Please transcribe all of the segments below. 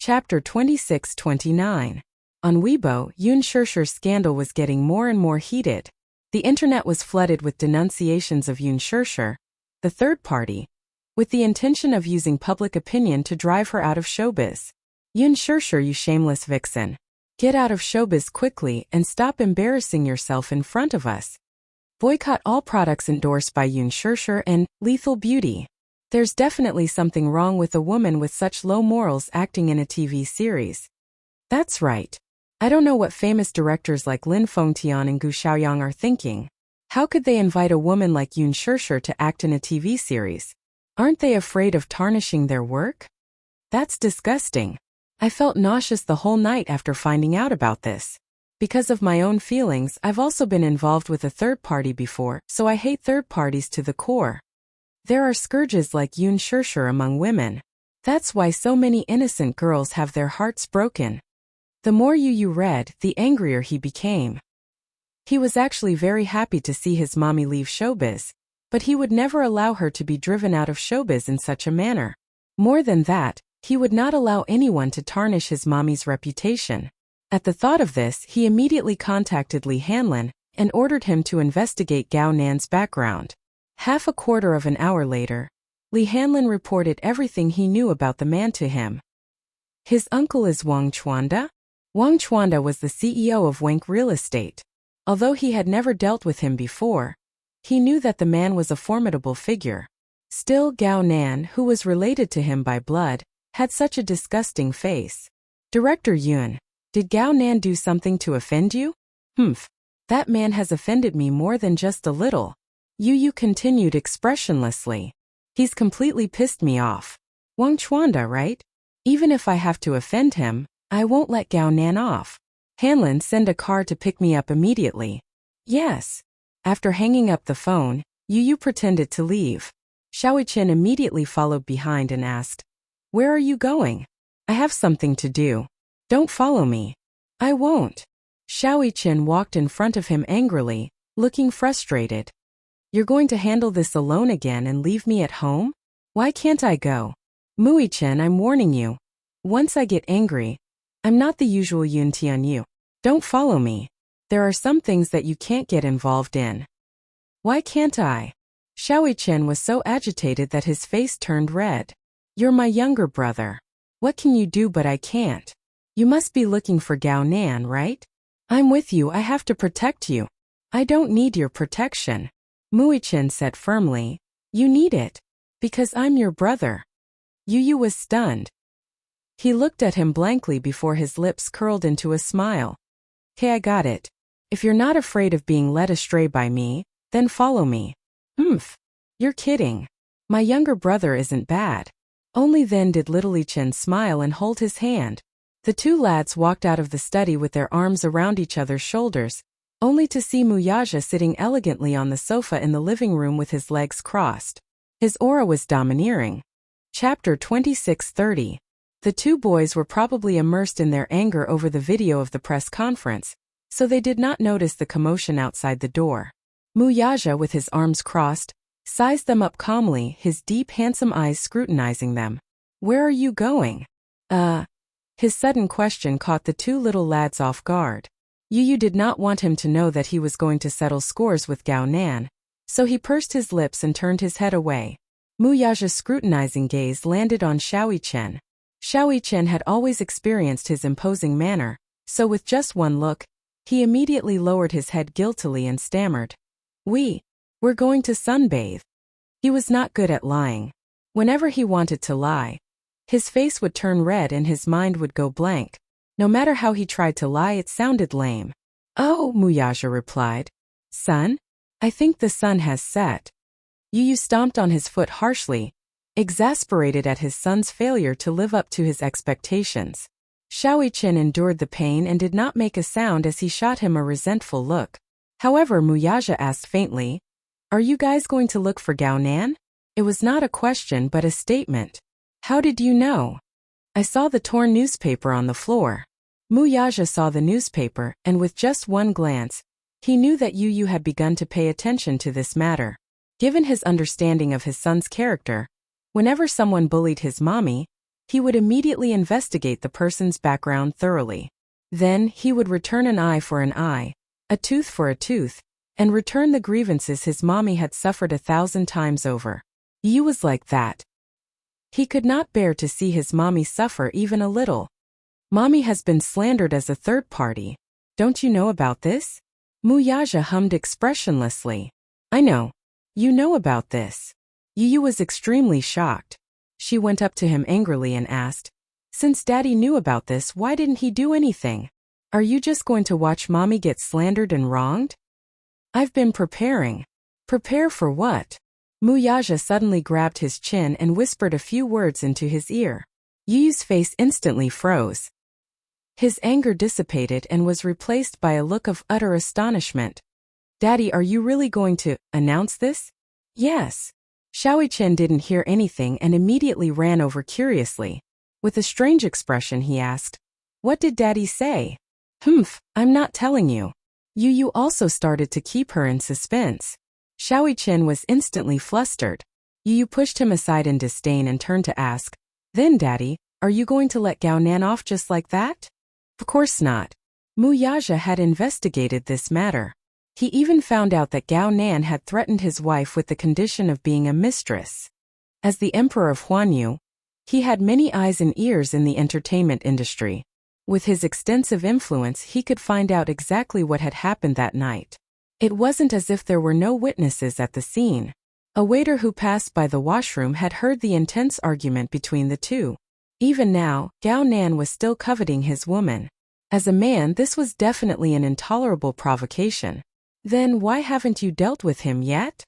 Chapter 26-29. On Weibo, Yoon Shirshir's scandal was getting more and more heated. The internet was flooded with denunciations of Yoon Shirshir, the third party, with the intention of using public opinion to drive her out of showbiz. Yoon Shirshir, you shameless vixen. Get out of showbiz quickly and stop embarrassing yourself in front of us. Boycott all products endorsed by Yoon Shirshir and Lethal Beauty. There's definitely something wrong with a woman with such low morals acting in a TV series. That's right. I don't know what famous directors like Lin Fengtian and Gu Xiaoyang are thinking. How could they invite a woman like Yoon Shirshir to act in a TV series? Aren't they afraid of tarnishing their work? That's disgusting. I felt nauseous the whole night after finding out about this. Because of my own feelings, I've also been involved with a third party before, so I hate third parties to the core. There are scourges like Yoon Shirshir among women. That's why so many innocent girls have their hearts broken. The more Yu read, the angrier he became. He was actually very happy to see his mommy leave showbiz, but he would never allow her to be driven out of showbiz in such a manner. More than that, he would not allow anyone to tarnish his mommy's reputation. At the thought of this, he immediately contacted Lee Hanlin and ordered him to investigate Gao Nan's background. Half a quarter of an hour later, Lee Hanlin reported everything he knew about the man to him. His uncle is Wang Chuanda? Wang Chuanda was the CEO of Wank Real Estate. Although he had never dealt with him before, he knew that the man was a formidable figure. Still, Gao Nan, who was related to him by blood, had such a disgusting face. Director Yoon, did Gao Nan do something to offend you? Humph. That man has offended me more than just a little. Yu continued expressionlessly. He's completely pissed me off. Wang Chuanda, right? Even if I have to offend him, I won't let Gao Nan off. Hanlin, send a car to pick me up immediately. Yes. After hanging up the phone, Yu pretended to leave. Xiaoi Chen immediately followed behind and asked, "Where are you going?" "I have something to do. Don't follow me." "I won't." Xiaoi Chen walked in front of him angrily, looking frustrated. "You're going to handle this alone again and leave me at home? Why can't I go?" "Mui Chen, I'm warning you. Once I get angry, I'm not the usual Yun Tianyu. Don't follow me. There are some things that you can't get involved in." "Why can't I?" Xiaoi Chen was so agitated that his face turned red. "You're my younger brother. What can you do but I can't? You must be looking for Gao Nan, right? I'm with you, I have to protect you." "I don't need your protection," Mui Chen said firmly. "You need it. Because I'm your brother." Yu was stunned. He looked at him blankly before his lips curled into a smile. "Okay, I got it. If you're not afraid of being led astray by me, then follow me." "Humph. You're kidding. My younger brother isn't bad." Only then did little Li Chen smile and hold his hand. The two lads walked out of the study with their arms around each other's shoulders, only to see Muyaja sitting elegantly on the sofa in the living room with his legs crossed. His aura was domineering. Chapter 26-30. The two boys were probably immersed in their anger over the video of the press conference, so they did not notice the commotion outside the door. Muyaja, with his arms crossed, sized them up calmly, his deep, handsome eyes scrutinizing them. "Where are you going?" His sudden question caught the two little lads off guard. Yu did not want him to know that he was going to settle scores with Gao Nan, so he pursed his lips and turned his head away. Muyaja's scrutinizing gaze landed on Xiaoi Chen. Xiaoi Chen had always experienced his imposing manner, so with just one look, he immediately lowered his head guiltily and stammered, We're going to sunbathe." He was not good at lying. Whenever he wanted to lie, his face would turn red and his mind would go blank. No matter how he tried to lie, it sounded lame. "Oh," Muyaja replied. "Sun? I think the sun has set." Yu stomped on his foot harshly, exasperated at his son's failure to live up to his expectations. Xiaoi Chen endured the pain and did not make a sound as he shot him a resentful look. However, Muyaja asked faintly, "Are you guys going to look for Gao Nan?" It was not a question but a statement. "How did you know?" "I saw the torn newspaper on the floor." Muyaja saw the newspaper, and with just one glance, he knew that Yu had begun to pay attention to this matter. Given his understanding of his son's character, whenever someone bullied his mommy, He would immediately investigate the person's background thoroughly. Then, he would return an eye for an eye, a tooth for a tooth, and return the grievances his mommy had suffered 1,000 times over. Yu was like that. He could not bear to see his mommy suffer even a little. Mommy has been slandered as a third party. Don't you know about this? Wuxia hummed expressionlessly. I know. You know about this. Yu was extremely shocked. She went up to him angrily and asked, since Daddy knew about this, why didn't he do anything? Are you just going to watch Mommy get slandered and wronged? I've been preparing. Prepare for what? Wuxia suddenly grabbed his chin and whispered a few words into his ear. Yu's face instantly froze. His anger dissipated and was replaced by a look of utter astonishment. Daddy, are you really going to announce this? Yes. Xiaoqian didn't hear anything and immediately ran over curiously. With a strange expression he asked, what did Daddy say? Humph, I'm not telling you. Yu also started to keep her in suspense. Xiaoqian was instantly flustered. Yu pushed him aside in disdain and turned to ask, then Daddy, are you going to let Gao Nan off just like that? Of course not. Wuxia had investigated this matter. He even found out that Gao Nan had threatened his wife with the condition of being a mistress. As the emperor of Huanyu, he had many eyes and ears in the entertainment industry. With his extensive influence, he could find out exactly what had happened that night. It wasn't as if there were no witnesses at the scene. A waiter who passed by the washroom had heard the intense argument between the two. Even now, Gao Nan was still coveting his woman. As a man, this was definitely an intolerable provocation. Then why haven't you dealt with him yet?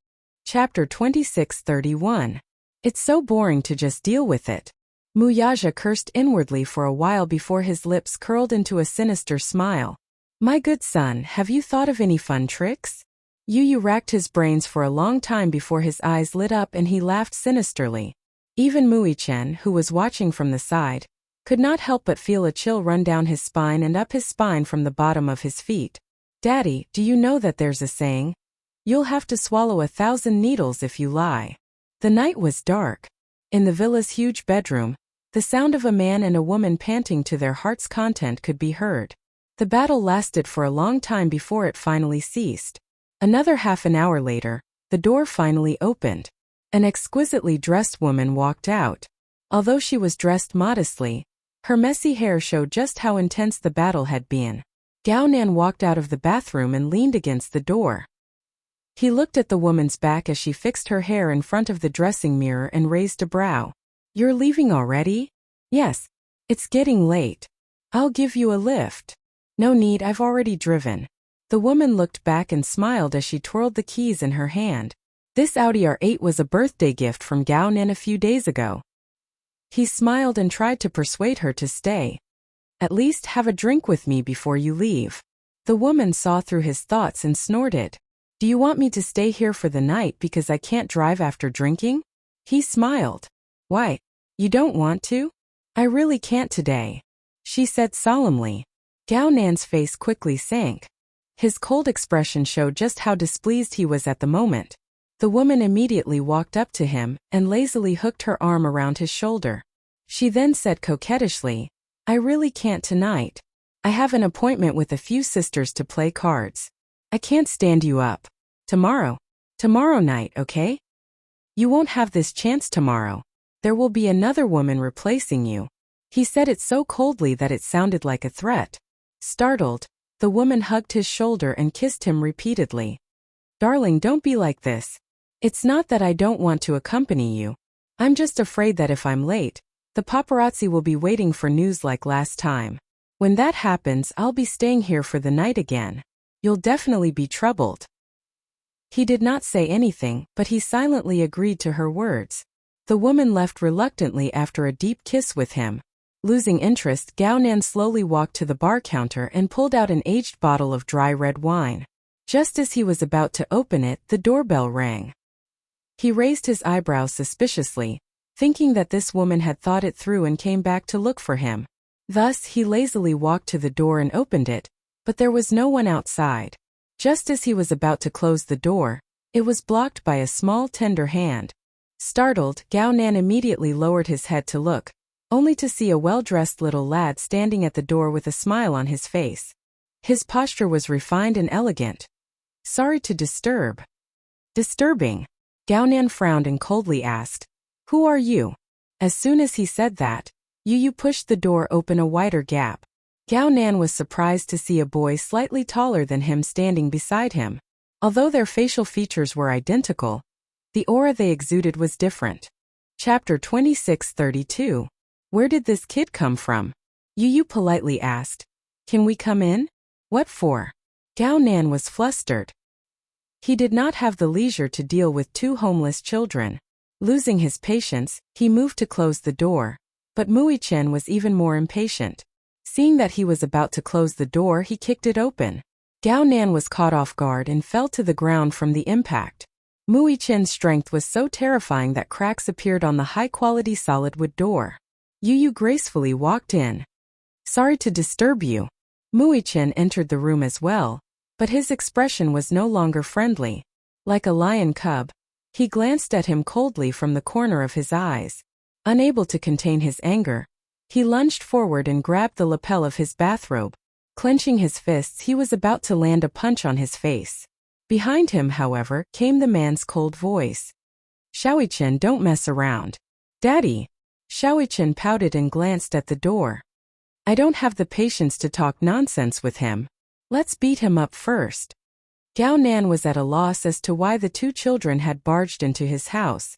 Chapter 26:31. It's so boring to just deal with it. Wuxia cursed inwardly for a while before his lips curled into a sinister smile. My good son, have you thought of any fun tricks? Yu racked his brains for a long time before his eyes lit up and he laughed sinisterly. Even Wuxian, who was watching from the side, could not help but feel a chill run down his spine and up his spine from the bottom of his feet. Daddy, do you know that there's a saying? You'll have to swallow 1,000 needles if you lie. The night was dark. In the villa's huge bedroom, the sound of a man and a woman panting to their heart's content could be heard. The battle lasted for a long time before it finally ceased. Another half an hour later, the door finally opened. An exquisitely dressed woman walked out. Although she was dressed modestly, her messy hair showed just how intense the battle had been. Gao Nan walked out of the bathroom and leaned against the door. He looked at the woman's back as she fixed her hair in front of the dressing mirror and raised a brow. You're leaving already? Yes. It's getting late. I'll give you a lift. No need, I've already driven. The woman looked back and smiled as she twirled the keys in her hand. This Audi R8 was a birthday gift from Gao Nan a few days ago. He smiled and tried to persuade her to stay. At least have a drink with me before you leave. The woman saw through his thoughts and snorted. Do you want me to stay here for the night because I can't drive after drinking? He smiled. Why? You don't want to? I really can't today, she said solemnly. Gao Nan's face quickly sank. His cold expression showed just how displeased he was at the moment. The woman immediately walked up to him and lazily hooked her arm around his shoulder. She then said coquettishly, I really can't tonight. I have an appointment with a few sisters to play cards. I can't stand you up. Tomorrow night, okay? You won't have this chance tomorrow. There will be another woman replacing you. He said it so coldly that it sounded like a threat. Startled, the woman hugged his shoulder and kissed him repeatedly. Darling, don't be like this. It's not that I don't want to accompany you. I'm just afraid that if I'm late, the paparazzi will be waiting for news like last time. When that happens, I'll be staying here for the night again. You'll definitely be troubled. He did not say anything, but he silently agreed to her words. The woman left reluctantly after a deep kiss with him. Losing interest, Gao Nan slowly walked to the bar counter and pulled out an aged bottle of dry red wine. Just as he was about to open it, the doorbell rang. He raised his eyebrows suspiciously, thinking that this woman had thought it through and came back to look for him. Thus, he lazily walked to the door and opened it, but there was no one outside. Just as he was about to close the door, it was blocked by a small tender hand. Startled, Gao Nan immediately lowered his head to look. only to see a well-dressed little lad standing at the door with a smile on his face. His posture was refined and elegant. "Sorry to disturb." "Disturbing?" Gao Nan frowned and coldly asked. "Who are you?" As soon as he said that, Yu pushed the door open a wider gap. Gao Nan was surprised to see a boy slightly taller than him standing beside him. Although their facial features were identical, the aura they exuded was different. Chapter 2632. Where did this kid come from? Yu politely asked. "Can we come in?" "What for?" Gao Nan was flustered. He did not have the leisure to deal with two homeless children. Losing his patience, he moved to close the door. But Mui Chen was even more impatient. Seeing that he was about to close the door, he kicked it open. Gao Nan was caught off guard and fell to the ground from the impact. Mui Chen's strength was so terrifying that cracks appeared on the high-quality solid wood door. Yu gracefully walked in. "Sorry to disturb you." Mui Chen entered the room as well, but his expression was no longer friendly. Like a lion cub, he glanced at him coldly from the corner of his eyes. Unable to contain his anger, he lunged forward and grabbed the lapel of his bathrobe. Clenching his fists, he was about to land a punch on his face. Behind him, however, came the man's cold voice. "Shaoichen, don't mess around." "Daddy." Shaoichen pouted and glanced at the door. "I don't have the patience to talk nonsense with him. Let's beat him up first." Gao Nan was at a loss as to why the two children had barged into his house.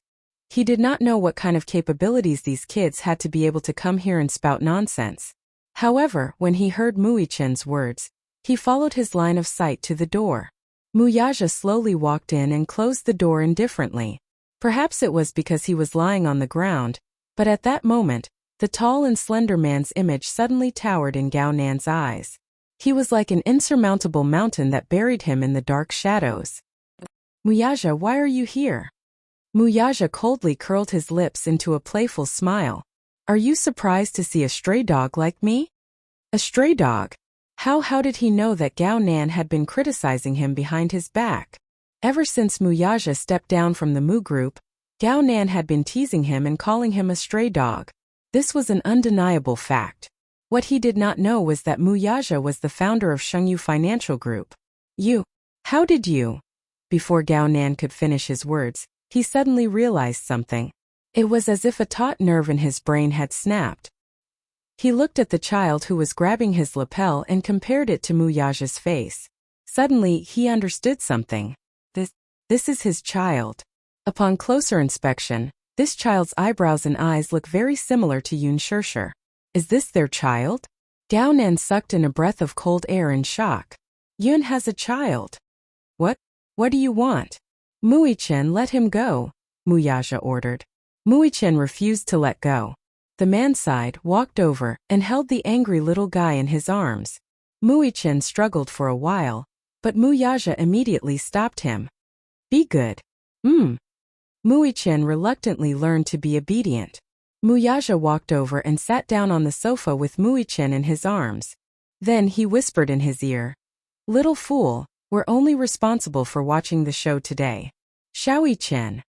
He did not know what kind of capabilities these kids had to be able to come here and spout nonsense. However, when he heard Mui Chen's words, he followed his line of sight to the door. Muyaja slowly walked in and closed the door indifferently. Perhaps it was because he was lying on the ground, but at that moment, the tall and slender man's image suddenly towered in Gao Nan's eyes. He was like an insurmountable mountain that buried him in the dark shadows. "Muyaja, why are you here?" Muyaja coldly curled his lips into a playful smile. "Are you surprised to see a stray dog like me?" A stray dog? How did he know that Gao Nan had been criticizing him behind his back? Ever since Muyaja stepped down from the Mu group, Gao Nan had been teasing him and calling him a stray dog. This was an undeniable fact. What he did not know was that Muyaja was the founder of Shengyu Financial Group. How did you? Before Gao Nan could finish his words, he suddenly realized something. It was as if a taut nerve in his brain had snapped. He looked at the child who was grabbing his lapel and compared it to Muyaja's face. Suddenly, he understood something. This is his child. Upon closer inspection, this child's eyebrows and eyes look very similar to Yun Shirshir. Is this their child? Gao Nan sucked in a breath of cold air in shock. Yun has a child. What do you want? Mui Chen, let him go, Muyaja ordered. Mui Chen refused to let go. The man sighed, walked over, and held the angry little guy in his arms. Mui Chen struggled for a while, but Muyaja immediately stopped him. Be good. Mui Chen reluctantly learned to be obedient. Muyaja walked over and sat down on the sofa with Mui Chen in his arms. Then he whispered in his ear. Little fool, we're only responsible for watching the show today. Shaoi Chen.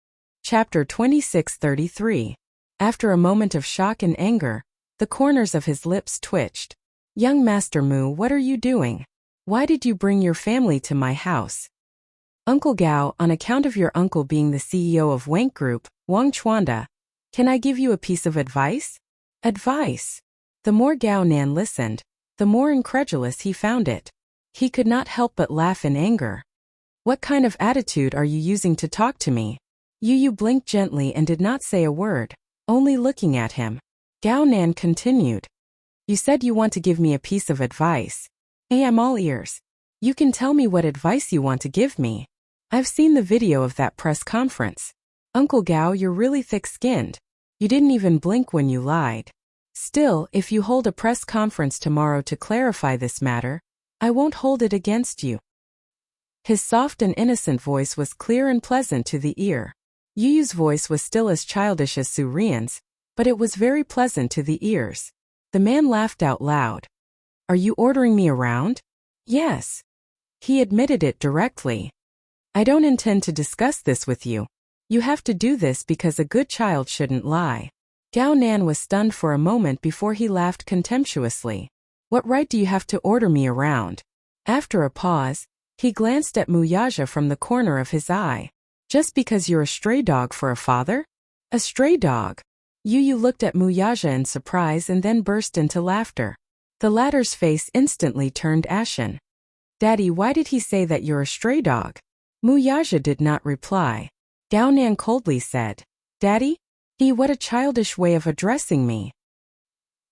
Chapter 2633. After a moment of shock and anger, the corners of his lips twitched. Young Master Mu, what are you doing? Why did you bring your family to my house? Uncle Gao, on account of your uncle being the CEO of Wank Group, Wang Chuanda, can I give you a piece of advice? Advice? The more Gao Nan listened, the more incredulous he found it. He could not help but laugh in anger. What kind of attitude are you using to talk to me? Yu blinked gently and did not say a word, only looking at him. Gao Nan continued. You said you want to give me a piece of advice. Hey, I'm all ears. You can tell me what advice you want to give me. I've seen the video of that press conference. Uncle Gao, you're really thick-skinned. You didn't even blink when you lied. Still, if you hold a press conference tomorrow to clarify this matter, I won't hold it against you. His soft and innocent voice was clear and pleasant to the ear. Yu's voice was still as childish as Su Rian's, but it was very pleasant to the ears. The man laughed out loud. Are you ordering me around? Yes. He admitted it directly. I don't intend to discuss this with you. You have to do this because a good child shouldn't lie. Gao Nan was stunned for a moment before he laughed contemptuously. What right do you have to order me around? After a pause, he glanced at Wuxia from the corner of his eye. Just because you're a stray dog for a father? A stray dog? Yu looked at Wuxia in surprise and then burst into laughter. The latter's face instantly turned ashen. Daddy, why did he say that you're a stray dog? Wuxia did not reply. Gao Nan coldly said, Daddy? What a childish way of addressing me.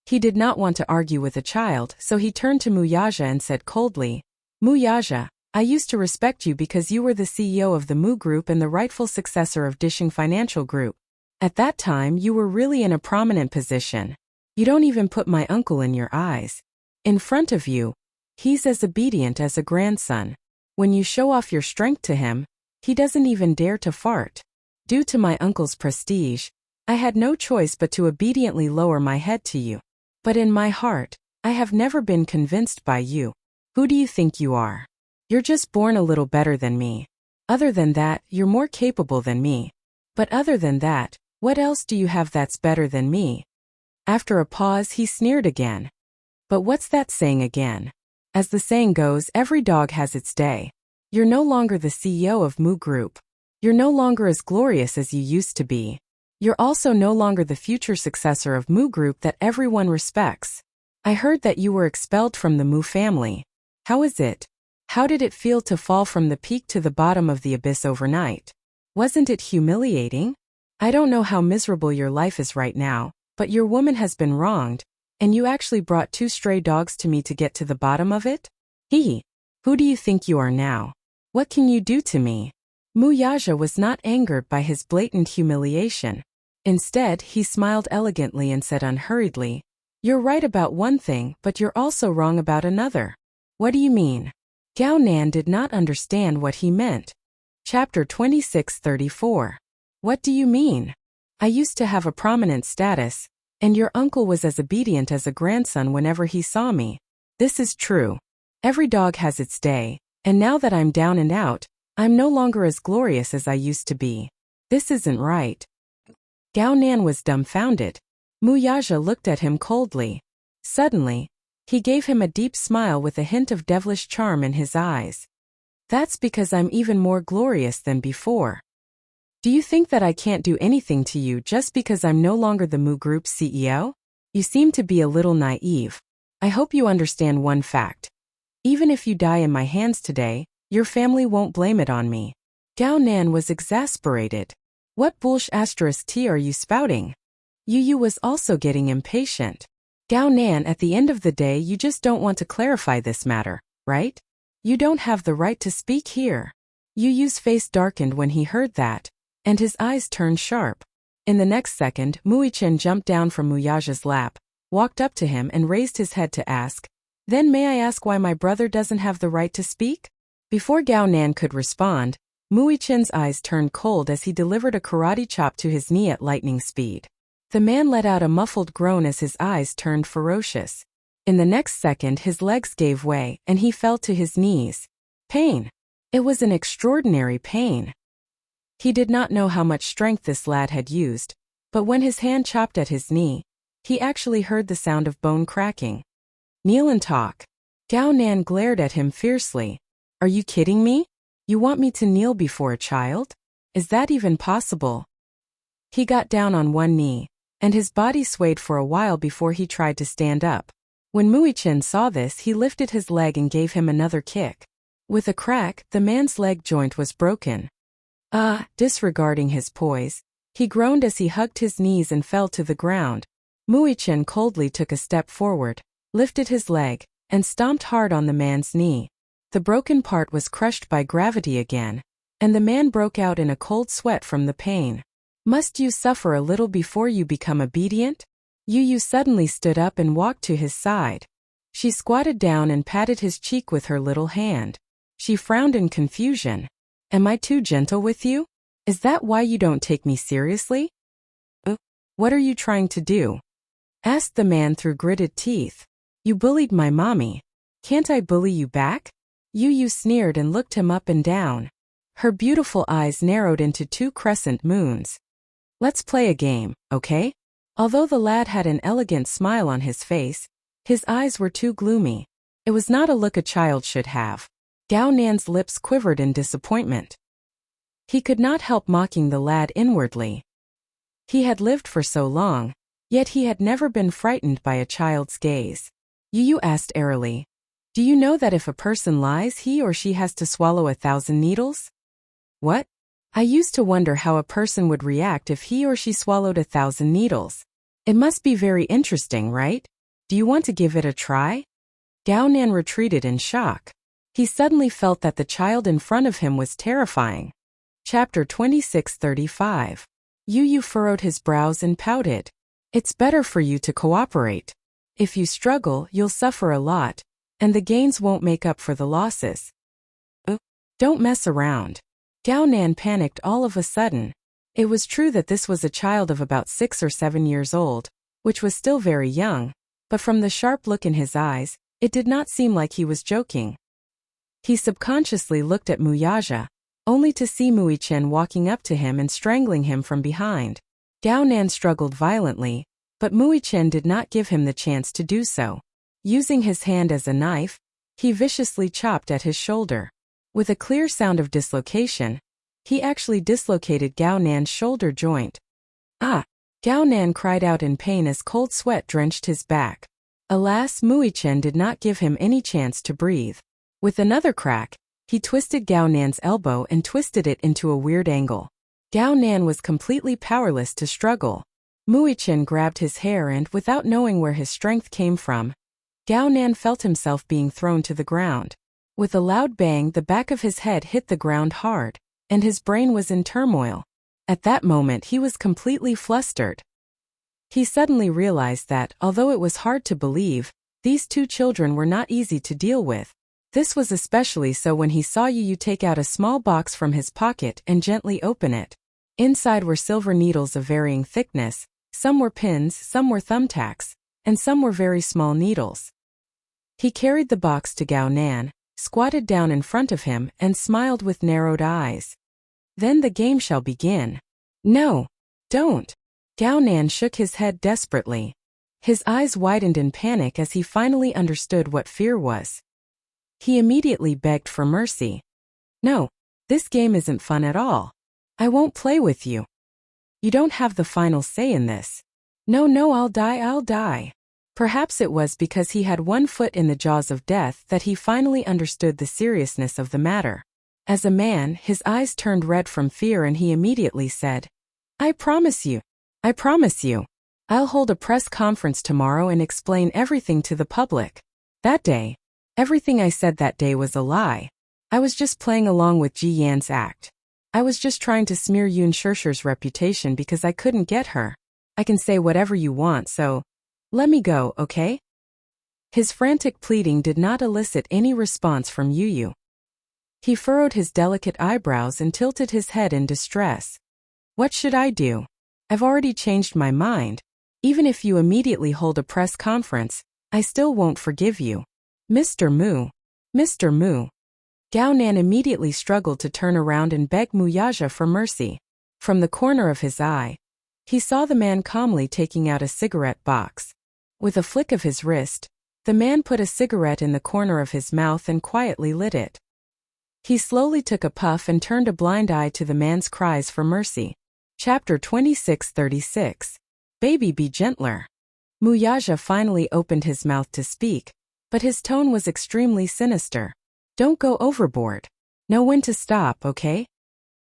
He did not want to argue with a child, so he turned to Wuxia and said coldly, Wuxia, I used to respect you because you were the CEO of the Mu Group and the rightful successor of Dishing Financial Group. At that time, you were really in a prominent position. You don't even put my uncle in your eyes. In front of you, he's as obedient as a grandson. When you show off your strength to him, he doesn't even dare to fart. Due to my uncle's prestige, I had no choice but to obediently lower my head to you. But in my heart, I have never been convinced by you. Who do you think you are? You're just born a little better than me. Other than that, you're more capable than me. But other than that, what else do you have that's better than me? After a pause, he sneered again. But what's that saying again? As the saying goes, every dog has its day. You're no longer the CEO of Mu Group. You're no longer as glorious as you used to be. You're also no longer the future successor of Mu Group that everyone respects. I heard that you were expelled from the Mu family. How is it? How did it feel to fall from the peak to the bottom of the abyss overnight? Wasn't it humiliating? I don't know how miserable your life is right now, but your woman has been wronged, and you actually brought 2 stray dogs to me to get to the bottom of it? Who do you think you are now? What can you do to me? Wuxia was not angered by his blatant humiliation. Instead, he smiled elegantly and said unhurriedly, You're right about one thing, but you're also wrong about another. What do you mean? Gao Nan did not understand what he meant. Chapter 26:34. What do you mean? I used to have a prominent status, and your uncle was as obedient as a grandson whenever he saw me. This is true. Every dog has its day, and now that I'm down and out, I'm no longer as glorious as I used to be. This isn't right. Gao Nan was dumbfounded. Wuxia looked at him coldly. Suddenly, he gave him a deep smile with a hint of devilish charm in his eyes. That's because I'm even more glorious than before. Do you think that I can't do anything to you just because I'm no longer the Mu Group's CEO? You seem to be a little naive. I hope you understand one fact. Even if you die in my hands today, your family won't blame it on me. Gao Nan was exasperated. What bullshit are you spouting? Yu was also getting impatient. Gao Nan, at the end of the day, you just don't want to clarify this matter, right? You don't have the right to speak here. Yu's face darkened when he heard that, and his eyes turned sharp. In the next second, Wuxian jumped down from Wuxia's lap, walked up to him and raised his head to ask, Then may I ask why my brother doesn't have the right to speak? Before Gao Nan could respond, Wuxian's eyes turned cold as he delivered a karate chop to his knee at lightning speed. The man let out a muffled groan as his eyes turned ferocious. In the next second, his legs gave way, and he fell to his knees. Pain. It was an extraordinary pain. He did not know how much strength this lad had used, but when his hand chopped at his knee, he actually heard the sound of bone cracking. Kneel and talk. Gao Nan glared at him fiercely. Are you kidding me? You want me to kneel before a child? Is that even possible? He got down on one knee, and his body swayed for a while before he tried to stand up. When Wuxian saw this, he lifted his leg and gave him another kick. With a crack, the man's leg joint was broken. Disregarding his poise, he groaned as he hugged his knees and fell to the ground. Wuxian coldly took a step forward, lifted his leg, and stomped hard on the man's knee. The broken part was crushed by gravity again, and the man broke out in a cold sweat from the pain. Must you suffer a little before you become obedient? Yu suddenly stood up and walked to his side. She squatted down and patted his cheek with her little hand. She frowned in confusion. Am I too gentle with you? Is that why you don't take me seriously? What are you trying to do? Asked the man through gritted teeth. You bullied my mommy. Can't I bully you back? Yu sneered and looked him up and down. Her beautiful eyes narrowed into 2 crescent moons. Let's play a game, okay? Although the lad had an elegant smile on his face, his eyes were too gloomy. It was not a look a child should have. Gao Nan's lips quivered in disappointment. He could not help mocking the lad inwardly. He had lived for so long, yet he had never been frightened by a child's gaze. Yu asked airily, "Do you know that if a person lies he or she has to swallow 1,000 needles?" "What?" "I used to wonder how a person would react if he or she swallowed 1,000 needles. It must be very interesting, right? Do you want to give it a try?" Gao Nan retreated in shock. He suddenly felt that the child in front of him was terrifying. Chapter 26:35. Yu furrowed his brows and pouted. "It's better for you to cooperate. If you struggle, you'll suffer a lot, and the gains won't make up for the losses. Don't mess around." Gao Nan panicked all of a sudden. It was true that this was a child of about 6 or 7 years old, which was still very young, but from the sharp look in his eyes, it did not seem like he was joking. He subconsciously looked at Wuxia, only to see Wuxian walking up to him and strangling him from behind. Gao Nan struggled violently, but Wuxian did not give him the chance to do so. Using his hand as a knife, he viciously chopped at his shoulder. With a clear sound of dislocation, he actually dislocated Gao Nan's shoulder joint. "Ah!" Gao Nan cried out in pain as cold sweat drenched his back. Alas, Wuxian did not give him any chance to breathe. With another crack, he twisted Gao Nan's elbow and twisted it into a weird angle. Gao Nan was completely powerless to struggle. Wuxian grabbed his hair and, without knowing where his strength came from, Gao Nan felt himself being thrown to the ground. With a loud bang, the back of his head hit the ground hard, and his brain was in turmoil. At that moment he was completely flustered. He suddenly realized that, although it was hard to believe, these two children were not easy to deal with. This was especially so when he saw Yu take out a small box from his pocket and gently open it. Inside were silver needles of varying thickness, some were pins, some were thumbtacks, and some were very small needles. He carried the box to Gao Nan, squatted down in front of him, and smiled with narrowed eyes. "Then the game shall begin." "No, don't." Gao Nan shook his head desperately. His eyes widened in panic as he finally understood what fear was. He immediately begged for mercy. "No, this game isn't fun at all. I won't play with you. You don't have the final say in this." "No, I'll die." Perhaps it was because he had one foot in the jaws of death that he finally understood the seriousness of the matter. As a man, his eyes turned red from fear and he immediately said, I promise you. I'll hold a press conference tomorrow and explain everything to the public. That day, everything I said that day was a lie. I was just playing along with Ji Yan's act. I was just trying to smear Yun Shishir's reputation because I couldn't get her. I can say whatever you want, so let me go, okay?" His frantic pleading did not elicit any response from Yu. He furrowed his delicate eyebrows and tilted his head in distress. "What should I do? I've already changed my mind. Even if you immediately hold a press conference, I still won't forgive you. Mr. Mu. Gao Nan immediately struggled to turn around and beg Wuxia for mercy. From the corner of his eye, he saw the man calmly taking out a cigarette box. With a flick of his wrist, the man put a cigarette in the corner of his mouth and quietly lit it. He slowly took a puff and turned a blind eye to the man's cries for mercy. Chapter 26:36. Baby, be gentler. Wuxia finally opened his mouth to speak, but his tone was extremely sinister. "Don't go overboard. Know when to stop, okay?"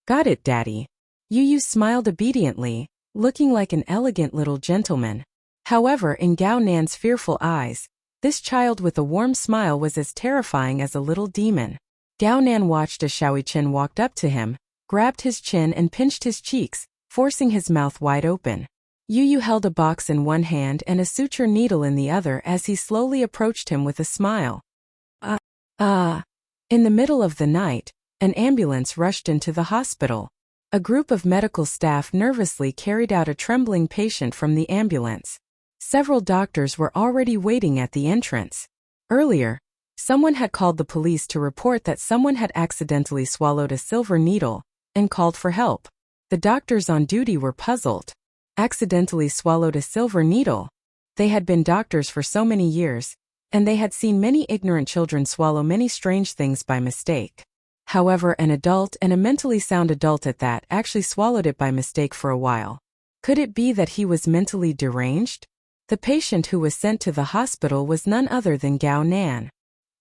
"Got it, Daddy." Yu smiled obediently, looking like an elegant little gentleman. However, in Gao Nan's fearful eyes, this child with a warm smile was as terrifying as a little demon. Gao Nan watched as Wuxian walked up to him, grabbed his chin and pinched his cheeks, forcing his mouth wide open. Yu held a box in one hand and a suture needle in the other as he slowly approached him with a smile. In the middle of the night, an ambulance rushed into the hospital. A group of medical staff nervously carried out a trembling patient from the ambulance. Several doctors were already waiting at the entrance. Earlier, someone had called the police to report that someone had accidentally swallowed a silver needle and called for help. The doctors on duty were puzzled. accidentally swallowed a silver needle. They had been doctors for so many years, and they had seen many ignorant children swallow many strange things by mistake. However, an adult, and a mentally sound adult at that, actually swallowed it by mistake for a while. Could it be that he was mentally deranged? The patient who was sent to the hospital was none other than Gao Nan.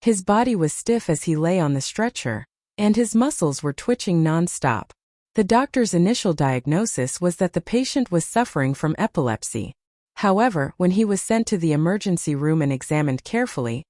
His body was stiff as he lay on the stretcher, and his muscles were twitching non-stop. The doctor's initial diagnosis was that the patient was suffering from epilepsy. However, when he was sent to the emergency room and examined carefully,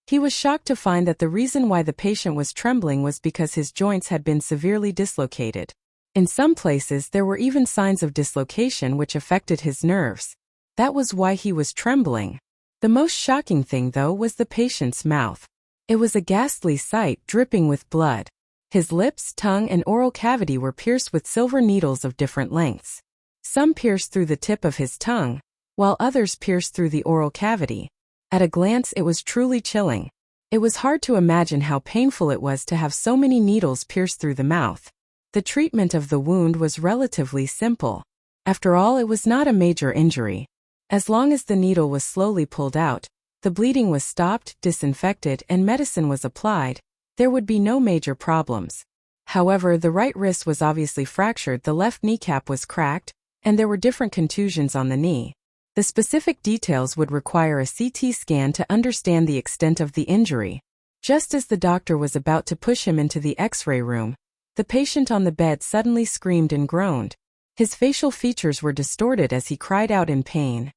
he was shocked to find that the reason why the patient was trembling was because his joints had been severely dislocated. In some places there were even signs of dislocation which affected his nerves. That was why he was trembling. The most shocking thing, though, was the patient's mouth. It was a ghastly sight, dripping with blood. His lips, tongue, and oral cavity were pierced with silver needles of different lengths. Some pierced through the tip of his tongue, while others pierced through the oral cavity. At a glance, it was truly chilling. It was hard to imagine how painful it was to have so many needles pierced through the mouth. The treatment of the wound was relatively simple. After all, it was not a major injury. As long as the needle was slowly pulled out, the bleeding was stopped, disinfected, and medicine was applied, there would be no major problems. However, the right wrist was obviously fractured, the left kneecap was cracked, and there were different contusions on the knee. The specific details would require a CT scan to understand the extent of the injury. Just as the doctor was about to push him into the X-ray room, the patient on the bed suddenly screamed and groaned. His facial features were distorted as he cried out in pain.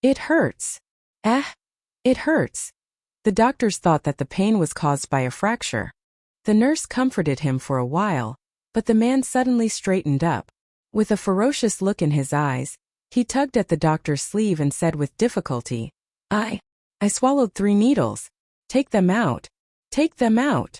"It hurts. It hurts." The doctors thought that the pain was caused by a fracture. The nurse comforted him for a while, but the man suddenly straightened up. With a ferocious look in his eyes, he tugged at the doctor's sleeve and said with difficulty, I swallowed 3 needles. Take them out. Take them out."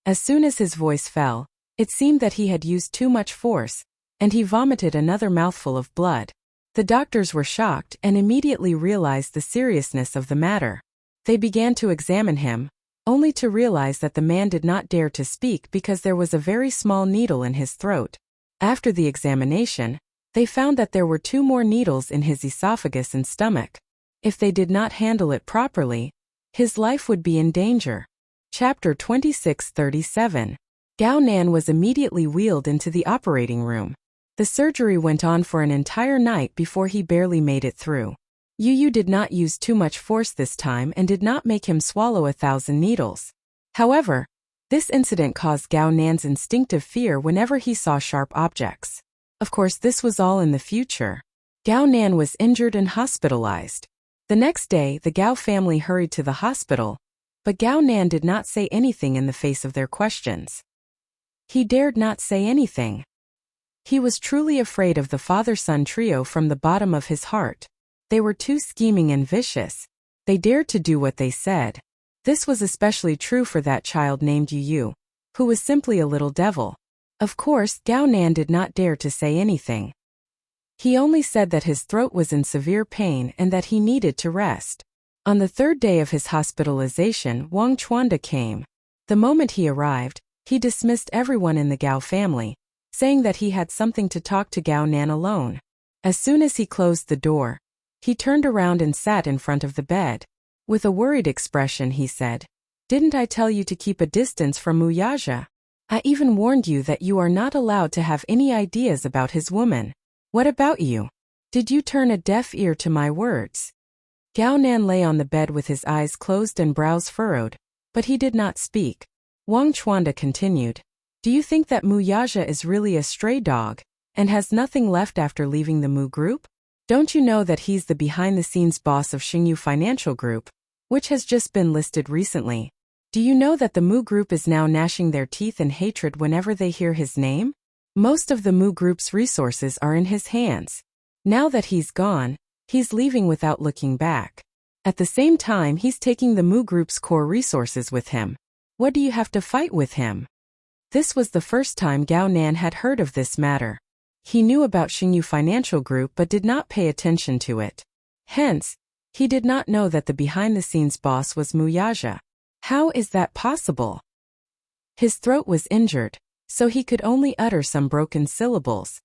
As soon as his voice fell, it seemed that he had used too much force, and he vomited another mouthful of blood. The doctors were shocked and immediately realized the seriousness of the matter. They began to examine him, only to realize that the man did not dare to speak because there was a very small needle in his throat. After the examination, they found that there were 2 more needles in his esophagus and stomach. If they did not handle it properly, his life would be in danger. Chapter 2637. Gao Nan was immediately wheeled into the operating room. The surgery went on for an entire night before he barely made it through. Yu did not use too much force this time and did not make him swallow 1,000 needles. However, this incident caused Gao Nan's instinctive fear whenever he saw sharp objects. Of course, this was all in the future. Gao Nan was injured and hospitalized. The next day, the Gao family hurried to the hospital, but Gao Nan did not say anything in the face of their questions. He dared not say anything. He was truly afraid of the father-son trio from the bottom of his heart. They were too scheming and vicious. They dared to do what they said. This was especially true for that child named Yu, who was simply a little devil. Of course, Gao Nan did not dare to say anything. He only said that his throat was in severe pain and that he needed to rest. On the 3rd day of his hospitalization, Wang Chuanda came. The moment he arrived, he dismissed everyone in the Gao family, saying that he had something to talk to Gao Nan alone. As soon as he closed the door, he turned around and sat in front of the bed. With a worried expression, he said, "Didn't I tell you to keep a distance from Wuxia? I even warned you that you are not allowed to have any ideas about his woman. What about you? Did you turn a deaf ear to my words?" Gao Nan lay on the bed with his eyes closed and brows furrowed, but he did not speak. Wang Chuanda continued, "Do you think that Wuxia is really a stray dog, and has nothing left after leaving the Mu Group? Don't you know that he's the behind-the-scenes boss of Xingyu Financial Group, which has just been listed recently? Do you know that the Mu Group is now gnashing their teeth in hatred whenever they hear his name? Most of the Mu Group's resources are in his hands. Now that he's gone, he's leaving without looking back. At the same time, he's taking the Mu Group's core resources with him. What do you have to fight with him?" This was the first time Gao Nan had heard of this matter. He knew about Xingyu Financial Group but did not pay attention to it. Hence, he did not know that the behind-the-scenes boss was Wuxia. How is that possible? His throat was injured, so he could only utter some broken syllables.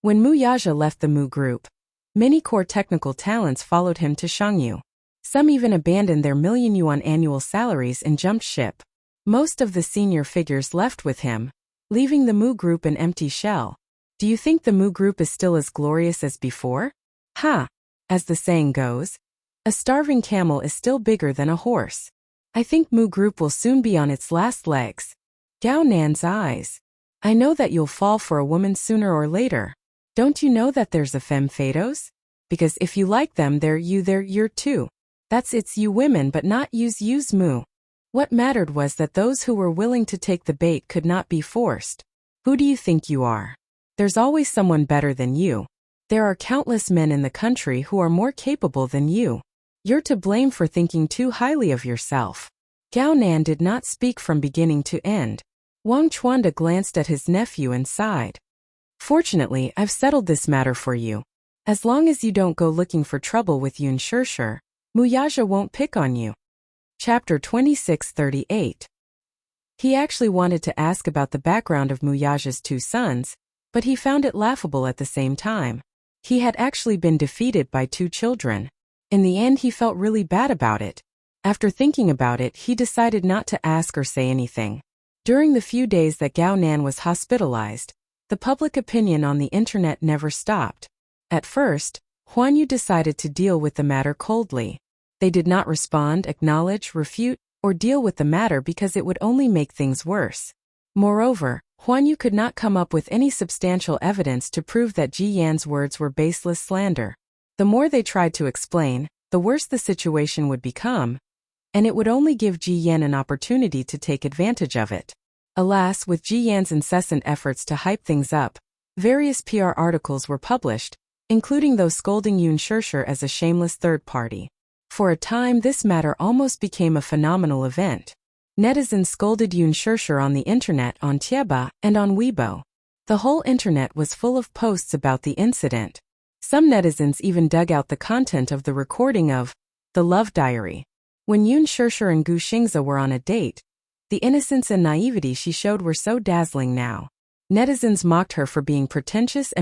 When Wuxia left the Mu Group, Many core technical talents followed him to Shangyu. Some even abandoned their million yuan annual salaries and jumped ship. Most of the senior figures left with him, leaving the Mu Group an empty shell. Do you think the Mu Group is still as glorious as before? Ha! As the saying goes, a starving camel is still bigger than a horse. I think Mu Group will soon be on its last legs. Gao Nan's eyes. I know that you'll fall for a woman sooner or later. Don't you know that there's a femme fatales? Because if you like them, they're you're too. That's it's you women but not use Mu. What mattered was that those who were willing to take the bait could not be forced. Who do you think you are? There's always someone better than you. There are countless men in the country who are more capable than you. You're to blame for thinking too highly of yourself. Gao Nan did not speak from beginning to end. Wang Chuanda glanced at his nephew and sighed. Fortunately, I've settled this matter for you. As long as you don't go looking for trouble with Yun Shirshir, Muyaja won't pick on you. Chapter 2638. He actually wanted to ask about the background of Muyaja's two sons, but he found it laughable at the same time. He had actually been defeated by two children. In the end, he felt really bad about it. After thinking about it, he decided not to ask or say anything. During the few days that Gao Nan was hospitalized, the public opinion on the internet never stopped. At first, Huan Yu decided to deal with the matter coldly. They did not respond, acknowledge, refute, or deal with the matter because it would only make things worse. Moreover, Huan Yu could not come up with any substantial evidence to prove that Ji Yan's words were baseless slander. The more they tried to explain, the worse the situation would become, and it would only give Ji Yan an opportunity to take advantage of it. Alas, with Ji Yan's incessant efforts to hype things up, various PR articles were published, including those scolding Yun Shirshir as a shameless third party. For a time, this matter almost became a phenomenal event. Netizens scolded Yun Shirshir on the internet, on Tieba, and on Weibo. The whole internet was full of posts about the incident. Some netizens even dug out the content of the recording of the love diary. When Yun Shirshir and Gu Xingze were on a date, the innocence and naivety she showed were so dazzling now. Netizens mocked her for being pretentious,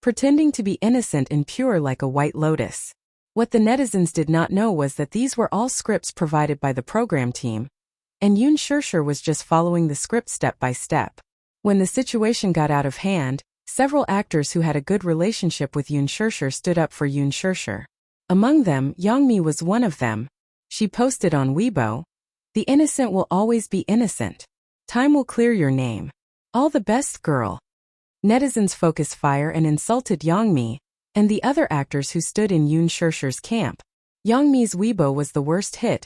pretending to be innocent and pure like a white lotus. What the netizens did not know was that these were all scripts provided by the program team, and Yun Shirshir was just following the script step by step. When the situation got out of hand, several actors who had a good relationship with Yun Shirshir stood up for Yun Shirshir. Among them, Yangmi was one of them. She posted on Weibo, "The innocent will always be innocent. Time will clear your name. All the best, girl." Netizens focused fire and insulted Yangmi and the other actors who stood in Yun Shirshir's camp. Yangmi's Weibo was the worst hit,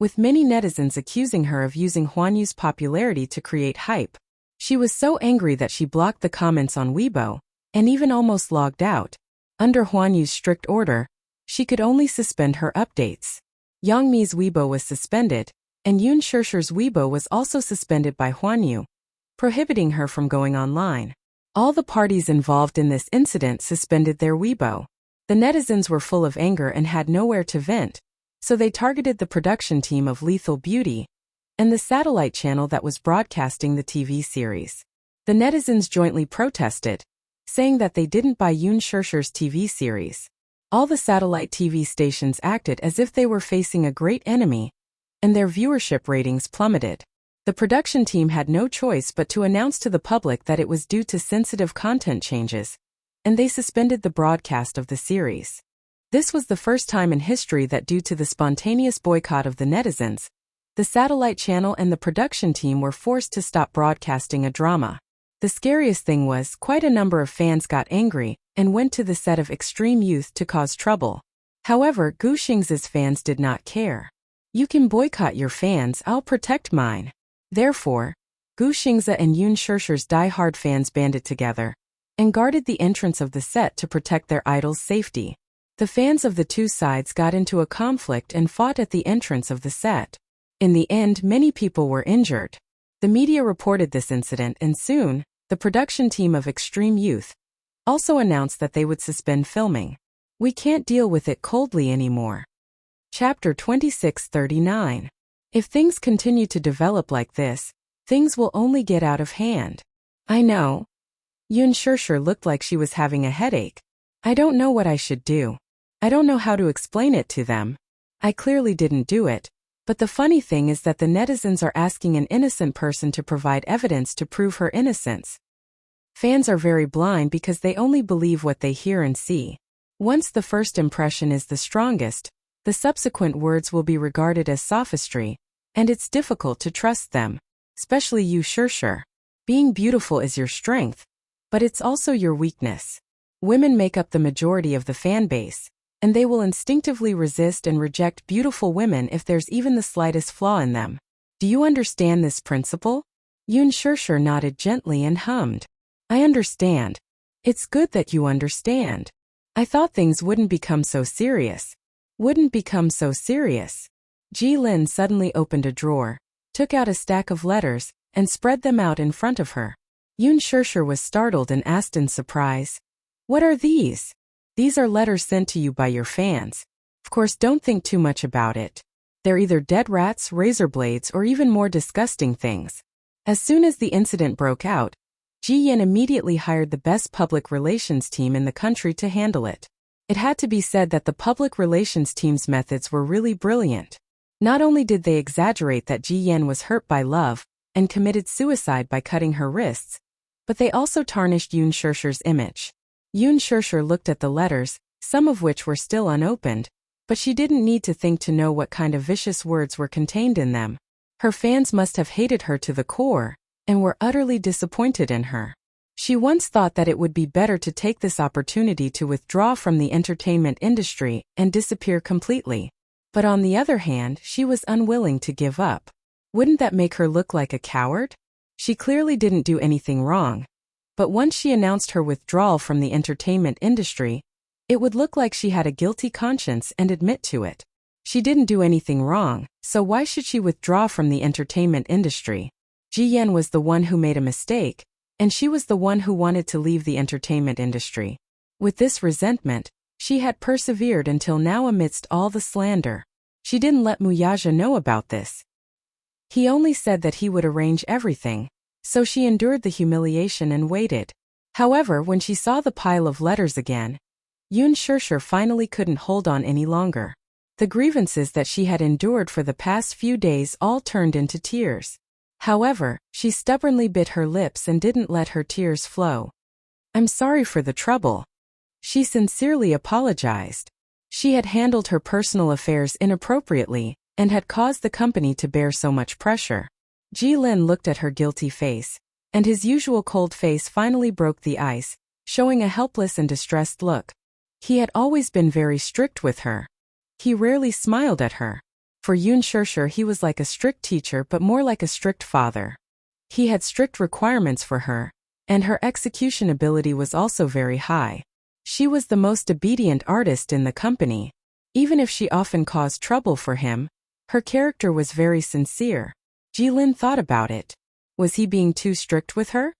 with many netizens accusing her of using Huan Yu's popularity to create hype. She was so angry that she blocked the comments on Weibo, and even almost logged out. Under Huan Yu's strict order, she could only suspend her updates. Yangmi's Weibo was suspended, and Yun Shirshir's Weibo was also suspended by Huan Yu, prohibiting her from going online. All the parties involved in this incident suspended their Weibo. The netizens were full of anger and had nowhere to vent, so they targeted the production team of Lethal Beauty and the satellite channel that was broadcasting the TV series. The netizens jointly protested, saying that they didn't buy Yun Shirshir's TV series. All the satellite TV stations acted as if they were facing a great enemy, and their viewership ratings plummeted. The production team had no choice but to announce to the public that it was due to sensitive content changes, and they suspended the broadcast of the series. This was the first time in history that, due to the spontaneous boycott of the netizens, the satellite channel and the production team were forced to stop broadcasting a drama. The scariest thing was, quite a number of fans got angry and went to the set of Extreme Youth to cause trouble. However, Gu Xingze's fans did not care. "You can boycott your fans, I'll protect mine." Therefore, Gu Xingze and Yun Shirshir's die-hard fans banded together and guarded the entrance of the set to protect their idol's safety. The fans of the two sides got into a conflict and fought at the entrance of the set. In the end, many people were injured. The media reported this incident, and soon, the production team of Extreme Youth also announced that they would suspend filming. We can't deal with it coldly anymore. Chapter 2639. If things continue to develop like this, things will only get out of hand. I know. Yun Shirshir looked like she was having a headache. I don't know what I should do. I don't know how to explain it to them. I clearly didn't do it. But the funny thing is that the netizens are asking an innocent person to provide evidence to prove her innocence. Fans are very blind because they only believe what they hear and see. Once the first impression is the strongest, the subsequent words will be regarded as sophistry, and it's difficult to trust them. Especially you, Wuxia. Being beautiful is your strength, but it's also your weakness. Women make up the majority of the fan base, and they will instinctively resist and reject beautiful women if there's even the slightest flaw in them. Do you understand this principle? Wuxia nodded gently and hummed. I understand. It's good that you understand. I thought things wouldn't become so serious. Wouldn't become so serious. Jilin suddenly opened a drawer, took out a stack of letters, and spread them out in front of her. Wuxia was startled and asked in surprise, "What are these?" "These are letters sent to you by your fans. Of course, don't think too much about it. They're either dead rats, razor blades, or even more disgusting things." As soon as the incident broke out, Ji Yin immediately hired the best public relations team in the country to handle it. It had to be said that the public relations team's methods were really brilliant. Not only did they exaggerate that Ji Yin was hurt by love and committed suicide by cutting her wrists, but they also tarnished Wuxia's image. Wuxia looked at the letters, some of which were still unopened, but she didn't need to think to know what kind of vicious words were contained in them. Her fans must have hated her to the core, and were utterly disappointed in her. She once thought that it would be better to take this opportunity to withdraw from the entertainment industry and disappear completely. But on the other hand, she was unwilling to give up. Wouldn't that make her look like a coward? She clearly didn't do anything wrong. But once she announced her withdrawal from the entertainment industry, it would look like she had a guilty conscience and admit to it. She didn't do anything wrong, so why should she withdraw from the entertainment industry? Ji Yin was the one who made a mistake, and she was the one who wanted to leave the entertainment industry. With this resentment, she had persevered until now amidst all the slander. She didn't let Wuxia know about this. He only said that he would arrange everything, so she endured the humiliation and waited. However, when she saw the pile of letters again, Wuxia finally couldn't hold on any longer. The grievances that she had endured for the past few days all turned into tears. However, she stubbornly bit her lips and didn't let her tears flow. "I'm sorry for the trouble." She sincerely apologized. She had handled her personal affairs inappropriately and had caused the company to bear so much pressure. Jilin looked at her guilty face, and his usual cold face finally broke the ice, showing a helpless and distressed look. He had always been very strict with her. He rarely smiled at her. For Wuxia, he was like a strict teacher but more like a strict father. He had strict requirements for her, and her execution ability was also very high. She was the most obedient artist in the company. Even if she often caused trouble for him, her character was very sincere. Jilin thought about it. Was he being too strict with her?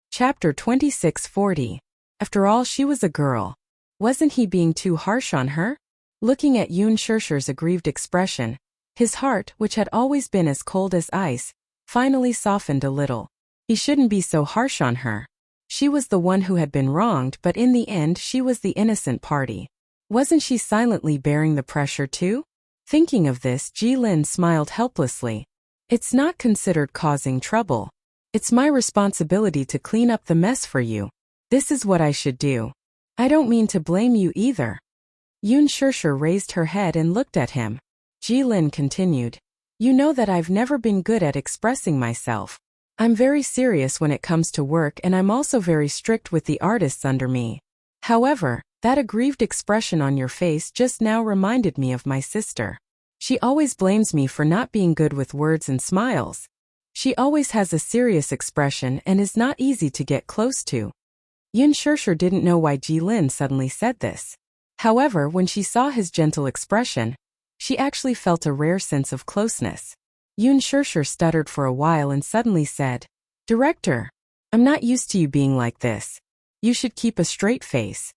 Chapter 2640. After all, she was a girl. Wasn't he being too harsh on her? Looking at Wuxia's aggrieved expression, his heart, which had always been as cold as ice, finally softened a little. He shouldn't be so harsh on her. She was the one who had been wronged, but in the end she was the innocent party. Wasn't she silently bearing the pressure too? Thinking of this, Jilin smiled helplessly. It's not considered causing trouble. It's my responsibility to clean up the mess for you. This is what I should do. I don't mean to blame you either. Wuxia raised her head and looked at him. Jilin continued. You know that I've never been good at expressing myself. I'm very serious when it comes to work, and I'm also very strict with the artists under me. However, that aggrieved expression on your face just now reminded me of my sister. She always blames me for not being good with words and smiles. She always has a serious expression and is not easy to get close to. Wuxia didn't know why Jilin suddenly said this. However, when she saw his gentle expression, she actually felt a rare sense of closeness. Wuxia stuttered for a while and suddenly said, Director, I'm not used to you being like this. You should keep a straight face.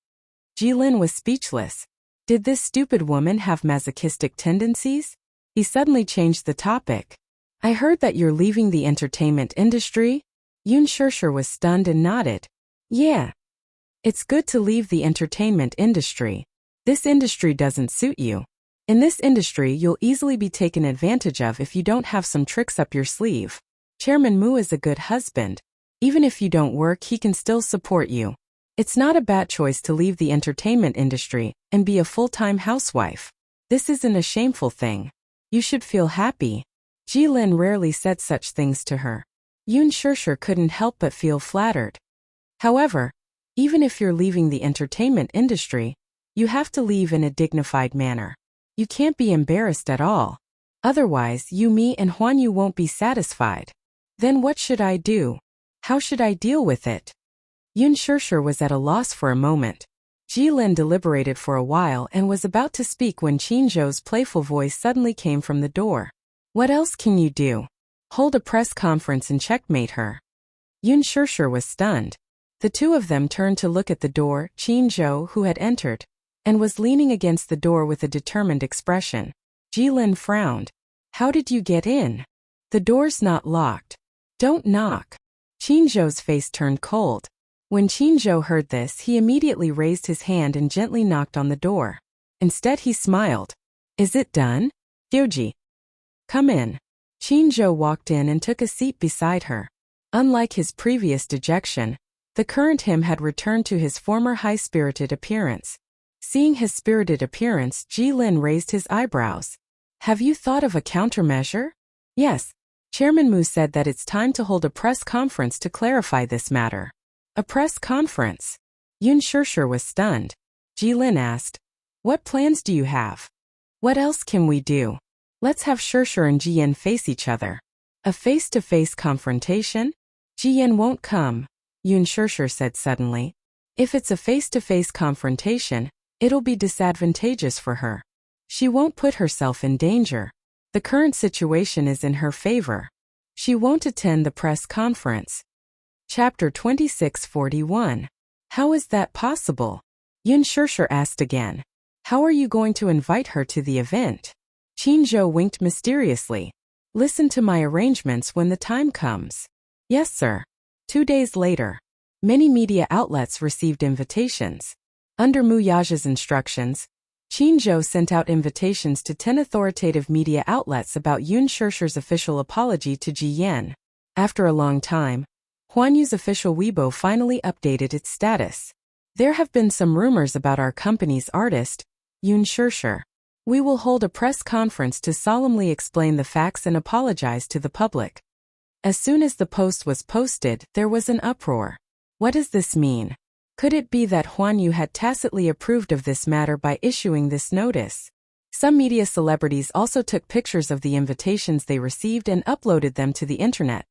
Jilin was speechless. Did this stupid woman have masochistic tendencies? He suddenly changed the topic. I heard that you're leaving the entertainment industry? Wuxia was stunned and nodded. Yeah. It's good to leave the entertainment industry. This industry doesn't suit you. In this industry, you'll easily be taken advantage of if you don't have some tricks up your sleeve. Chairman Mu is a good husband. Even if you don't work, he can still support you. It's not a bad choice to leave the entertainment industry and be a full-time housewife. This isn't a shameful thing. You should feel happy. Jilin rarely said such things to her. Yun Shirshir couldn't help but feel flattered. However, even if you're leaving the entertainment industry, you have to leave in a dignified manner. You can't be embarrassed at all. Otherwise, me and Huan Yu won't be satisfied. Then what should I do? How should I deal with it? Yun Shirshir was at a loss for a moment. Jilin deliberated for a while and was about to speak when Qin Zhou's playful voice suddenly came from the door. What else can you do? Hold a press conference and checkmate her. Yun Shirshir was stunned. The two of them turned to look at the door. Qin Zhou, who had entered, and was leaning against the door with a determined expression. Jilin frowned. How did you get in? The door's not locked. Don't knock. Qin Zhou's face turned cold. When Qin Zhou heard this, he immediately raised his hand and gently knocked on the door. Instead, he smiled. Is it done? Gyoji. Come in. Qin Zhou walked in and took a seat beside her. Unlike his previous dejection, the current him had returned to his former high-spirited appearance. Seeing his spirited appearance, Jilin raised his eyebrows. Have you thought of a countermeasure? Yes. Chairman Mu said that it's time to hold a press conference to clarify this matter. A press conference? Yun Shirshir was stunned. Jilin asked, what plans do you have? What else can we do? Let's have Shirshir and Jiyan face each other. A face-to-face confrontation? Jiyan won't come, Yun Shirshir said suddenly. If it's a face-to-face confrontation, it'll be disadvantageous for her. She won't put herself in danger. The current situation is in her favor. She won't attend the press conference. Chapter 2641. How is that possible? Yun Shirshir asked again. How are you going to invite her to the event? Qin Zhou winked mysteriously. Listen to my arrangements when the time comes. Yes, sir. 2 days later, many media outlets received invitations. Under Mu Yaja's instructions, Qin Zhou sent out invitations to 10 authoritative media outlets about Yun Shirshir's official apology to Ji Yan. After a long time, Huan Yu's official Weibo finally updated its status. There have been some rumors about our company's artist, Yun Shirshir. We will hold a press conference to solemnly explain the facts and apologize to the public. As soon as the post was posted, there was an uproar. What does this mean? Could it be that Huan Yu had tacitly approved of this matter by issuing this notice? Some media celebrities also took pictures of the invitations they received and uploaded them to the internet,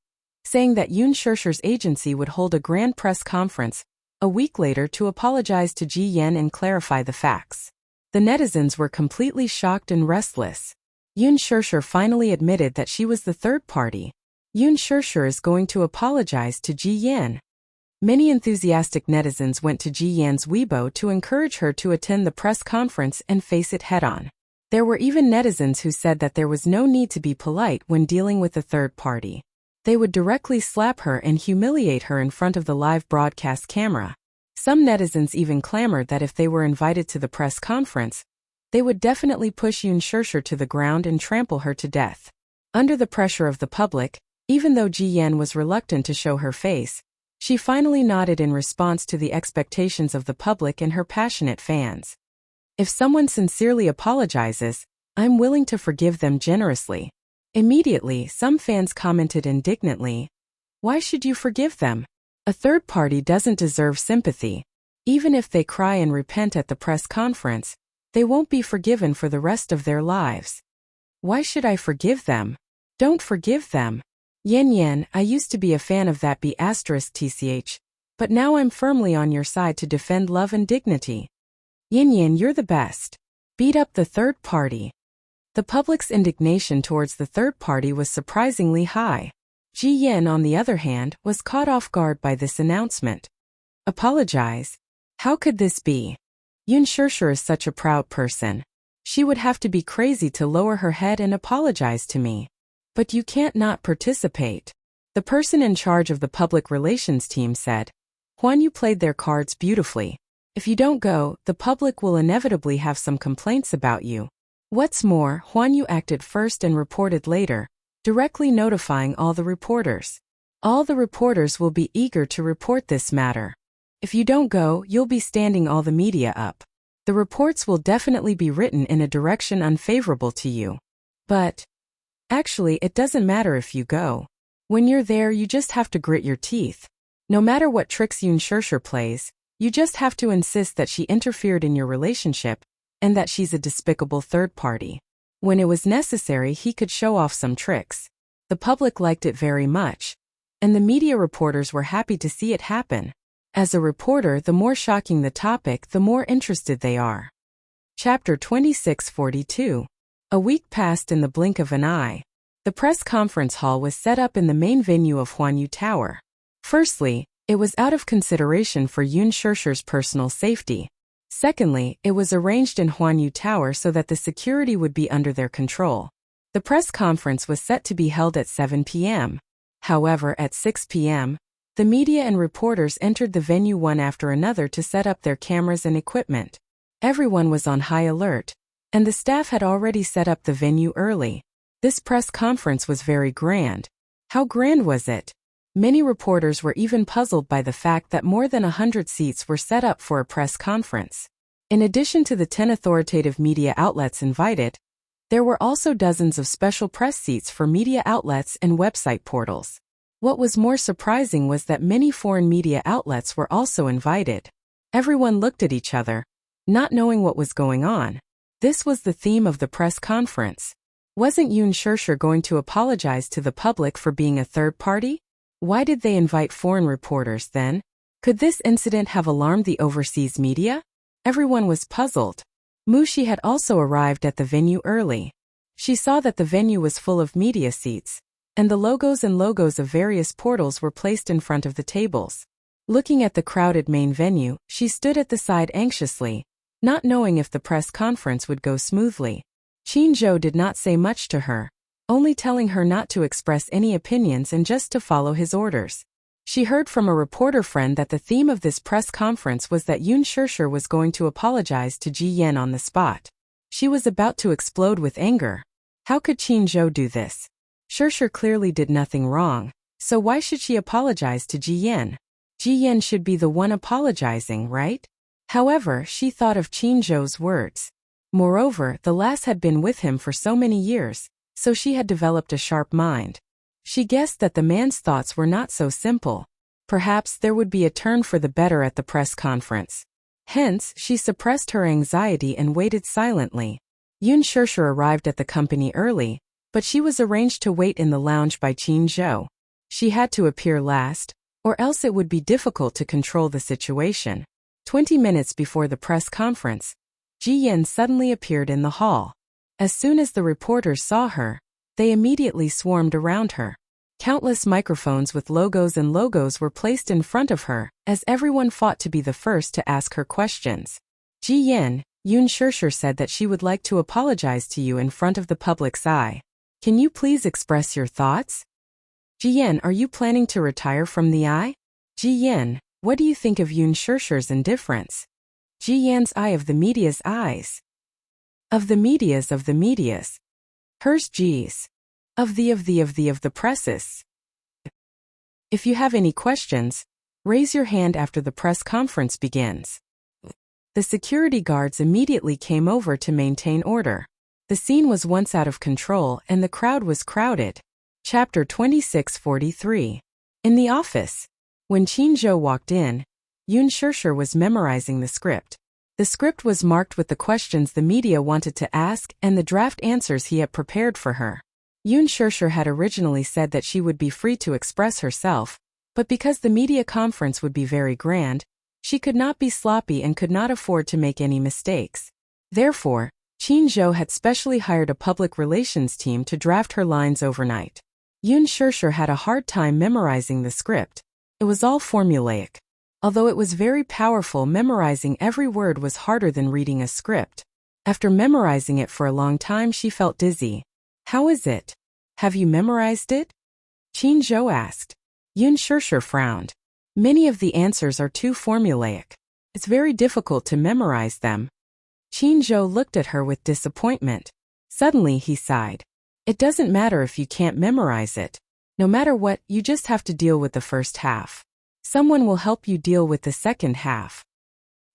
saying that Yun Shirshir's agency would hold a grand press conference a week later to apologize to Ji Yan and clarify the facts. The netizens were completely shocked and restless. Yun Shirshir finally admitted that she was the third party. Yun Shirshir is going to apologize to Ji Yan. Many enthusiastic netizens went to Ji Yan's Weibo to encourage her to attend the press conference and face it head-on. There were even netizens who said that there was no need to be polite when dealing with a third party. They would directly slap her and humiliate her in front of the live broadcast camera. Some netizens even clamored that if they were invited to the press conference, they would definitely push Yun Shirshir to the ground and trample her to death. Under the pressure of the public, even though Ji Yan was reluctant to show her face, she finally nodded in response to the expectations of the public and her passionate fans. If someone sincerely apologizes, I'm willing to forgive them generously. Immediately, some fans commented indignantly, why should you forgive them? A third party doesn't deserve sympathy. Even if they cry and repent at the press conference, they won't be forgiven for the rest of their lives. Why should I forgive them? Don't forgive them. Yan, I used to be a fan of that B***TCH, but now I'm firmly on your side to defend love and dignity. Yan, you're the best. Beat up the third party. The public's indignation towards the third party was surprisingly high. Ji Yan, on the other hand, was caught off guard by this announcement. Apologize? How could this be? Yun Shirshir is such a proud person. She would have to be crazy to lower her head and apologize to me. But you can't not participate. The person in charge of the public relations team said. Huan Yu played their cards beautifully. If you don't go, the public will inevitably have some complaints about you. What's more, Huan Yu acted first and reported later, directly notifying all the reporters. All the reporters will be eager to report this matter. If you don't go, you'll be standing all the media up. The reports will definitely be written in a direction unfavorable to you. But actually, it doesn't matter if you go. When you're there, you just have to grit your teeth. No matter what tricks Yun Shirshir plays, you just have to insist that she interfered in your relationship and that she's a despicable third party. When it was necessary, he could show off some tricks. The public liked it very much, and the media reporters were happy to see it happen. As a reporter, the more shocking the topic, the more interested they are. Chapter 2642. A week passed in the blink of an eye. The press conference hall was set up in the main venue of Huan Yu Tower. Firstly, it was out of consideration for Yun Shirshir's personal safety. Secondly, it was arranged in Huan Yu Tower so that the security would be under their control. The press conference was set to be held at 7 p.m. However, at 6 p.m., the media and reporters entered the venue one after another to set up their cameras and equipment. Everyone was on high alert, and the staff had already set up the venue early. This press conference was very grand. How grand was it? Many reporters were even puzzled by the fact that more than 100 seats were set up for a press conference. In addition to the 10 authoritative media outlets invited, there were also dozens of special press seats for media outlets and website portals. What was more surprising was that many foreign media outlets were also invited. Everyone looked at each other, not knowing what was going on. This was the theme of the press conference. Wasn't Yun Shirshir going to apologize to the public for being a third party? Why did they invite foreign reporters then? Could this incident have alarmed the overseas media? Everyone was puzzled. Mushi had also arrived at the venue early. She saw that the venue was full of media seats, and the logos of various portals were placed in front of the tables. Looking at the crowded main venue, she stood at the side anxiously, not knowing if the press conference would go smoothly. Qin Zhou did not say much to her, only telling her not to express any opinions and just to follow his orders. She heard from a reporter friend that the theme of this press conference was that Yun Shirshir was going to apologize to Ji Yan on the spot. She was about to explode with anger. How could Qin Zhou do this? Shirshir clearly did nothing wrong, so why should she apologize to Ji Yan? Ji Yan should be the one apologizing, right? However, she thought of Qin Zhou's words. Moreover, the lass had been with him for so many years, so she had developed a sharp mind. She guessed that the man's thoughts were not so simple. Perhaps there would be a turn for the better at the press conference. Hence, she suppressed her anxiety and waited silently. Yun Shirshir arrived at the company early, but she was arranged to wait in the lounge by Qin Zhou. She had to appear last, or else it would be difficult to control the situation. 20 minutes before the press conference, Ji Yan suddenly appeared in the hall. As soon as the reporters saw her, they immediately swarmed around her. Countless microphones with logos were placed in front of her, as everyone fought to be the first to ask her questions. Ji Yan, Yun Shirshir said that she would like to apologize to you in front of the public's eye. Can you please express your thoughts? Ji Yan, are you planning to retire from the eye? Ji Yan, what do you think of Yun Shirshir's indifference? Ji Yan's eye of the media's eyes. Of the media's. Hers G's. Of the presses. If you have any questions, raise your hand after the press conference begins. The security guards immediately came over to maintain order. The scene was once out of control and the crowd was crowded. Chapter 2643. In the office. When Qin Zhou walked in, Yun Shirshir was memorizing the script. The script was marked with the questions the media wanted to ask and the draft answers he had prepared for her. Yun Shirshir had originally said that she would be free to express herself, but because the media conference would be very grand, she could not be sloppy and could not afford to make any mistakes. Therefore, Qin Zhou had specially hired a public relations team to draft her lines overnight. Yun Shirshir had a hard time memorizing the script. It was all formulaic. Although it was very powerful, memorizing every word was harder than reading a script. After memorizing it for a long time, she felt dizzy. How is it? Have you memorized it? Qin Zhou asked. Yun Shirshir frowned. Many of the answers are too formulaic. It's very difficult to memorize them. Qin Zhou looked at her with disappointment. Suddenly he sighed. It doesn't matter if you can't memorize it. No matter what, you just have to deal with the first half. Someone will help you deal with the second half.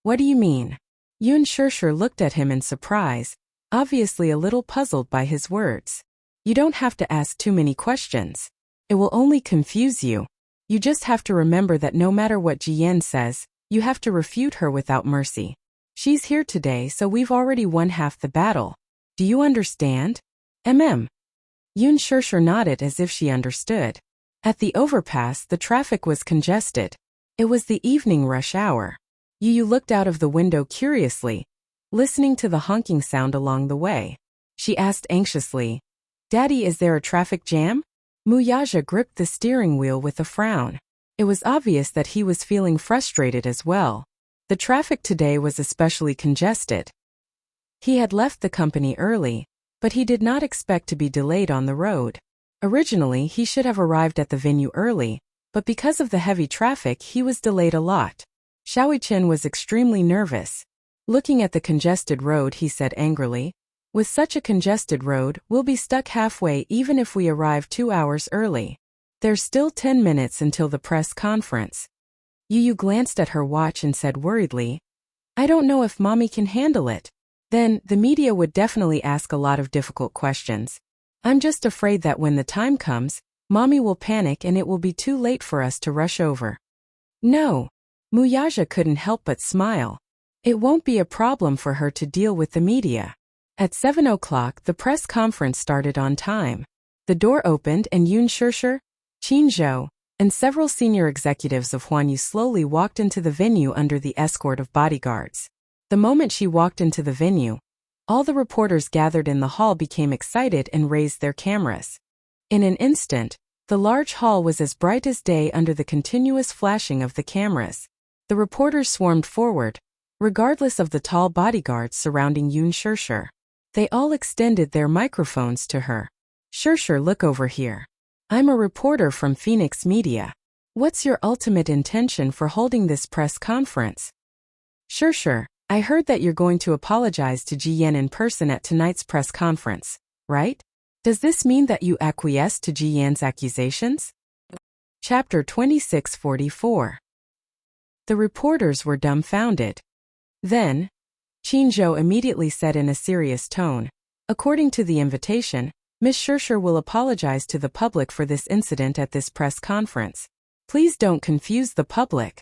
What do you mean? Yun Shirshir looked at him in surprise, obviously a little puzzled by his words. You don't have to ask too many questions. It will only confuse you. You just have to remember that no matter what Jiyan says, you have to refute her without mercy. She's here today, so we've already won half the battle. Do you understand? Yun Shirshir nodded as if she understood. At the overpass, the traffic was congested. It was the evening rush hour. Yu looked out of the window curiously, listening to the honking sound along the way. She asked anxiously, Daddy, is there a traffic jam? Muyaja gripped the steering wheel with a frown. It was obvious that he was feeling frustrated as well. The traffic today was especially congested. He had left the company early, but he did not expect to be delayed on the road. Originally, he should have arrived at the venue early, but because of the heavy traffic, he was delayed a lot. Xiaoyichen was extremely nervous. Looking at the congested road, he said angrily, with such a congested road, we'll be stuck halfway even if we arrive 2 hours early. There's still 10 minutes until the press conference. Yu glanced at her watch and said worriedly, I don't know if Mommy can handle it. Then, the media would definitely ask a lot of difficult questions. I'm just afraid that when the time comes, Mommy will panic and it will be too late for us to rush over. No. Muyaja couldn't help but smile. It won't be a problem for her to deal with the media. At 7 o'clock, the press conference started on time. The door opened and Yun Shirshir, Qin Zhou, and several senior executives of Huanyu slowly walked into the venue under the escort of bodyguards. The moment she walked into the venue, all the reporters gathered in the hall became excited and raised their cameras. In an instant, the large hall was as bright as day under the continuous flashing of the cameras. The reporters swarmed forward, regardless of the tall bodyguards surrounding Yun Shirshir. They all extended their microphones to her. Shirshir, look over here. I'm a reporter from Phoenix Media. What's your ultimate intention for holding this press conference? Shirshir, I heard that you're going to apologize to Jiyan in person at tonight's press conference, right? Does this mean that you acquiesce to Jiyan's accusations? Chapter 2644. The reporters were dumbfounded. Then, Qin Zhou immediately said in a serious tone, according to the invitation, Miss Shirshir will apologize to the public for this incident at this press conference. Please don't confuse the public.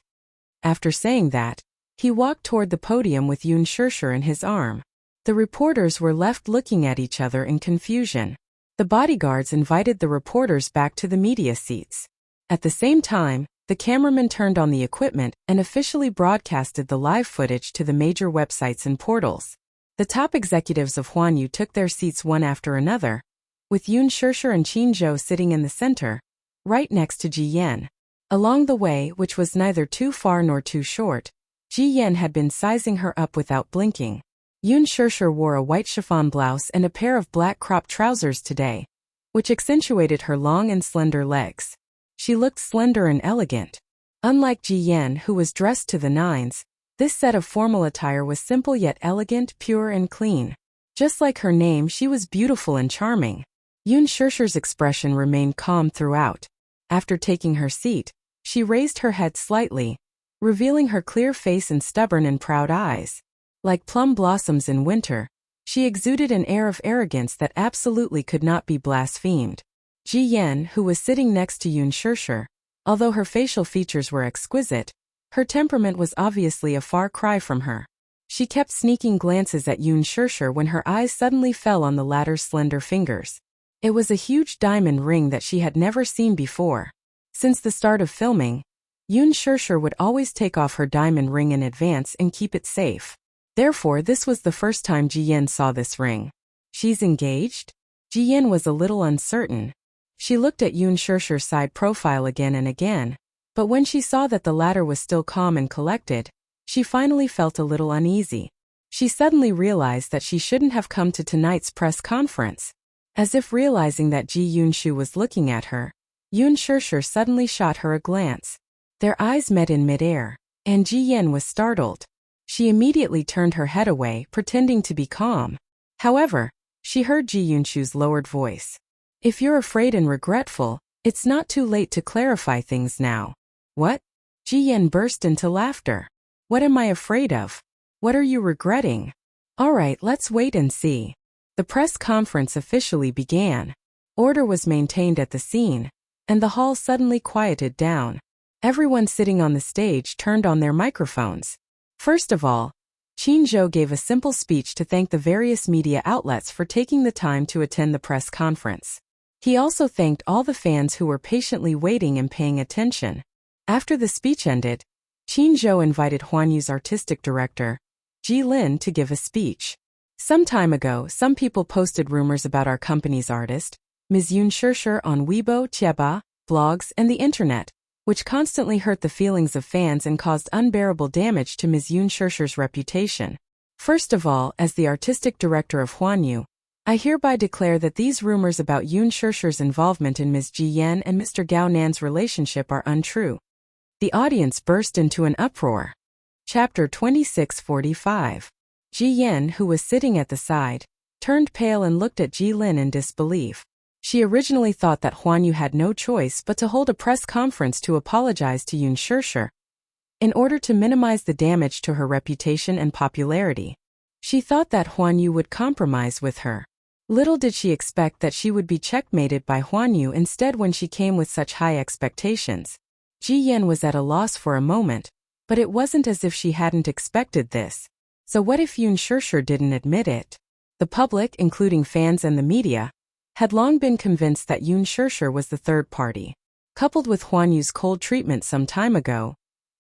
After saying that, he walked toward the podium with Yun Shirshir in his arm. The reporters were left looking at each other in confusion. The bodyguards invited the reporters back to the media seats. At the same time, the cameraman turned on the equipment and officially broadcasted the live footage to the major websites and portals. The top executives of Huanyu took their seats one after another, with Yun Shirshir and Qin Zhou sitting in the center, right next to Ji Yan. Along the way, which was neither too far nor too short, Ji Yan had been sizing her up without blinking. Yun Shirshir wore a white chiffon blouse and a pair of black cropped trousers today, which accentuated her long and slender legs. She looked slender and elegant. Unlike Ji Yan, who was dressed to the nines, this set of formal attire was simple yet elegant, pure and clean. Just like her name, she was beautiful and charming. Yun Shirshir's expression remained calm throughout. After taking her seat, she raised her head slightly, revealing her clear face and stubborn and proud eyes. Like plum blossoms in winter, she exuded an air of arrogance that absolutely could not be blasphemed. Ji Yan, who was sitting next to Yun Shirshir, although her facial features were exquisite, her temperament was obviously a far cry from her. She kept sneaking glances at Yun Shirshir when her eyes suddenly fell on the latter's slender fingers. It was a huge diamond ring that she had never seen before. Since the start of filming, Yun Shirshir would always take off her diamond ring in advance and keep it safe. Therefore, this was the first time Ji Yan saw this ring. She's engaged? Ji Yan was a little uncertain. She looked at Yun Shirshir's side profile again and again, but when she saw that the latter was still calm and collected, she finally felt a little uneasy. She suddenly realized that she shouldn't have come to tonight's press conference. As if realizing that Ji Yunshu was looking at her, Yun Shirshir suddenly shot her a glance. Their eyes met in midair, and Ji Yen was startled. She immediately turned her head away, pretending to be calm. However, she heard Ji Yunshu's lowered voice. If you're afraid and regretful, it's not too late to clarify things now. What? Ji Yen burst into laughter. What am I afraid of? What are you regretting? Alright, let's wait and see. The press conference officially began. Order was maintained at the scene, and the hall suddenly quieted down. Everyone sitting on the stage turned on their microphones. First of all, Qin Zhou gave a simple speech to thank the various media outlets for taking the time to attend the press conference. He also thanked all the fans who were patiently waiting and paying attention. After the speech ended, Qin Zhou invited Huanyu's artistic director, Ji Lin, to give a speech. Some time ago, some people posted rumors about our company's artist, Ms. Yun Shishir, on Weibo, Tieba, blogs, and the internet, which constantly hurt the feelings of fans and caused unbearable damage to Ms. Yun Shishir's reputation. First of all, as the artistic director of Huanyu, I hereby declare that these rumors about Yun Shishir's involvement in Ms. Ji Yen and Mr. Gao Nan's relationship are untrue. The audience burst into an uproar. Chapter 2645. Ji Yen, who was sitting at the side, turned pale and looked at Ji Lin in disbelief. She originally thought that Huanyu had no choice but to hold a press conference to apologize to Yun Shishir in order to minimize the damage to her reputation and popularity. She thought that Huanyu would compromise with her. Little did she expect that she would be checkmated by Huanyu instead when she came with such high expectations. Ji Yen was at a loss for a moment, but it wasn't as if she hadn't expected this. So what if Yun Shishir didn't admit it? The public, including fans and the media, had long been convinced that Yun Shishir was the third party. Coupled with Huanyu's cold treatment some time ago,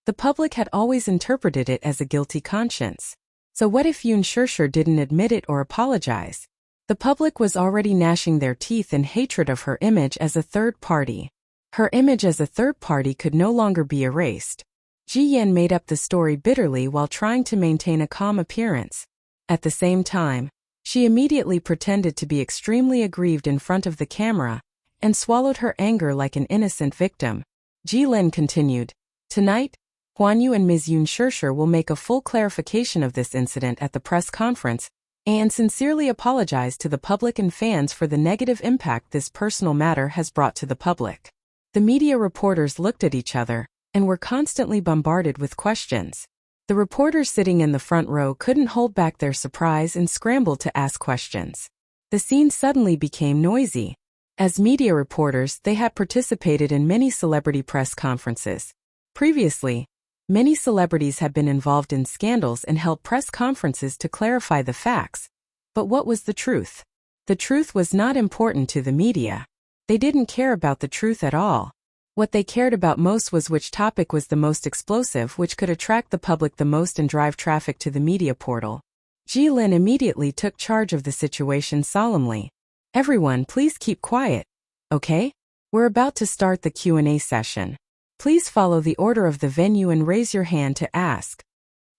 the public had always interpreted it as a guilty conscience. So what if Yun Shishir didn't admit it or apologize? The public was already gnashing their teeth in hatred of her image as a third party. Her image as a third party could no longer be erased. Ji Yen made up the story bitterly while trying to maintain a calm appearance. At the same time, she immediately pretended to be extremely aggrieved in front of the camera and swallowed her anger like an innocent victim. Ji Lin continued, "Tonight, Huanyu and Ms. Yun Shishir will make a full clarification of this incident at the press conference and sincerely apologize to the public and fans for the negative impact this personal matter has brought to the public." The media reporters looked at each other and were constantly bombarded with questions. The reporters sitting in the front row couldn't hold back their surprise and scrambled to ask questions. The scene suddenly became noisy. As media reporters, they had participated in many celebrity press conferences. Previously, many celebrities had been involved in scandals and held press conferences to clarify the facts. But what was the truth? The truth was not important to the media. They didn't care about the truth at all. What they cared about most was which topic was the most explosive, which could attract the public the most and drive traffic to the media portal. Ji Lin immediately took charge of the situation solemnly. "Everyone, please keep quiet. Okay? We're about to start the Q&A session. Please follow the order of the venue and raise your hand to ask."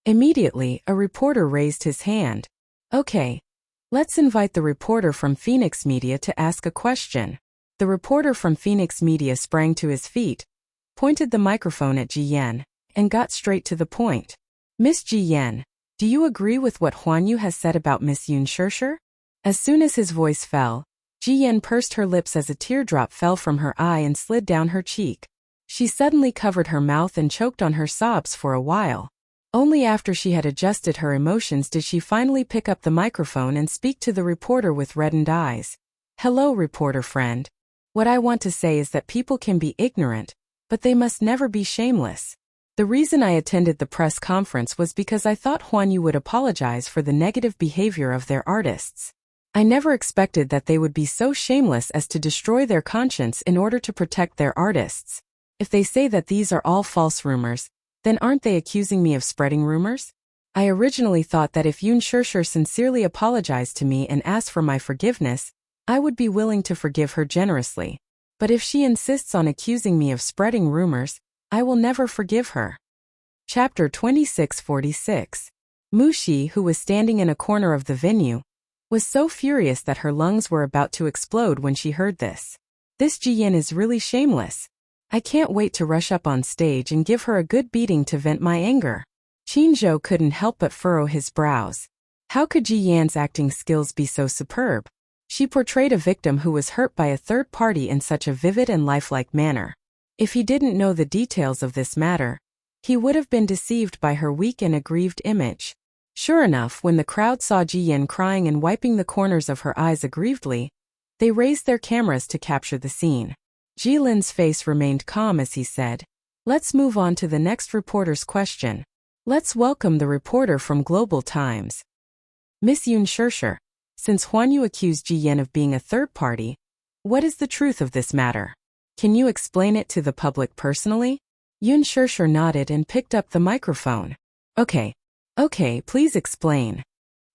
Immediately, a reporter raised his hand. "Okay. Let's invite the reporter from Phoenix Media to ask a question." The reporter from Phoenix Media sprang to his feet, pointed the microphone at Ji Yen, and got straight to the point. "Miss Ji Yen, do you agree with what Huanyu has said about Miss Yun Shishir?" As soon as his voice fell, Ji Yen pursed her lips as a teardrop fell from her eye and slid down her cheek. She suddenly covered her mouth and choked on her sobs for a while. Only after she had adjusted her emotions did she finally pick up the microphone and speak to the reporter with reddened eyes. "Hello, reporter friend. What I want to say is that people can be ignorant, but they must never be shameless. The reason I attended the press conference was because I thought Huanyu would apologize for the negative behavior of their artists. I never expected that they would be so shameless as to destroy their conscience in order to protect their artists. If they say that these are all false rumors, then aren't they accusing me of spreading rumors? I originally thought that if Yun Shishir sincerely apologized to me and asked for my forgiveness, I would be willing to forgive her generously. But if she insists on accusing me of spreading rumors, I will never forgive her." Chapter 2646. Mushi, who was standing in a corner of the venue, was so furious that her lungs were about to explode when she heard this. "This Ji Yen is really shameless. I can't wait to rush up on stage and give her a good beating to vent my anger. Qin Zhou couldn't help but furrow his brows. How could Ji Yan's acting skills be so superb? She portrayed a victim who was hurt by a third party in such a vivid and lifelike manner. If he didn't know the details of this matter, he would have been deceived by her weak and aggrieved image. Sure enough, when the crowd saw Ji Yan crying and wiping the corners of her eyes aggrievedly, they raised their cameras to capture the scene. Ji Lin's face remained calm as he said, "Let's move on to the next reporter's question. Let's welcome the reporter from Global Times. Miss Yun Shirshir, since Huan Yu accused Ji Yan of being a third party, what is the truth of this matter? Can you explain it to the public personally?" Yun Shirshir nodded and picked up the microphone. Okay, please explain.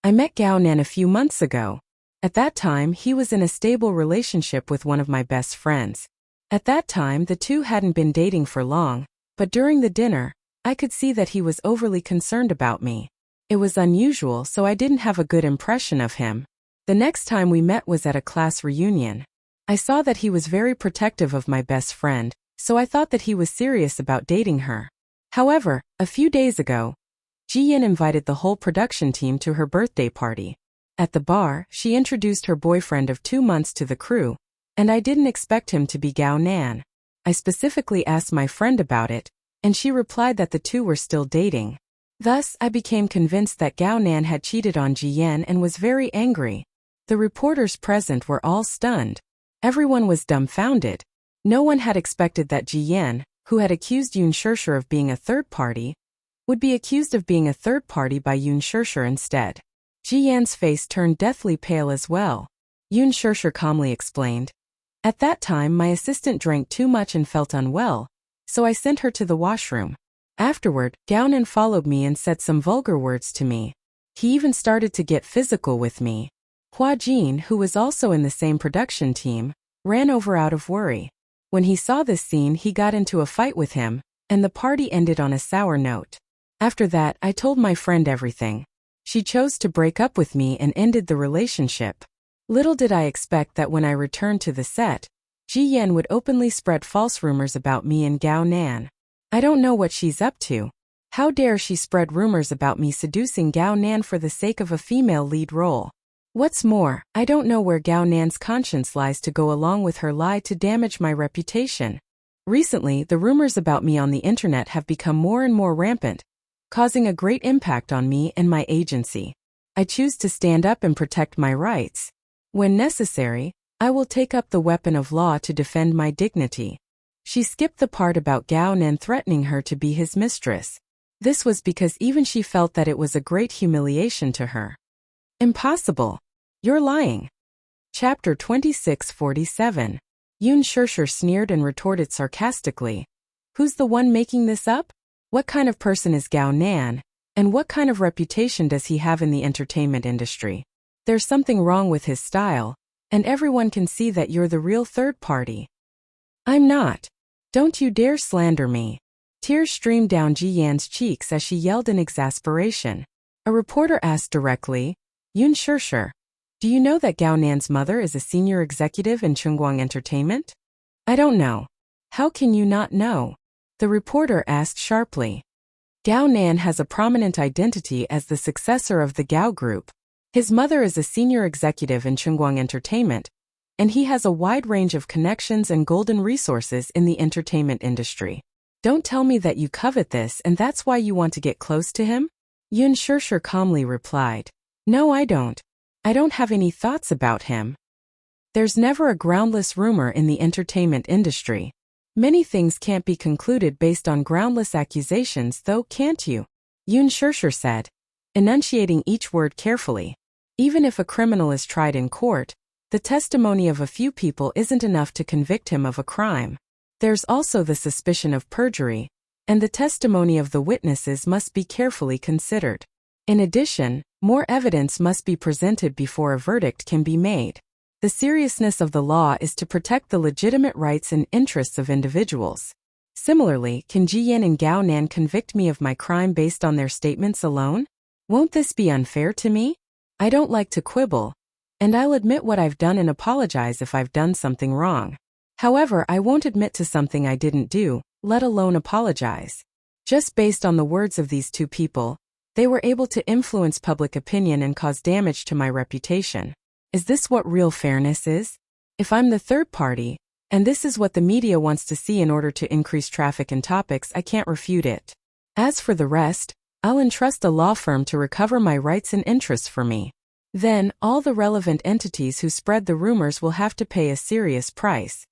I met Gao Nan a few months ago. At that time, he was in a stable relationship with one of my best friends. At that time, the two hadn't been dating for long, but during the dinner, I could see that he was overly concerned about me. It was unusual, so I didn't have a good impression of him. The next time we met was at a class reunion. I saw that he was very protective of my best friend, so I thought that he was serious about dating her. However, a few days ago, Ji Yan invited the whole production team to her birthday party. At the bar, she introduced her boyfriend of 2 months to the crew, and I didn't expect him to be Gao Nan. I specifically asked my friend about it, and she replied that the two were still dating. Thus, I became convinced that Gao Nan had cheated on Ji Yan and was very angry. The reporters present were all stunned. Everyone was dumbfounded. No one had expected that Ji Yan, who had accused Yun Shirshir of being a third party, would be accused of being a third party by Yun Shirshir instead. Ji Yan's face turned deathly pale as well. Yun Shirshir calmly explained, "At that time my assistant drank too much and felt unwell, so I sent her to the washroom. Afterward, Gao Nan followed me and said some vulgar words to me. He even started to get physical with me." Hua Jin, who was also in the same production team, ran over out of worry. When he saw this scene, he got into a fight with him, and the party ended on a sour note. After that, I told my friend everything. She chose to break up with me and ended the relationship. Little did I expect that when I returned to the set, Ji Yan would openly spread false rumors about me and Gao Nan. I don't know what she's up to. How dare she spread rumors about me seducing Gao Nan for the sake of a female lead role? What's more, I don't know where Gao Nan's conscience lies to go along with her lie to damage my reputation. Recently, the rumors about me on the internet have become more and more rampant, causing a great impact on me and my agency. I choose to stand up and protect my rights. When necessary, I will take up the weapon of law to defend my dignity. She skipped the part about Gao Nan threatening her to be his mistress. This was because even she felt that it was a great humiliation to her. Impossible. You're lying. Chapter 2647. Yun Shirshir sneered and retorted sarcastically. Who's the one making this up? What kind of person is Gao Nan, and what kind of reputation does he have in the entertainment industry? There's something wrong with his style, and everyone can see that you're the real third party. I'm not. Don't you dare slander me. Tears streamed down Ji Yan's cheeks as she yelled in exasperation. A reporter asked directly, Yun Shirshir, do you know that Gao Nan's mother is a senior executive in Chungguang Entertainment? I don't know. How can you not know? The reporter asked sharply. Gao Nan has a prominent identity as the successor of the Gao Group. His mother is a senior executive in Chungguang Entertainment, and he has a wide range of connections and golden resources in the entertainment industry. Don't tell me that you covet this and that's why you want to get close to him? Yun Shirshir calmly replied. No, I don't. I don't have any thoughts about him. There's never a groundless rumor in the entertainment industry. Many things can't be concluded based on groundless accusations, though, can't you? Yun Shirshir said, enunciating each word carefully. Even if a criminal is tried in court, the testimony of a few people isn't enough to convict him of a crime. There's also the suspicion of perjury, and the testimony of the witnesses must be carefully considered. In addition, more evidence must be presented before a verdict can be made. The seriousness of the law is to protect the legitimate rights and interests of individuals. Similarly, can Ji Yan and Gao Nan convict me of my crime based on their statements alone? Won't this be unfair to me? I don't like to quibble, and I'll admit what I've done and apologize if I've done something wrong. However, I won't admit to something I didn't do, let alone apologize. Just based on the words of these two people, they were able to influence public opinion and cause damage to my reputation. Is this what real fairness is? If I'm the third party, and this is what the media wants to see in order to increase traffic and topics, I can't refute it. As for the rest, I'll entrust a law firm to recover my rights and interests for me. Then, all the relevant entities who spread the rumors will have to pay a serious price.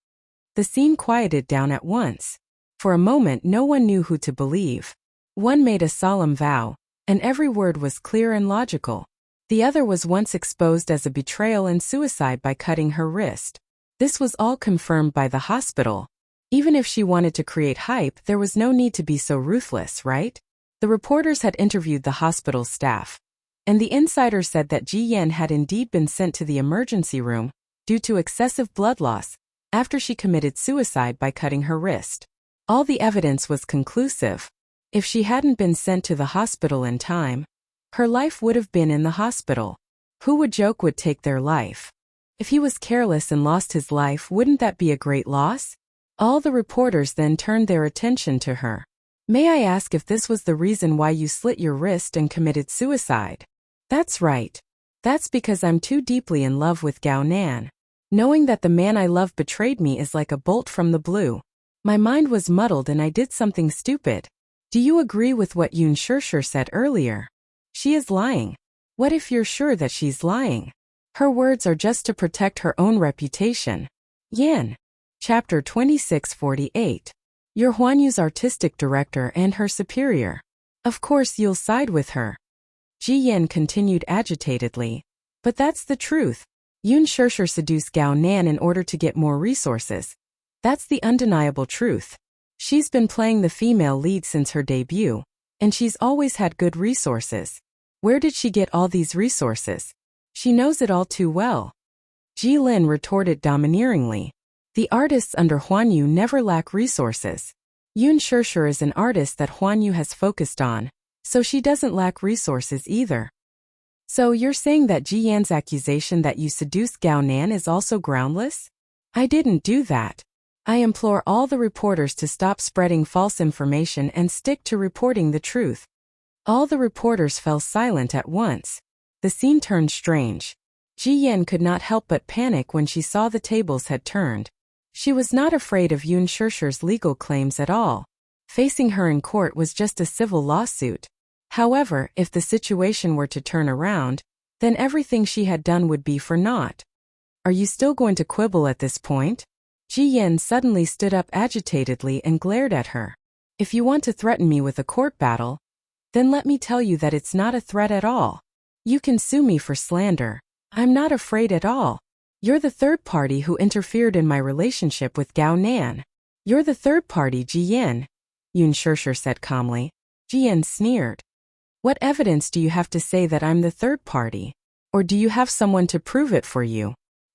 The scene quieted down at once. For a moment no one knew who to believe. One made a solemn vow, and every word was clear and logical. The other was once exposed as a betrayal and suicide by cutting her wrist. This was all confirmed by the hospital. Even if she wanted to create hype, there was no need to be so ruthless, right? The reporters had interviewed the hospital staff, and the insider said that Ji Yan had indeed been sent to the emergency room due to excessive blood loss after she committed suicide by cutting her wrist. All the evidence was conclusive. If she hadn't been sent to the hospital in time, her life would have been in the hospital. Who would joke would take their life? If he was careless and lost his life, wouldn't that be a great loss? All the reporters then turned their attention to her. May I ask if this was the reason why you slit your wrist and committed suicide? That's right. That's because I'm too deeply in love with Gao Nan. Knowing that the man I love betrayed me is like a bolt from the blue. My mind was muddled and I did something stupid. Do you agree with what Yun Shishir said earlier? She is lying. What if you're sure that she's lying? Her words are just to protect her own reputation. Yan. Chapter 2648. You're Huanyu's artistic director and her superior. Of course you'll side with her. Ji Yan continued agitatedly. But that's the truth. Yun Shishir seduced Gao Nan in order to get more resources. That's the undeniable truth. She's been playing the female lead since her debut, and she's always had good resources. Where did she get all these resources? She knows it all too well. Ji Lin retorted domineeringly. The artists under Huanyu never lack resources. Yun Shishir is an artist that Huanyu has focused on, so she doesn't lack resources either. So you're saying that Ji Yan's accusation that you seduced Gao Nan is also groundless? I didn't do that. I implore all the reporters to stop spreading false information and stick to reporting the truth. All the reporters fell silent at once. The scene turned strange. Ji Yan could not help but panic when she saw the tables had turned. She was not afraid of Yun Shishir's legal claims at all. Facing her in court was just a civil lawsuit. However, if the situation were to turn around, then everything she had done would be for naught. Are you still going to quibble at this point? Ji Yan suddenly stood up agitatedly and glared at her. If you want to threaten me with a court battle, then let me tell you that it's not a threat at all. You can sue me for slander. I'm not afraid at all. You're the third party who interfered in my relationship with Gao Nan. You're the third party, Ji Yan, Yun Shishir said calmly. Ji Yan sneered. What evidence do you have to say that I'm the third party? Or do you have someone to prove it for you?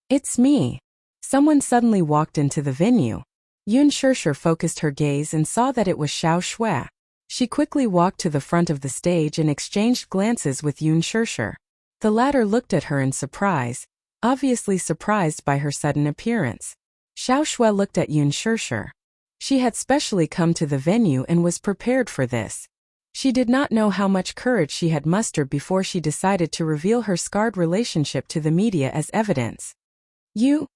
It's me. Someone suddenly walked into the venue. Yun Shishir focused her gaze and saw that it was Xiao Shui. She quickly walked to the front of the stage and exchanged glances with Yun Shishir. The latter looked at her in surprise, obviously surprised by her sudden appearance. Xiao Shui looked at Yun Shishir. She had specially come to the venue and was prepared for this. She did not know how much courage she had mustered before she decided to reveal her scarred relationship to the media as evidence. You?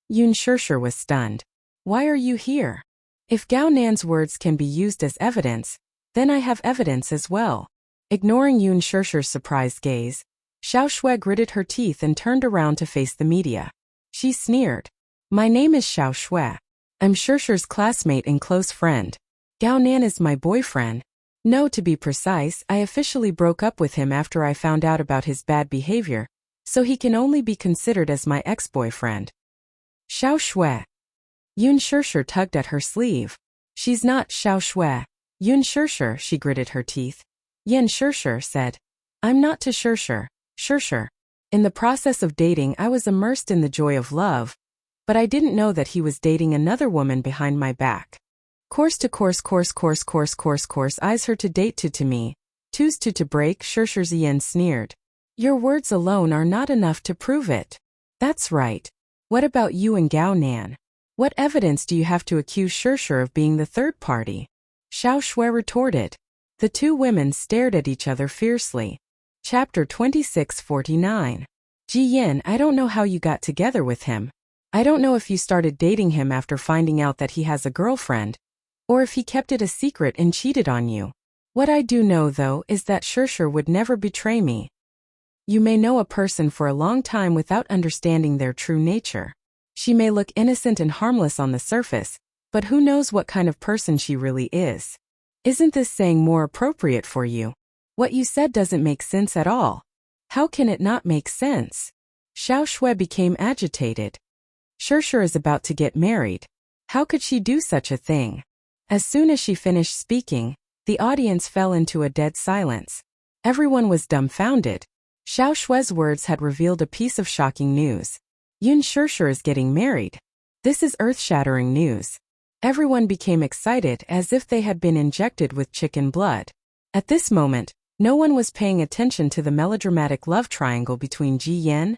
Yun Shishir was stunned. Why are you here? If Gao Nan's words can be used as evidence, then I have evidence as well. Ignoring Yun Shishir's surprised gaze, Xiao Shui gritted her teeth and turned around to face the media. She sneered. My name is Xiao Shui. I'm Shishir's classmate and close friend. Gao Nan is my boyfriend. No, to be precise, I officially broke up with him after I found out about his bad behavior, so he can only be considered as my ex-boyfriend. Xiao Shui. Yun Shishir tugged at her sleeve. She's not Xiao Shui. Yun Shishir, she gritted her teeth. Yen Shishir said. I'm not to Shishir. Shishir. In the process of dating, I was immersed in the joy of love, but I didn't know that he was dating another woman behind my back. Course to course, eyes her to date to me. Twos to break, Shishir Yen sneered. Your words alone are not enough to prove it. That's right. What about you and Gao Nan? What evidence do you have to accuse Shershur of being the third party? Xiao Shui retorted. The two women stared at each other fiercely. Chapter 2649. Ji Yin, I don't know how you got together with him. I don't know if you started dating him after finding out that he has a girlfriend, or if he kept it a secret and cheated on you. What I do know, though, is that Shershur would never betray me. You may know a person for a long time without understanding their true nature. She may look innocent and harmless on the surface, but who knows what kind of person she really is. Isn't this saying more appropriate for you? What you said doesn't make sense at all. How can it not make sense? Xiao Shui became agitated. Shershur is about to get married. How could she do such a thing? As soon as she finished speaking, the audience fell into a dead silence. Everyone was dumbfounded. Xiao Shui's words had revealed a piece of shocking news. Yun Shershur is getting married. This is earth-shattering news. Everyone became excited as if they had been injected with chicken blood. At this moment, no one was paying attention to the melodramatic love triangle between Ji Yin,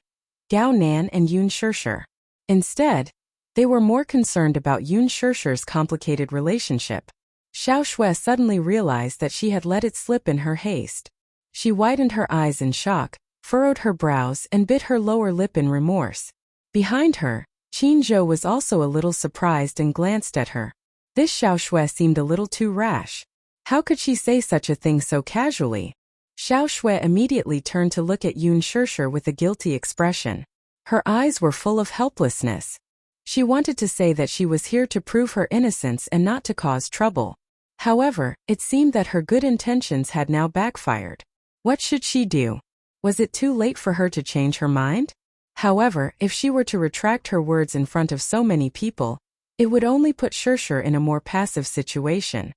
Gao Nan and Yun Shershur. Instead, they were more concerned about Yun Shershur's complicated relationship. Xiao Shui suddenly realized that she had let it slip in her haste. She widened her eyes in shock, furrowed her brows and bit her lower lip in remorse. Behind her, Qin Zhou was also a little surprised and glanced at her. This Xiao Shui seemed a little too rash. How could she say such a thing so casually? Xiao Shui immediately turned to look at Yun Shershur with a guilty expression. Her eyes were full of helplessness. She wanted to say that she was here to prove her innocence and not to cause trouble. However, it seemed that her good intentions had now backfired. What should she do? Was it too late for her to change her mind? However, if she were to retract her words in front of so many people, it would only put Shershur in a more passive situation.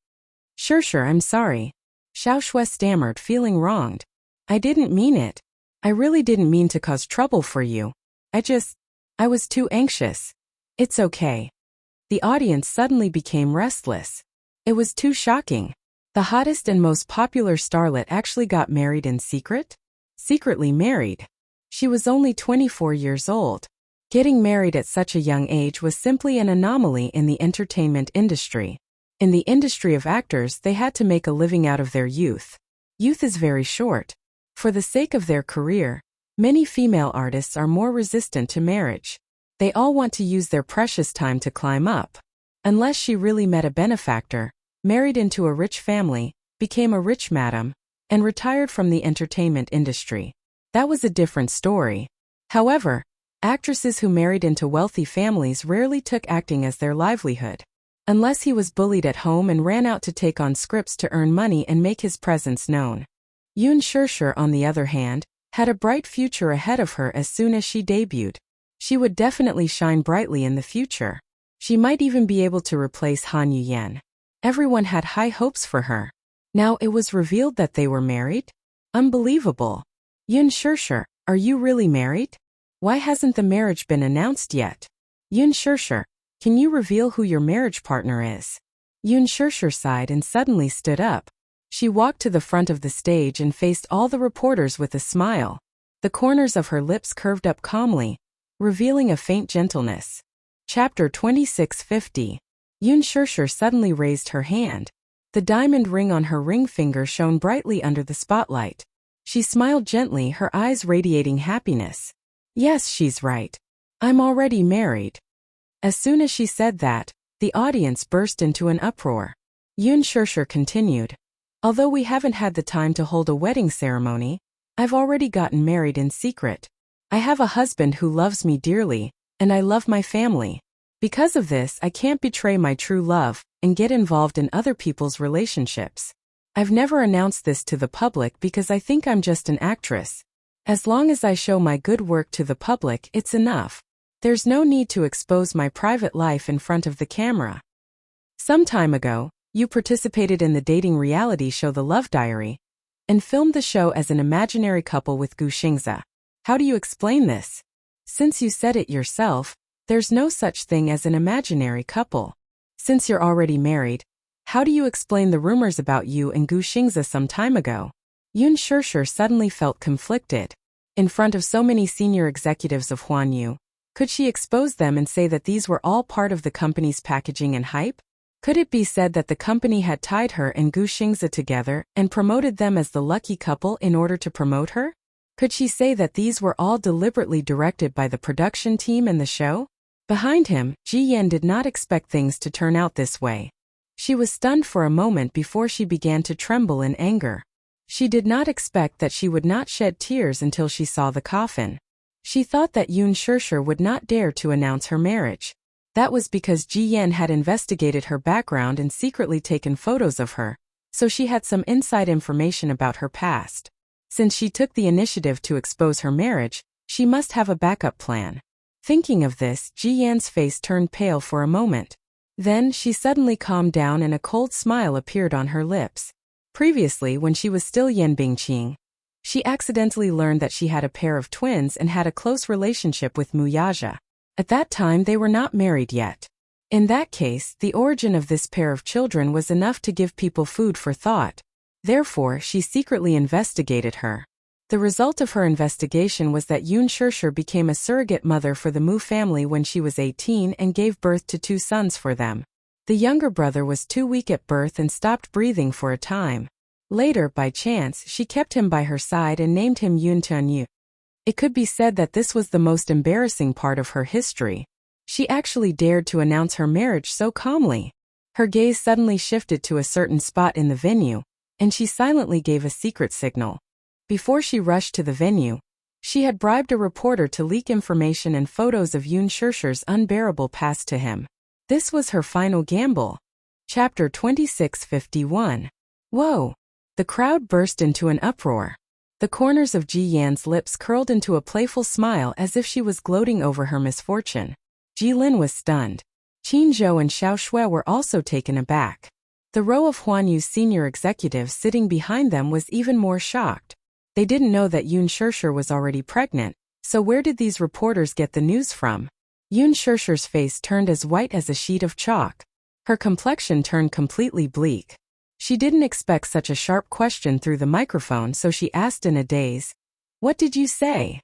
Shershur, I'm sorry. Xiao Shui stammered, feeling wronged. I didn't mean it. I really didn't mean to cause trouble for you. I was too anxious. It's okay. The audience suddenly became restless. It was too shocking. The hottest and most popular starlet actually got married in secret? Secretly married. She was only 24 years old. Getting married at such a young age was simply an anomaly in the entertainment industry. In the industry of actors, they had to make a living out of their youth. Youth is very short. For the sake of their career, many female artists are more resistant to marriage. They all want to use their precious time to climb up. Unless she really met a benefactor, married into a rich family, became a rich madam, and retired from the entertainment industry. That was a different story. However, actresses who married into wealthy families rarely took acting as their livelihood. Unless he was bullied at home and ran out to take on scripts to earn money and make his presence known. Yun Shershur, on the other hand, had a bright future ahead of her as soon as she debuted. She would definitely shine brightly in the future. She might even be able to replace Han Yuyan. Everyone had high hopes for her. Now it was revealed that they were married? Unbelievable. Yun Shershur, are you really married? Why hasn't the marriage been announced yet? Yun Shershur, can you reveal who your marriage partner is? Yun Shershur sighed and suddenly stood up. She walked to the front of the stage and faced all the reporters with a smile. The corners of her lips curved up calmly, revealing a faint gentleness. Chapter 2650. Yun Shershur suddenly raised her hand. The diamond ring on her ring finger shone brightly under the spotlight. She smiled gently, her eyes radiating happiness. Yes, she's right. I'm already married. As soon as she said that, the audience burst into an uproar. Yun Shershur continued. Although we haven't had the time to hold a wedding ceremony, I've already gotten married in secret. I have a husband who loves me dearly, and I love my family. Because of this, I can't betray my true love and get involved in other people's relationships. I've never announced this to the public because I think I'm just an actress. As long as I show my good work to the public, it's enough. There's no need to expose my private life in front of the camera. Some time ago, you participated in the dating reality show The Love Diary and filmed the show as an imaginary couple with Gu Xingze. How do you explain this? Since you said it yourself, there's no such thing as an imaginary couple. Since you're already married, how do you explain the rumors about you and Gu Xingze some time ago? Yun Shershur suddenly felt conflicted. In front of so many senior executives of Huanyu, Could she expose them and say that these were all part of the company's packaging and hype? Could it be said that the company had tied her and Gu Xingzi together and promoted them as the lucky couple in order to promote her? Could she say that these were all deliberately directed by the production team and the show? Behind him, Ji Yan did not expect things to turn out this way. She was stunned for a moment before she began to tremble in anger. She did not expect that she would not shed tears until she saw the coffin. She thought that Yun Shishir would not dare to announce her marriage. That was because Ji Yan had investigated her background and secretly taken photos of her, so she had some inside information about her past. Since she took the initiative to expose her marriage, she must have a backup plan. Thinking of this, Ji Yan's face turned pale for a moment. Then she suddenly calmed down and a cold smile appeared on her lips. Previously, when she was still Yan Bingqing, she accidentally learned that she had a pair of twins and had a close relationship with Muyaja. At that time they were not married yet. In that case, the origin of this pair of children was enough to give people food for thought. Therefore, she secretly investigated her. The result of her investigation was that Yun Shishir became a surrogate mother for the Mu family when she was 18 and gave birth to 2 sons for them. The younger brother was too weak at birth and stopped breathing for a time. Later, by chance, she kept him by her side and named him Yun Tuanyu. It could be said that this was the most embarrassing part of her history. She actually dared to announce her marriage so calmly. Her gaze suddenly shifted to a certain spot in the venue, and she silently gave a secret signal. Before she rushed to the venue, she had bribed a reporter to leak information and photos of Yun Shishir's unbearable past to him. This was her final gamble. Chapter 2651. Whoa! The crowd burst into an uproar. The corners of Ji Yan's lips curled into a playful smile as if she was gloating over her misfortune. Ji Lin was stunned. Qin Zhou and Xiao Shui were also taken aback. The row of Huan Yu's senior executives sitting behind them was even more shocked. They didn't know that Yun Shishir was already pregnant, so where did these reporters get the news from? Yun Shishir's face turned as white as a sheet of chalk. Her complexion turned completely bleak. She didn't expect such a sharp question through the microphone, so she asked in a daze, "What did you say?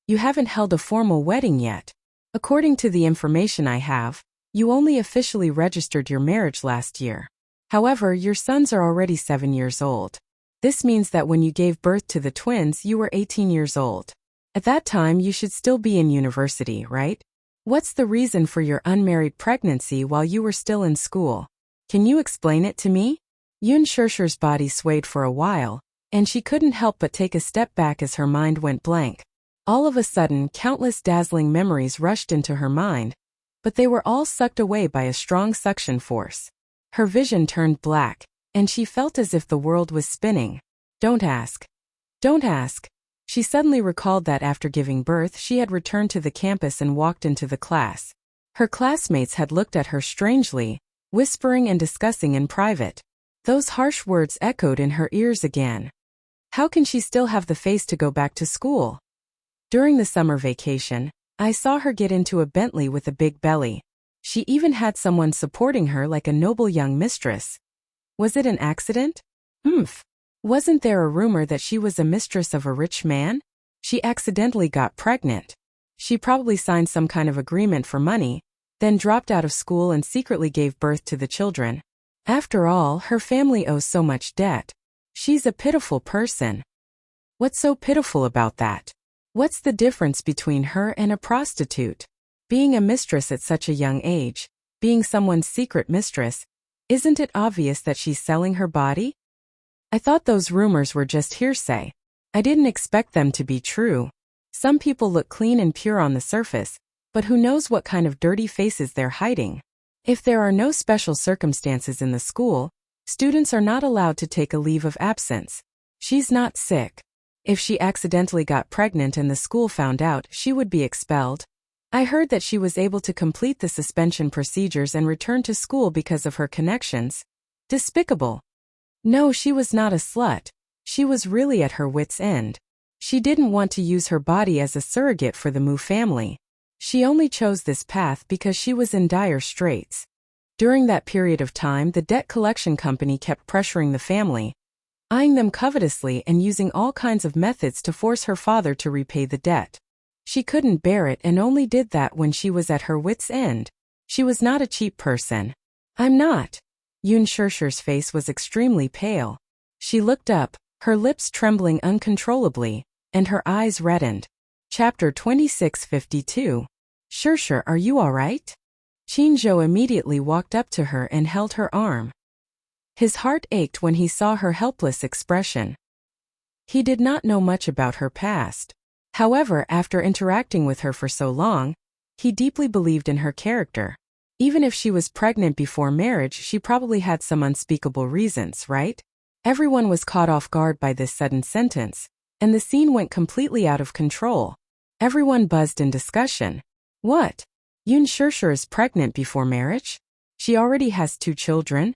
You haven't held a formal wedding yet. According to the information I have, you only officially registered your marriage last year. However, your sons are already 7 years old. This means that when you gave birth to the twins, you were 18 years old. At that time, you should still be in university, right? What's the reason for your unmarried pregnancy while you were still in school? Can you explain it to me?" Yun Shishir's body swayed for a while, and she couldn't help but take a step back as her mind went blank. All of a sudden, countless dazzling memories rushed into her mind, but they were all sucked away by a strong suction force. Her vision turned black, and she felt as if the world was spinning. Don't ask. Don't ask. She suddenly recalled that after giving birth she had returned to the campus and walked into the class. Her classmates had looked at her strangely, whispering and discussing in private. Those harsh words echoed in her ears again. How can she still have the face to go back to school? During the summer vacation, I saw her get into a Bentley with a big belly. She even had someone supporting her like a noble young mistress. Was it an accident? Wasn't there a rumor that she was a mistress of a rich man? She accidentally got pregnant. She probably signed some kind of agreement for money, then dropped out of school and secretly gave birth to the children. After all, her family owes so much debt. She's a pitiful person. What's so pitiful about that? What's the difference between her and a prostitute? Being a mistress at such a young age, being someone's secret mistress, isn't it obvious that she's selling her body? I thought those rumors were just hearsay. I didn't expect them to be true. Some people look clean and pure on the surface, but who knows what kind of dirty faces they're hiding. If there are no special circumstances in the school, students are not allowed to take a leave of absence. She's not sick. If she accidentally got pregnant and the school found out, she would be expelled. I heard that she was able to complete the suspension procedures and return to school because of her connections. Despicable. No, she was not a slut. She was really at her wit's end. She didn't want to use her body as a surrogate for the Mu family. She only chose this path because she was in dire straits. During that period of time, the debt collection company kept pressuring the family, eyeing them covetously and using all kinds of methods to force her father to repay the debt. She couldn't bear it and only did that when she was at her wit's end. She was not a cheap person. I'm not. Yoon Shirshir's face was extremely pale. She looked up, her lips trembling uncontrollably, and her eyes reddened. Chapter 2652. Shirshir, are you all right? Chinzhou immediately walked up to her and held her arm. His heart ached when he saw her helpless expression. He did not know much about her past. However, after interacting with her for so long, he deeply believed in her character. Even if she was pregnant before marriage, she probably had some unspeakable reasons, right? Everyone was caught off guard by this sudden sentence, and the scene went completely out of control. Everyone buzzed in discussion. What? Yoon Shirshir is pregnant before marriage? She already has 2 children?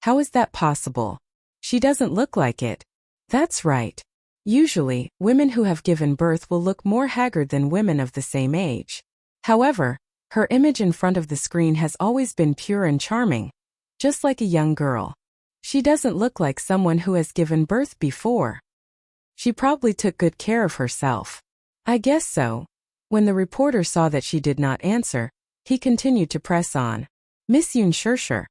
How is that possible? She doesn't look like it. That's right. Usually, women who have given birth will look more haggard than women of the same age. However, her image in front of the screen has always been pure and charming, just like a young girl. She doesn't look like someone who has given birth before. She probably took good care of herself. I guess so. When the reporter saw that she did not answer, he continued to press on. Miss Yoon Shirshir,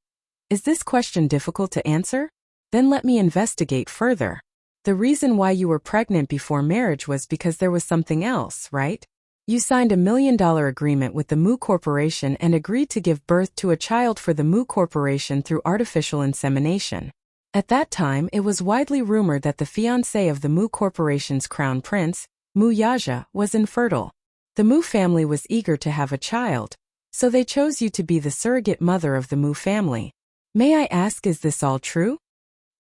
is this question difficult to answer? Then let me investigate further. The reason why you were pregnant before marriage was because there was something else, right? You signed a $1 million agreement with the Mu Corporation and agreed to give birth to a child for the Mu Corporation through artificial insemination. At that time, it was widely rumored that the fiancé of the Mu Corporation's crown prince, Mu Yaja, was infertile. The Mu family was eager to have a child, so they chose you to be the surrogate mother of the Mu family. May I ask, is this all true?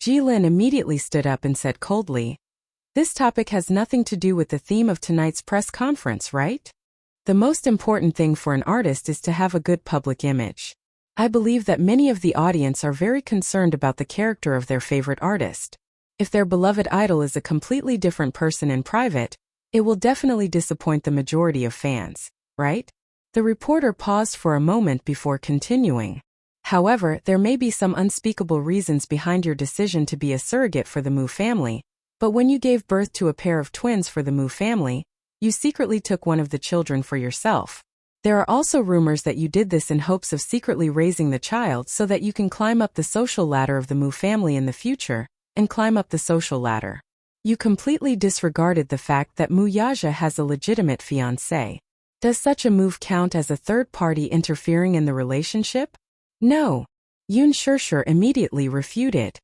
Jilin immediately stood up and said coldly, this topic has nothing to do with the theme of tonight's press conference, right? The most important thing for an artist is to have a good public image. I believe that many of the audience are very concerned about the character of their favorite artist. If their beloved idol is a completely different person in private, it will definitely disappoint the majority of fans, right? The reporter paused for a moment before continuing. However, there may be some unspeakable reasons behind your decision to be a surrogate for the Mu family, but when you gave birth to a pair of twins for the Mu family, you secretly took one of the children for yourself. There are also rumors that you did this in hopes of secretly raising the child so that you can climb up the social ladder of the Mu family in the future, and climb up the social ladder. You completely disregarded the fact that Mu Yaja has a legitimate fiancé. Does such a move count as a third party interfering in the relationship? No. Yoon Shirshir immediately refuted.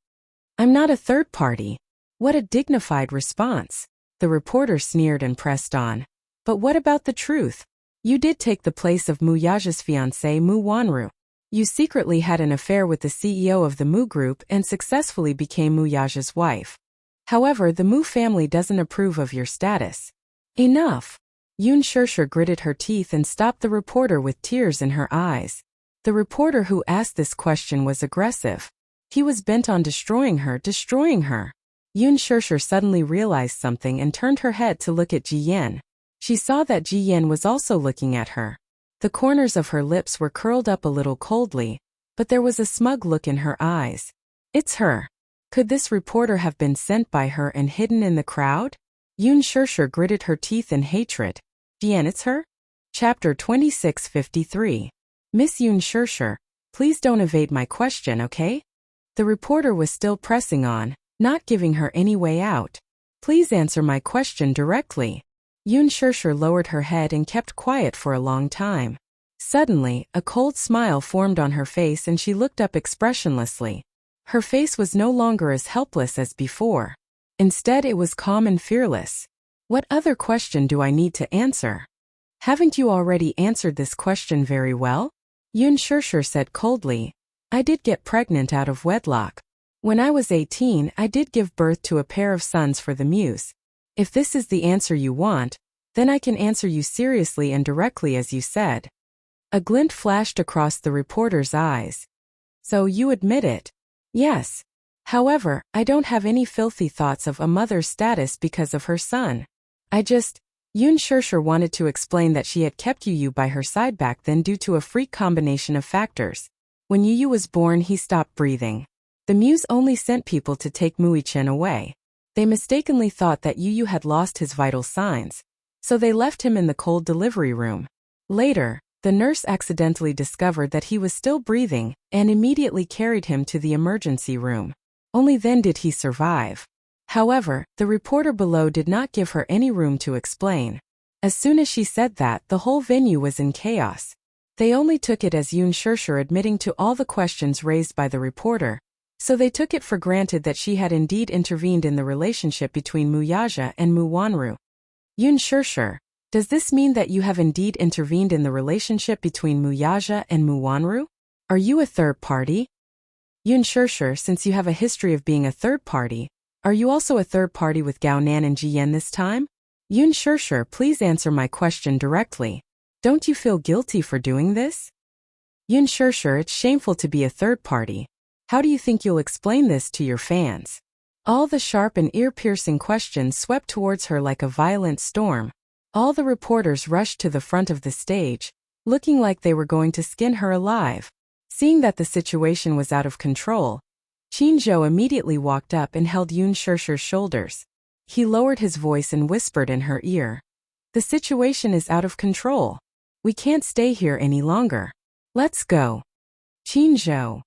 I'm not a third party. What a dignified response. The reporter sneered and pressed on. But what about the truth? You did take the place of Mu Yaja's fiancé Mu Wanru. You secretly had an affair with the CEO of the Mu Group and successfully became Mu Yaja's wife. However, the Mu family doesn't approve of your status. Enough. Yoon Shirshir gritted her teeth and stopped the reporter with tears in her eyes. The reporter who asked this question was aggressive. He was bent on destroying her. Yoon Shirshir suddenly realized something and turned her head to look at Ji Yen. She saw that Ji Yen was also looking at her. The corners of her lips were curled up a little coldly, but there was a smug look in her eyes. It's her. Could this reporter have been sent by her and hidden in the crowd? Yoon Shirshir gritted her teeth in hatred. Ji Yen, it's her? Chapter 2653. Miss Yoon Shirshir, please don't evade my question, okay? The reporter was still pressing on, not giving her any way out. Please answer my question directly. Yoon Shirshir lowered her head and kept quiet for a long time. Suddenly, a cold smile formed on her face and she looked up expressionlessly. Her face was no longer as helpless as before. Instead, it was calm and fearless. What other question do I need to answer? Haven't you already answered this question very well? Yoon Shirshir said coldly. I did get pregnant out of wedlock. When I was 18, I did give birth to a pair of sons for the Muse. If this is the answer you want, then I can answer you seriously and directly as you said. A glint flashed across the reporter's eyes. So you admit it? Yes. However, I don't have any filthy thoughts of a mother's status because of her son. Yoon Shirshir wanted to explain that she had kept Yu by her side back then due to a freak combination of factors. When Yu was born, he stopped breathing. The Muse only sent people to take Muichen away. They mistakenly thought that Yu had lost his vital signs, so they left him in the cold delivery room. Later, the nurse accidentally discovered that he was still breathing and immediately carried him to the emergency room. Only then did he survive. However, the reporter below did not give her any room to explain. As soon as she said that, the whole venue was in chaos. They only took it as Yun Shirshir admitting to all the questions raised by the reporter, so they took it for granted that she had indeed intervened in the relationship between Muyaja and Mu Wanru. Yun Shirshir, does this mean that you have indeed intervened in the relationship between Muyaja and Mu Wanru? Are you a third party? Yun Shirshir, since you have a history of being a third party, are you also a third party with Gao Nan and Ji Yan this time? Yun Shirshir, please answer my question directly. Don't you feel guilty for doing this? Yun Shirshir, it's shameful to be a third party. How do you think you'll explain this to your fans? All the sharp and ear-piercing questions swept towards her like a violent storm. All the reporters rushed to the front of the stage, looking like they were going to skin her alive. Seeing that the situation was out of control, Qin Zhou immediately walked up and held Yun Shirshir's shoulders. He lowered his voice and whispered in her ear. The situation is out of control. We can't stay here any longer. Let's go. Qin Zhou.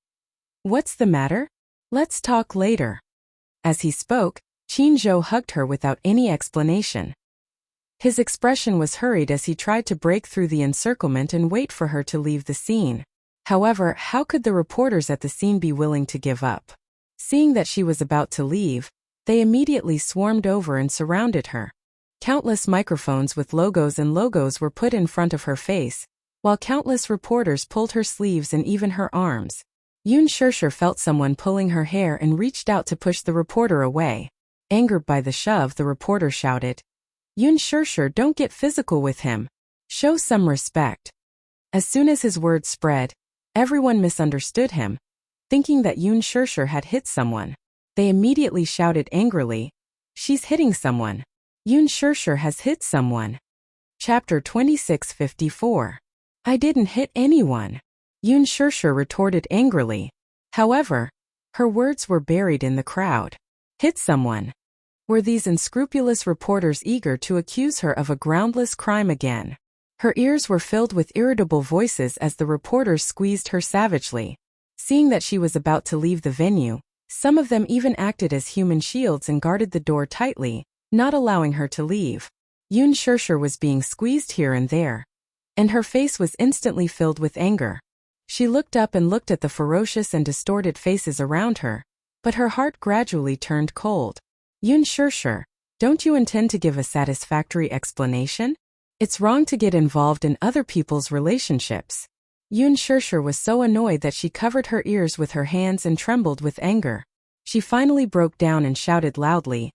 What's the matter? Let's talk later. As he spoke, Qin Zhou hugged her without any explanation. His expression was hurried as he tried to break through the encirclement and wait for her to leave the scene. However, how could the reporters at the scene be willing to give up? Seeing that she was about to leave, they immediately swarmed over and surrounded her. Countless microphones with logos were put in front of her face, while countless reporters pulled her sleeves and even her arms. Yun Shirshir felt someone pulling her hair and reached out to push the reporter away. Angered by the shove, the reporter shouted, Yun Shirshir, don't get physical with him. Show some respect. As soon as his words spread, everyone misunderstood him, thinking that Yun Shirshir had hit someone. They immediately shouted angrily, she's hitting someone. Yun Shirshir has hit someone. Chapter 2654. I didn't hit anyone. Yun Shirshir retorted angrily. However, her words were buried in the crowd. Hit someone. Were these unscrupulous reporters eager to accuse her of a groundless crime again? Her ears were filled with irritable voices as the reporters squeezed her savagely. Seeing that she was about to leave the venue, some of them even acted as human shields and guarded the door tightly, not allowing her to leave. Yun Shirshir was being squeezed here and there, and her face was instantly filled with anger. She looked up and looked at the ferocious and distorted faces around her, but her heart gradually turned cold. Yun Shirshir, don't you intend to give a satisfactory explanation? It's wrong to get involved in other people's relationships. Yun Shirshir was so annoyed that she covered her ears with her hands and trembled with anger. She finally broke down and shouted loudly,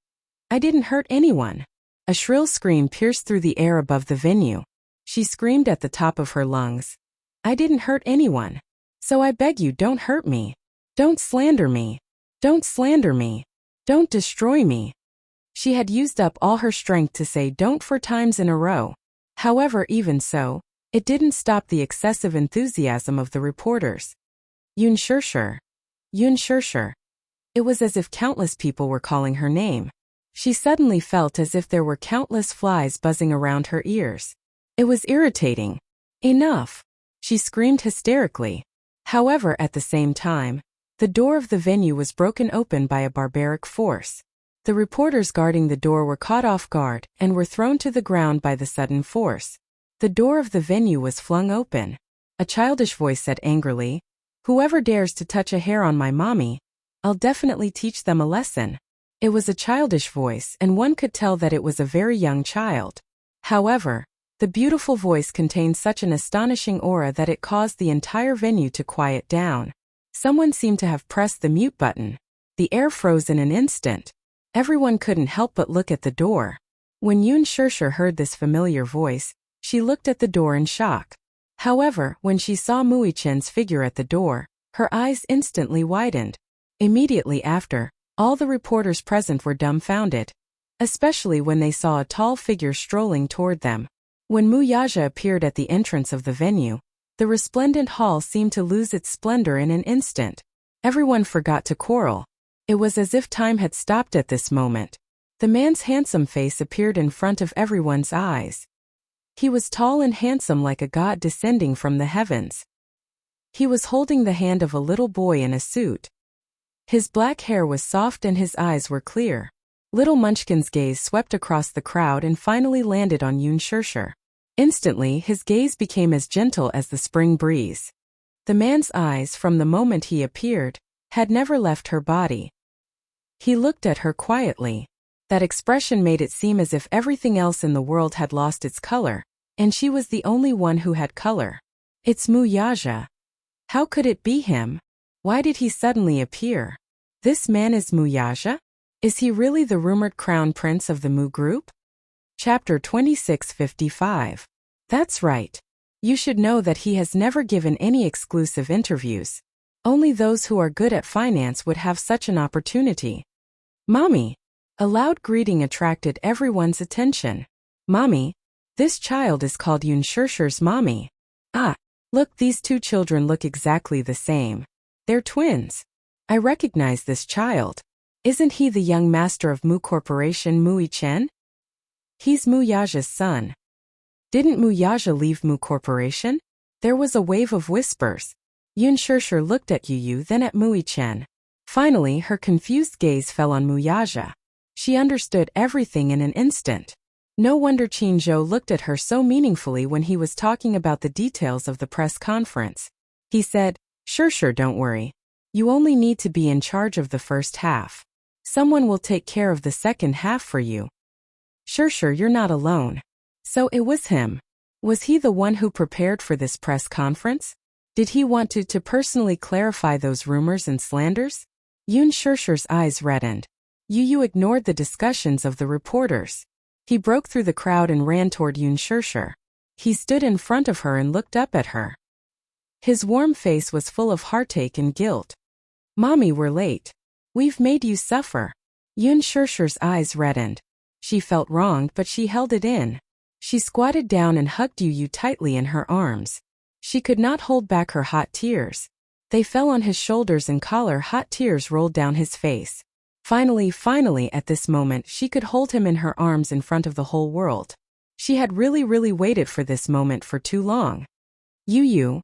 I didn't hurt anyone. A shrill scream pierced through the air above the venue. She screamed at the top of her lungs, I didn't hurt anyone. So I beg you, don't hurt me. Don't slander me. Don't slander me. Don't destroy me. She had used up all her strength to say don't 4 times in a row. However, even so, it didn't stop the excessive enthusiasm of the reporters. Yun Shirshir. Yun Shirshir. It was as if countless people were calling her name. She suddenly felt as if there were countless flies buzzing around her ears. It was irritating. Enough. She screamed hysterically. However, at the same time, the door of the venue was broken open by a barbaric force. The reporters guarding the door were caught off guard and were thrown to the ground by the sudden force. The door of the venue was flung open. A childish voice said angrily, Whoever dares to touch a hair on my mommy, I'll definitely teach them a lesson. It was a childish voice and one could tell that it was a very young child. However, the beautiful voice contained such an astonishing aura that it caused the entire venue to quiet down. Someone seemed to have pressed the mute button. The air froze in an instant. Everyone couldn't help but look at the door. When Yun Shirshir heard this familiar voice, she looked at the door in shock. However, when she saw Mui Chen's figure at the door, her eyes instantly widened. Immediately after, all the reporters present were dumbfounded, especially when they saw a tall figure strolling toward them. When Mu Yaja appeared at the entrance of the venue, the resplendent hall seemed to lose its splendor in an instant. Everyone forgot to quarrel. It was as if time had stopped at this moment. The man's handsome face appeared in front of everyone's eyes. He was tall and handsome like a god descending from the heavens. He was holding the hand of a little boy in a suit. His black hair was soft and his eyes were clear. Little Munchkin's gaze swept across the crowd and finally landed on Yun Shirshir. Instantly, his gaze became as gentle as the spring breeze. The man's eyes, from the moment he appeared, had never left her body. He looked at her quietly. That expression made it seem as if everything else in the world had lost its color, and she was the only one who had color. It's Mu Yaja. How could it be him? Why did he suddenly appear? This man is Mu Yaja? Is he really the rumored crown prince of the Mu group? Chapter 2655. That's right. You should know that he has never given any exclusive interviews. Only those who are good at finance would have such an opportunity. Mommy! A loud greeting attracted everyone's attention. Mommy! This child is called Yun Shirshir's mommy. Ah! Look, these two children look exactly the same. They're twins. I recognize this child. Isn't he the young master of Mu Corporation, Mu Chen? He's Mu Yaja's son. Didn't Mu Yaja leave Mu Corporation? There was a wave of whispers. Yun Shirshir looked at Yu, then at Mu Chen. Finally, her confused gaze fell on Mu Yaja. She understood everything in an instant. No wonder Qin Zhou looked at her so meaningfully when he was talking about the details of the press conference. He said, Shirshir, don't worry. You only need to be in charge of the first half. Someone will take care of the second half for you. Shirshir, you're not alone. So it was him. Was he the one who prepared for this press conference? Did he want to personally clarify those rumors and slanders? Yun Shirshir's eyes reddened. Yu ignored the discussions of the reporters. He broke through the crowd and ran toward Yun Shirshir. He stood in front of her and looked up at her. His warm face was full of heartache and guilt. Mommy, we're late. We've made you suffer. Yun Shirshir's eyes reddened. She felt wronged, but she held it in. She squatted down and hugged Yu tightly in her arms. She could not hold back her hot tears. They fell on his shoulders and collar. Hot tears rolled down his face. Finally, at this moment, she could hold him in her arms in front of the whole world. She had really waited for this moment for too long. Yu.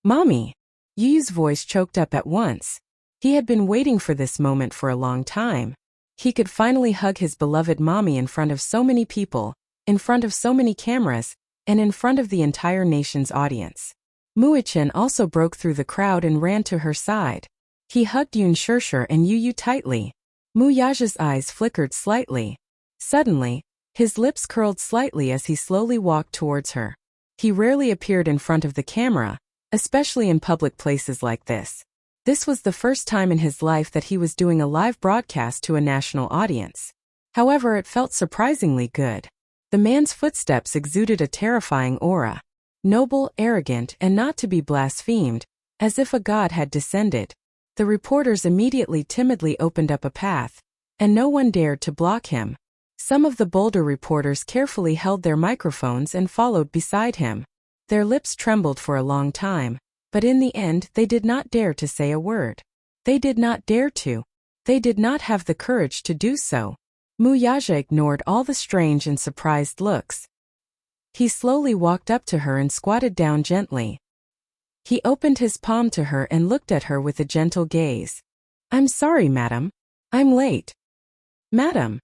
Mommy. Yu's voice choked up at once. He had been waiting for this moment for a long time. He could finally hug his beloved mommy in front of so many people, in front of so many cameras, and in front of the entire nation's audience. Mu Chen also broke through the crowd and ran to her side. He hugged Yun Shirshir and Yu tightly. Mu Yaja's eyes flickered slightly. Suddenly, his lips curled slightly as he slowly walked towards her. He rarely appeared in front of the camera, especially in public places like this. This was the first time in his life that he was doing a live broadcast to a national audience. However, it felt surprisingly good. The man's footsteps exuded a terrifying aura. Noble, arrogant, and not to be blasphemed, as if a god had descended. The reporters immediately timidly opened up a path, and no one dared to block him. Some of the bolder reporters carefully held their microphones and followed beside him. Their lips trembled for a long time, but in the end they did not dare to say a word. They did not dare to. They did not have the courage to do so. Mu Yaja ignored all the strange and surprised looks. He slowly walked up to her and squatted down gently. He opened his palm to her and looked at her with a gentle gaze. I'm sorry, madam. I'm late. Madam.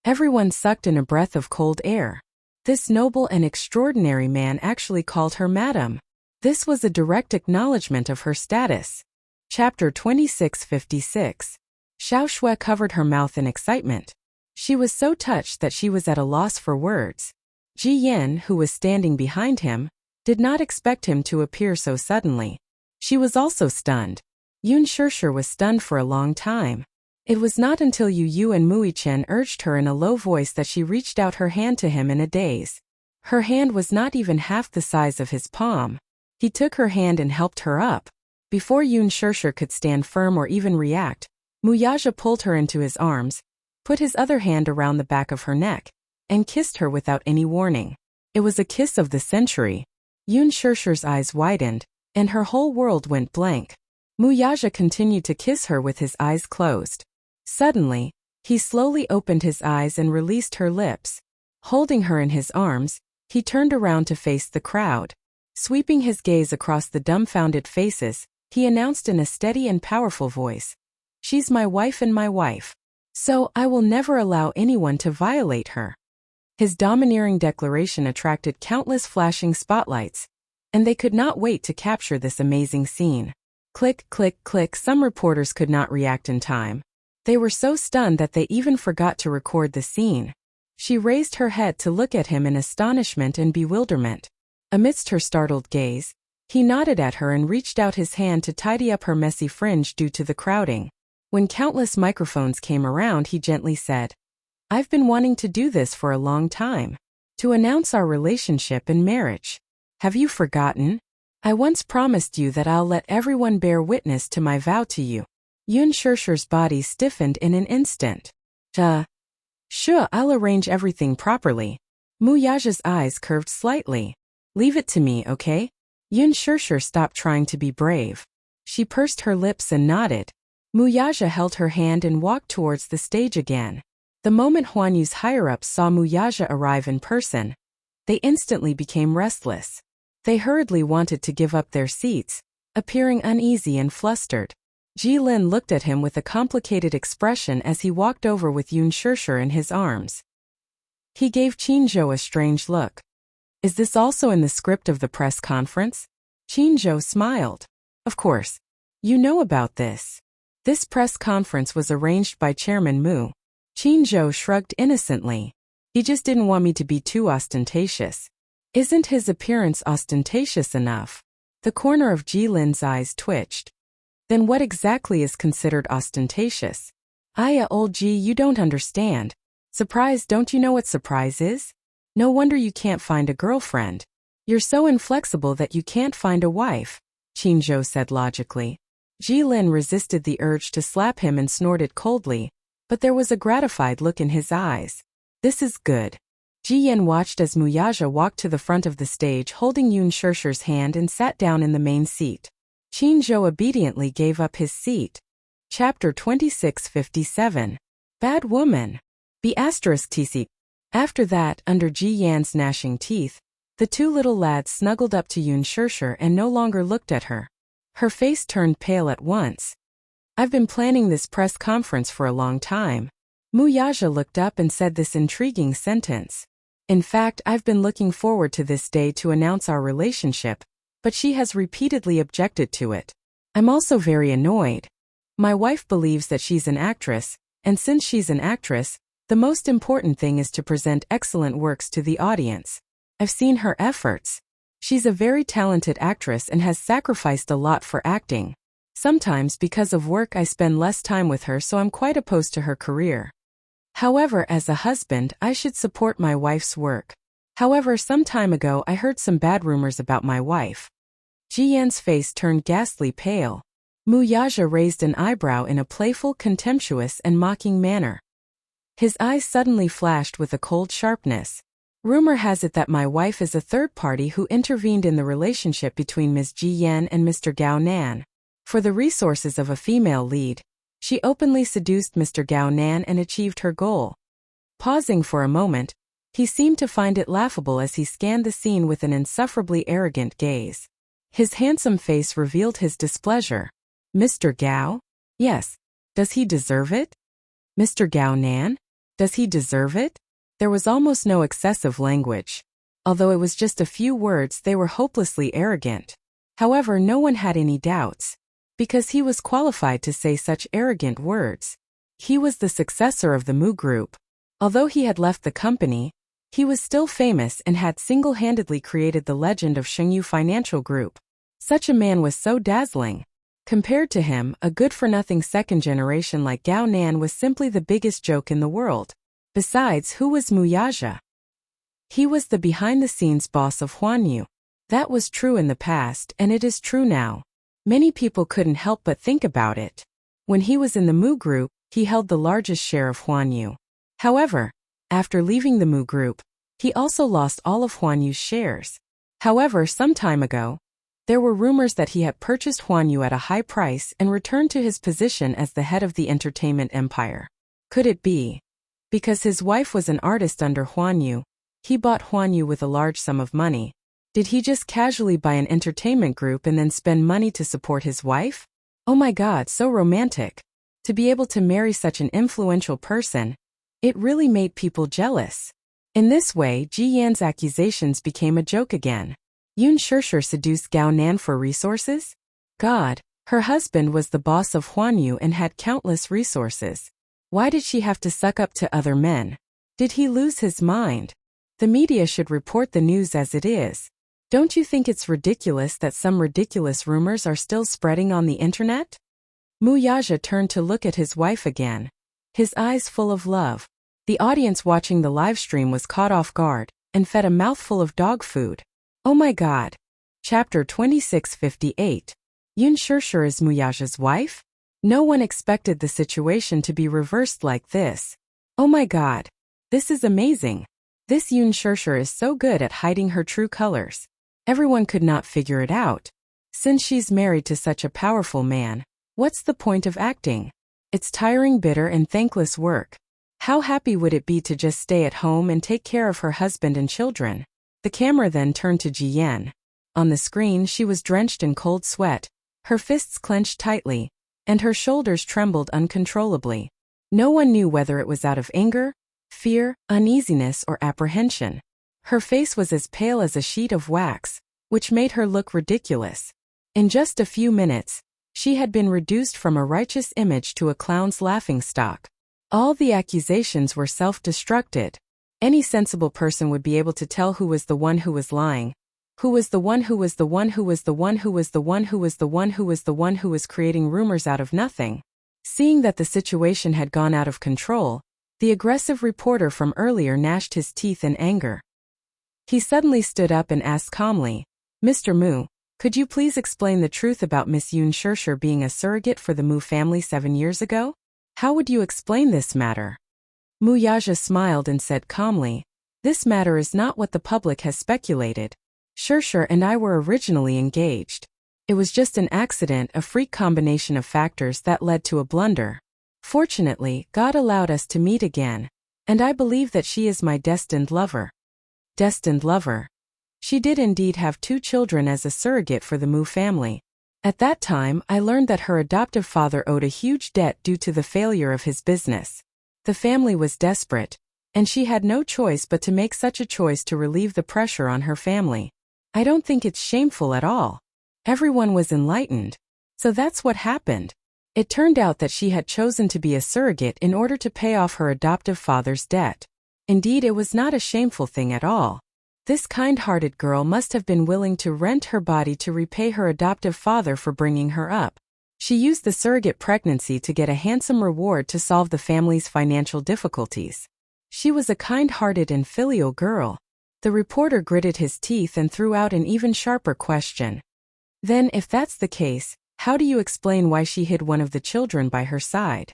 Everyone sucked in a breath of cold air. This noble and extraordinary man actually called her madam. This was a direct acknowledgement of her status. Chapter 2656. Xiao Shui covered her mouth in excitement. She was so touched that she was at a loss for words. Ji Yan, who was standing behind him, did not expect him to appear so suddenly. She was also stunned. Yun Shirshir was stunned for a long time. It was not until Yu and Mu Chen urged her in a low voice that she reached out her hand to him in a daze. Her hand was not even half the size of his palm. He took her hand and helped her up. Before Yun Shirshir could stand firm or even react, Mu Yaja pulled her into his arms, put his other hand around the back of her neck, and kissed her without any warning. It was a kiss of the century. Yun Shirshir's eyes widened, and her whole world went blank. Mu Yaja continued to kiss her with his eyes closed. Suddenly, He slowly opened his eyes and released her lips. Holding her in his arms, he turned around to face the crowd. Sweeping his gaze across the dumbfounded faces, he announced in a steady and powerful voice, "She's my wife and my wife. So I will never allow anyone to violate her." His domineering declaration attracted countless flashing spotlights, and they could not wait to capture this amazing scene. Click, click, click. Some reporters could not react in time. They were so stunned that they even forgot to record the scene. She raised her head to look at him in astonishment and bewilderment. Amidst her startled gaze, he nodded at her and reached out his hand to tidy up her messy fringe due to the crowding. When countless microphones came around, he gently said, "I've been wanting to do this for a long time. To announce our relationship and marriage. Have you forgotten? I once promised you that I'll let everyone bear witness to my vow to you." Yun Shirshir's body stiffened in an instant. Sure, I'll arrange everything properly. Mu Yaja's eyes curved slightly. "Leave it to me, okay?" Yun Shirshir stopped trying to be brave. She pursed her lips and nodded. Mu Yaja held her hand and walked towards the stage again. The moment Huan Yu's higher-ups saw Mu Yaja arrive in person, they instantly became restless. They hurriedly wanted to give up their seats, appearing uneasy and flustered. Jilin looked at him with a complicated expression as he walked over with Yun Shirshir in his arms. He gave Qinzhou a strange look. "Is this also in the script of the press conference?" Qinzhou smiled. "Of course. You know about this. This press conference was arranged by Chairman Mu." Qinzhou shrugged innocently. "He just didn't want me to be too ostentatious." "Isn't his appearance ostentatious enough?" The corner of Jilin's eyes twitched. "Then what exactly is considered ostentatious?" "Aya, old Ji, you don't understand. Surprise, don't you know what surprise is? No wonder you can't find a girlfriend. You're so inflexible that you can't find a wife," Qinzhou said logically. Jilin resisted the urge to slap him and snorted coldly, but there was a gratified look in his eyes. "This is good." Jiyan watched as Mu Yaja walked to the front of the stage holding Yun Shirshir's hand and sat down in the main seat. Qinzhou obediently gave up his seat. Chapter 2657. Bad Woman. B*TC. After that, under Ji Yan's gnashing teeth, the two little lads snuggled up to Yun Shirshir and no longer looked at her. Her face turned pale at once. "I've been planning this press conference for a long time." Mu Yaja looked up and said this intriguing sentence. "In fact, I've been looking forward to this day to announce our relationship, but she has repeatedly objected to it. I'm also very annoyed. My wife believes that she's an actress, and since she's an actress, the most important thing is to present excellent works to the audience. I've seen her efforts. She's a very talented actress and has sacrificed a lot for acting. Sometimes because of work I spend less time with her, so I'm quite opposed to her career. However, as a husband, I should support my wife's work. However, some time ago I heard some bad rumors about my wife." Jiyan's face turned ghastly pale. Mu Yaja raised an eyebrow in a playful, contemptuous and mocking manner. His eyes suddenly flashed with a cold sharpness. "Rumor has it that my wife is a third party who intervened in the relationship between Ms. Ji Yan and Mr. Gao Nan. For the resources of a female lead, she openly seduced Mr. Gao Nan and achieved her goal." Pausing for a moment, he seemed to find it laughable as he scanned the scene with an insufferably arrogant gaze. His handsome face revealed his displeasure. "Mr. Gao? Yes. Does he deserve it? Mr. Gao Nan? Does he deserve it?" There was almost no excessive language. Although it was just a few words, they were hopelessly arrogant. However, no one had any doubts, because he was qualified to say such arrogant words. He was the successor of the Mu Group. Although he had left the company, he was still famous and had single-handedly created the legend of Shengyu Financial Group. Such a man was so dazzling. Compared to him, a good-for-nothing second generation like Gao Nan was simply the biggest joke in the world. Besides, who was Mu Yaja? He was the behind-the-scenes boss of Huan Yu. That was true in the past, and it is true now. Many people couldn't help but think about it. When he was in the Mu Group, he held the largest share of Huan Yu. However, after leaving the Mu Group, he also lost all of Huan Yu's shares. However, some time ago, there were rumors that he had purchased Huan Yu at a high price and returned to his position as the head of the entertainment empire. Could it be? Because his wife was an artist under Huan Yu, he bought Huan Yu with a large sum of money. Did he just casually buy an entertainment group and then spend money to support his wife? Oh my God, so romantic. To be able to marry such an influential person, it really made people jealous. In this way, Ji Yan's accusations became a joke again. Yun Shishir seduced Gao Nan for resources? God, her husband was the boss of Huan Yu and had countless resources. Why did she have to suck up to other men? Did he lose his mind? The media should report the news as it is. Don't you think it's ridiculous that some ridiculous rumors are still spreading on the internet? Mu Yaja turned to look at his wife again, his eyes full of love. The audience watching the live stream was caught off guard and fed a mouthful of dog food. Oh my God. Chapter 2658. Yun Shishir is Mu Yaja's wife? No one expected the situation to be reversed like this. Oh my God. This is amazing. This Yun Shishir is so good at hiding her true colors. Everyone could not figure it out. Since she's married to such a powerful man, what's the point of acting? It's tiring, bitter, and thankless work. How happy would it be to just stay at home and take care of her husband and children? The camera then turned to Ji Yan. On the screen, she was drenched in cold sweat, her fists clenched tightly, and her shoulders trembled uncontrollably. No one knew whether it was out of anger, fear, uneasiness, or apprehension. Her face was as pale as a sheet of wax, which made her look ridiculous. In just a few minutes, she had been reduced from a righteous image to a clown's laughingstock. All the accusations were self-destructed. Any sensible person would be able to tell who was the one who was lying, who was the one who was the one who was the one who was the one who was the one who was the one who was creating rumors out of nothing. Seeing that the situation had gone out of control, the aggressive reporter from earlier gnashed his teeth in anger. He suddenly stood up and asked calmly, "Mr. Mu, could you please explain the truth about Miss Yun Shishir being a surrogate for the Mu family 7 years ago? How would you explain this matter?" Mu Yaja smiled and said calmly, "This matter is not what the public has speculated. Shishir and I were originally engaged. It was just an accident, a freak combination of factors that led to a blunder. Fortunately, God allowed us to meet again, and I believe that she is my destined lover." Destined lover. She did indeed have 2 children as a surrogate for the Mu family. At that time, I learned that her adoptive father owed a huge debt due to the failure of his business. The family was desperate, and she had no choice but to make such a choice to relieve the pressure on her family. I don't think it's shameful at all. Everyone was enlightened. So that's what happened. It turned out that she had chosen to be a surrogate in order to pay off her adoptive father's debt. Indeed, it was not a shameful thing at all. This kind-hearted girl must have been willing to rent her body to repay her adoptive father for bringing her up. She used the surrogate pregnancy to get a handsome reward to solve the family's financial difficulties. She was a kind-hearted and filial girl. The reporter gritted his teeth and threw out an even sharper question. Then, if that's the case, how do you explain why she hid one of the children by her side?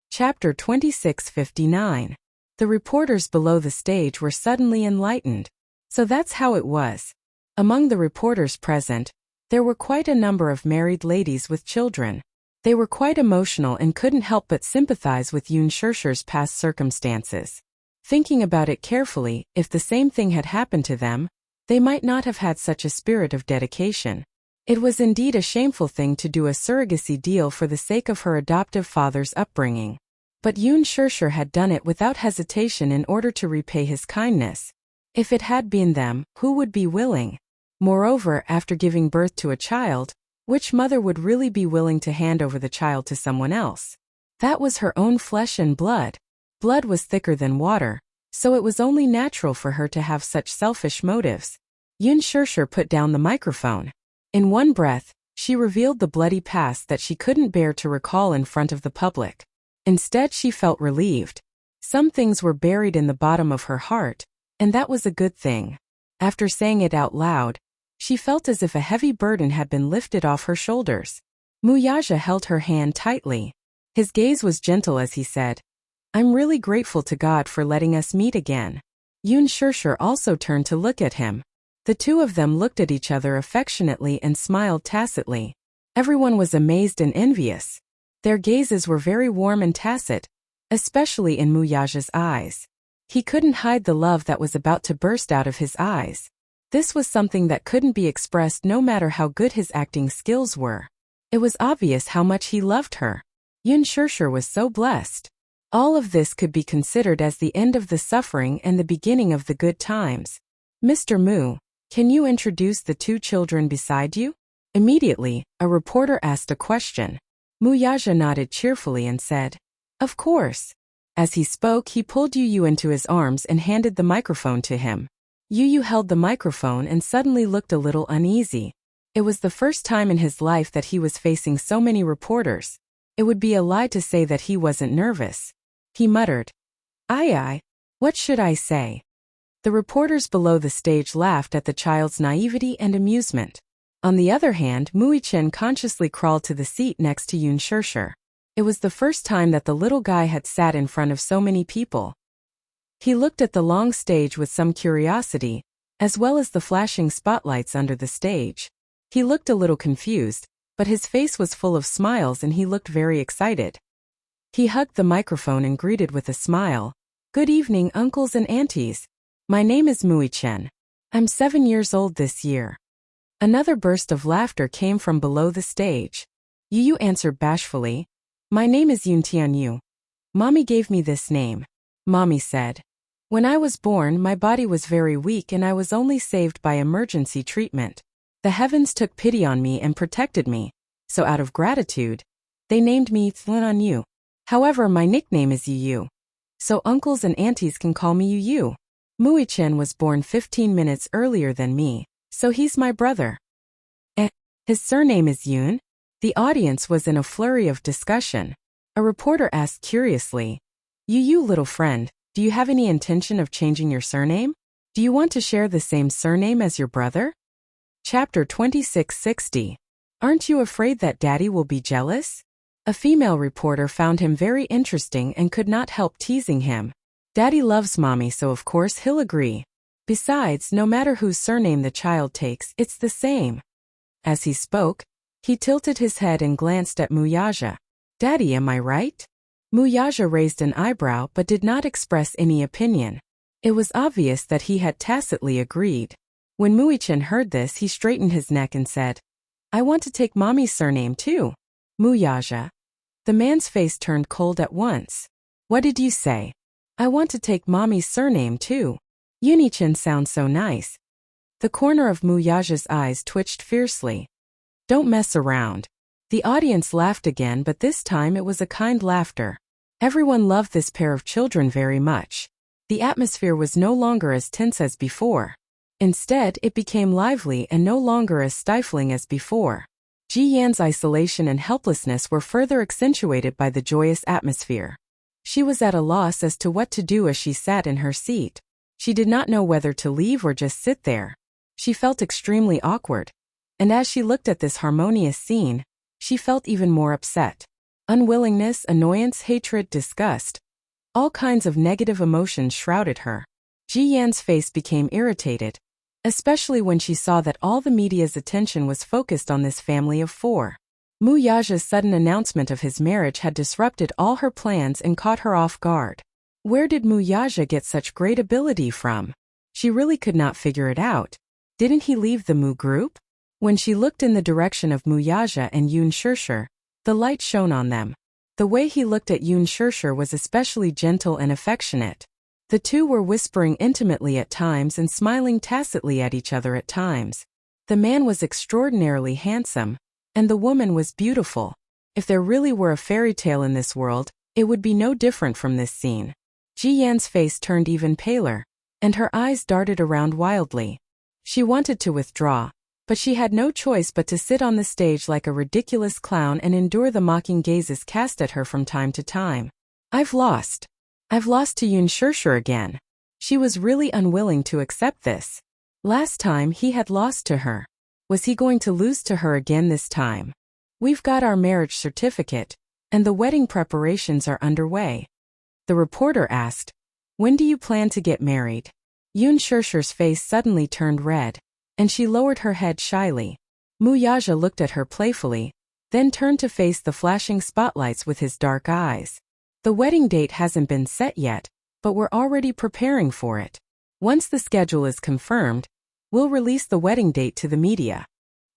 Chapter 2659. The reporters below the stage were suddenly enlightened. So that's how it was. Among the reporters present, there were quite a number of married ladies with children. They were quite emotional and couldn't help but sympathize with Yun Shishir's past circumstances. Thinking about it carefully, if the same thing had happened to them, they might not have had such a spirit of dedication. It was indeed a shameful thing to do a surrogacy deal for the sake of her adoptive father's upbringing. But Yun Shishir had done it without hesitation in order to repay his kindness. If it had been them, who would be willing? Moreover, after giving birth to a child, which mother would really be willing to hand over the child to someone else? That was her own flesh and blood. Blood was thicker than water, so it was only natural for her to have such selfish motives. Yun Shishir put down the microphone. In one breath, she revealed the bloody past that she couldn't bear to recall in front of the public. Instead, she felt relieved. Some things were buried in the bottom of her heart, and that was a good thing. After saying it out loud, she felt as if a heavy burden had been lifted off her shoulders. Mu Yaja held her hand tightly. His gaze was gentle as he said, "I'm really grateful to God for letting us meet again." Yun Shishir also turned to look at him. The two of them looked at each other affectionately and smiled tacitly. Everyone was amazed and envious. Their gazes were very warm and tacit, especially in Muyaja's eyes. He couldn't hide the love that was about to burst out of his eyes. This was something that couldn't be expressed no matter how good his acting skills were. It was obvious how much he loved her. Yun Shirshir was so blessed. All of this could be considered as the end of the suffering and the beginning of the good times. Mr. Mu, can you introduce the two children beside you? Immediately, a reporter asked a question. Muyaja nodded cheerfully and said, "Of course." As he spoke, he pulled Yu into his arms and handed the microphone to him. Yu held the microphone and suddenly looked a little uneasy. It was the first time in his life that he was facing so many reporters. It would be a lie to say that he wasn't nervous. He muttered, "Ai, what should I say?" The reporters below the stage laughed at the child's naivety and amusement. On the other hand, Muichen consciously crawled to the seat next to Yun Shirshir. It was the first time that the little guy had sat in front of so many people. He looked at the long stage with some curiosity, as well as the flashing spotlights under the stage. He looked a little confused, but his face was full of smiles and he looked very excited. He hugged the microphone and greeted with a smile. "Good evening, uncles and aunties. My name is Muichen. I'm 7 years old this year." Another burst of laughter came from below the stage. Yu answered bashfully, "My name is Yun Tianyu. Mommy gave me this name." Mommy said, "When I was born, my body was very weak and I was only saved by emergency treatment. The heavens took pity on me and protected me, so out of gratitude, they named me Tianyu. However, my nickname is Yu, so uncles and aunties can call me Yu. Muichen was born 15 minutes earlier than me, so he's my brother." His surname is Yun? The audience was in a flurry of discussion. A reporter asked curiously, "Yu, little friend, do you have any intention of changing your surname? Do you want to share the same surname as your brother?" Chapter 2660. Aren't you afraid that Daddy will be jealous? A female reporter found him very interesting and could not help teasing him. Daddy loves Mommy, so of course he'll agree. Besides, no matter whose surname the child takes, it's the same. As he spoke, he tilted his head and glanced at Muyaja. "Daddy, am I right?" Muyaja raised an eyebrow but did not express any opinion. It was obvious that he had tacitly agreed. When Muichen heard this, he straightened his neck and said, "I want to take Mommy's surname too." Muyaja. The man's face turned cold at once. "What did you say?" "I want to take Mommy's surname too. Yunichin sounds so nice." The corner of Muyaja's eyes twitched fiercely. "Don't mess around." The audience laughed again, but this time it was a kind laughter. Everyone loved this pair of children very much. The atmosphere was no longer as tense as before. Instead, it became lively and no longer as stifling as before. Ji Yan's isolation and helplessness were further accentuated by the joyous atmosphere. She was at a loss as to what to do as she sat in her seat. She did not know whether to leave or just sit there. She felt extremely awkward. And as she looked at this harmonious scene, she felt even more upset. Unwillingness, annoyance, hatred, disgust. All kinds of negative emotions shrouded her. Ji Yan's face became irritated, especially when she saw that all the media's attention was focused on this family of 4. Muyaja's sudden announcement of his marriage had disrupted all her plans and caught her off guard. Where did Muyaja get such great ability from? She really could not figure it out. Didn't he leave the Mu group? When she looked in the direction of Muyaja and Yun Shirshir, the light shone on them. The way he looked at Yun Shirshir was especially gentle and affectionate. The two were whispering intimately at times and smiling tacitly at each other at times. The man was extraordinarily handsome, and the woman was beautiful. If there really were a fairy tale in this world, it would be no different from this scene. Ji Yan's face turned even paler, and her eyes darted around wildly. She wanted to withdraw, but she had no choice but to sit on the stage like a ridiculous clown and endure the mocking gazes cast at her from time to time. I've lost to Yun Shirshir again. She was really unwilling to accept this. Last time he had lost to her. Was he going to lose to her again this time? We've got our marriage certificate, and the wedding preparations are underway. The reporter asked, "When do you plan to get married?" Yun Shirshir's face suddenly turned red, and she lowered her head shyly. Muyaja looked at her playfully, then turned to face the flashing spotlights with his dark eyes. The wedding date hasn't been set yet, but we're already preparing for it. Once the schedule is confirmed, we'll release the wedding date to the media.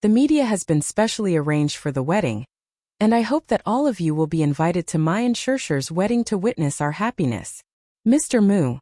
The media has been specially arranged for the wedding, and I hope that all of you will be invited to my and Shershur's wedding to witness our happiness. Mr. Mu,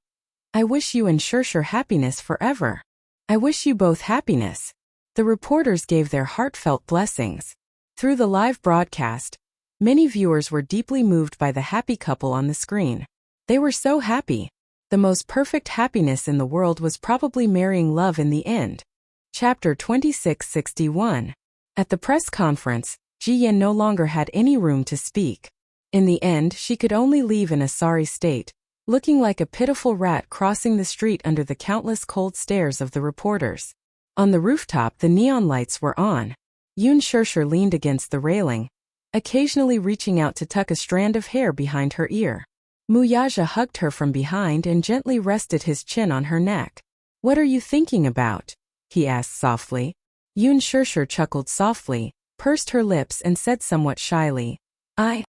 I wish you and Shershur happiness forever. I wish you both happiness. The reporters gave their heartfelt blessings. Through the live broadcast, many viewers were deeply moved by the happy couple on the screen. They were so happy. The most perfect happiness in the world was probably marrying love in the end. Chapter 2661. At the press conference, Ji Yan no longer had any room to speak. In the end, she could only leave in a sorry state, looking like a pitiful rat crossing the street under the countless cold stares of the reporters. On the rooftop, the neon lights were on. Yun Shershur leaned against the railing, occasionally reaching out to tuck a strand of hair behind her ear. Wuxia hugged her from behind and gently rested his chin on her neck. "What are you thinking about?" he asked softly. Yun Shershur chuckled softly, pursed her lips and said somewhat shyly, I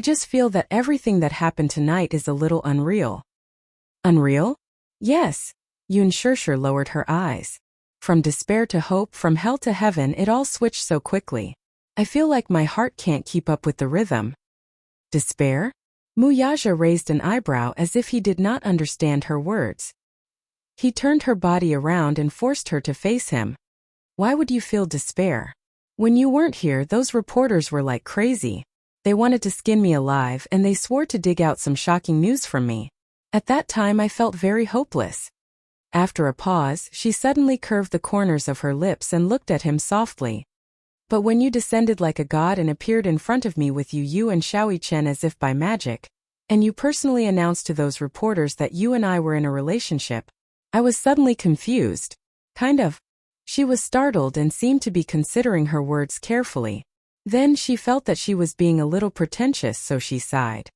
just feel that everything that happened tonight is a little unreal." "Unreal?" "Yes." Yun Shershur lowered her eyes. From despair to hope, from hell to heaven, it all switched so quickly. I feel like my heart can't keep up with the rhythm. Despair? Wuxia raised an eyebrow as if he did not understand her words. He turned her body around and forced her to face him. "Why would you feel despair? When you weren't here, those reporters were like crazy. They wanted to skin me alive and they swore to dig out some shocking news from me. At that time I felt very hopeless." After a pause, she suddenly curved the corners of her lips and looked at him softly. "But when you descended like a god and appeared in front of me with you and Xiaoi Chen as if by magic, and you personally announced to those reporters that you and I were in a relationship, I was suddenly confused. Kind of." She was startled and seemed to be considering her words carefully. Then she felt that she was being a little pretentious, so she sighed.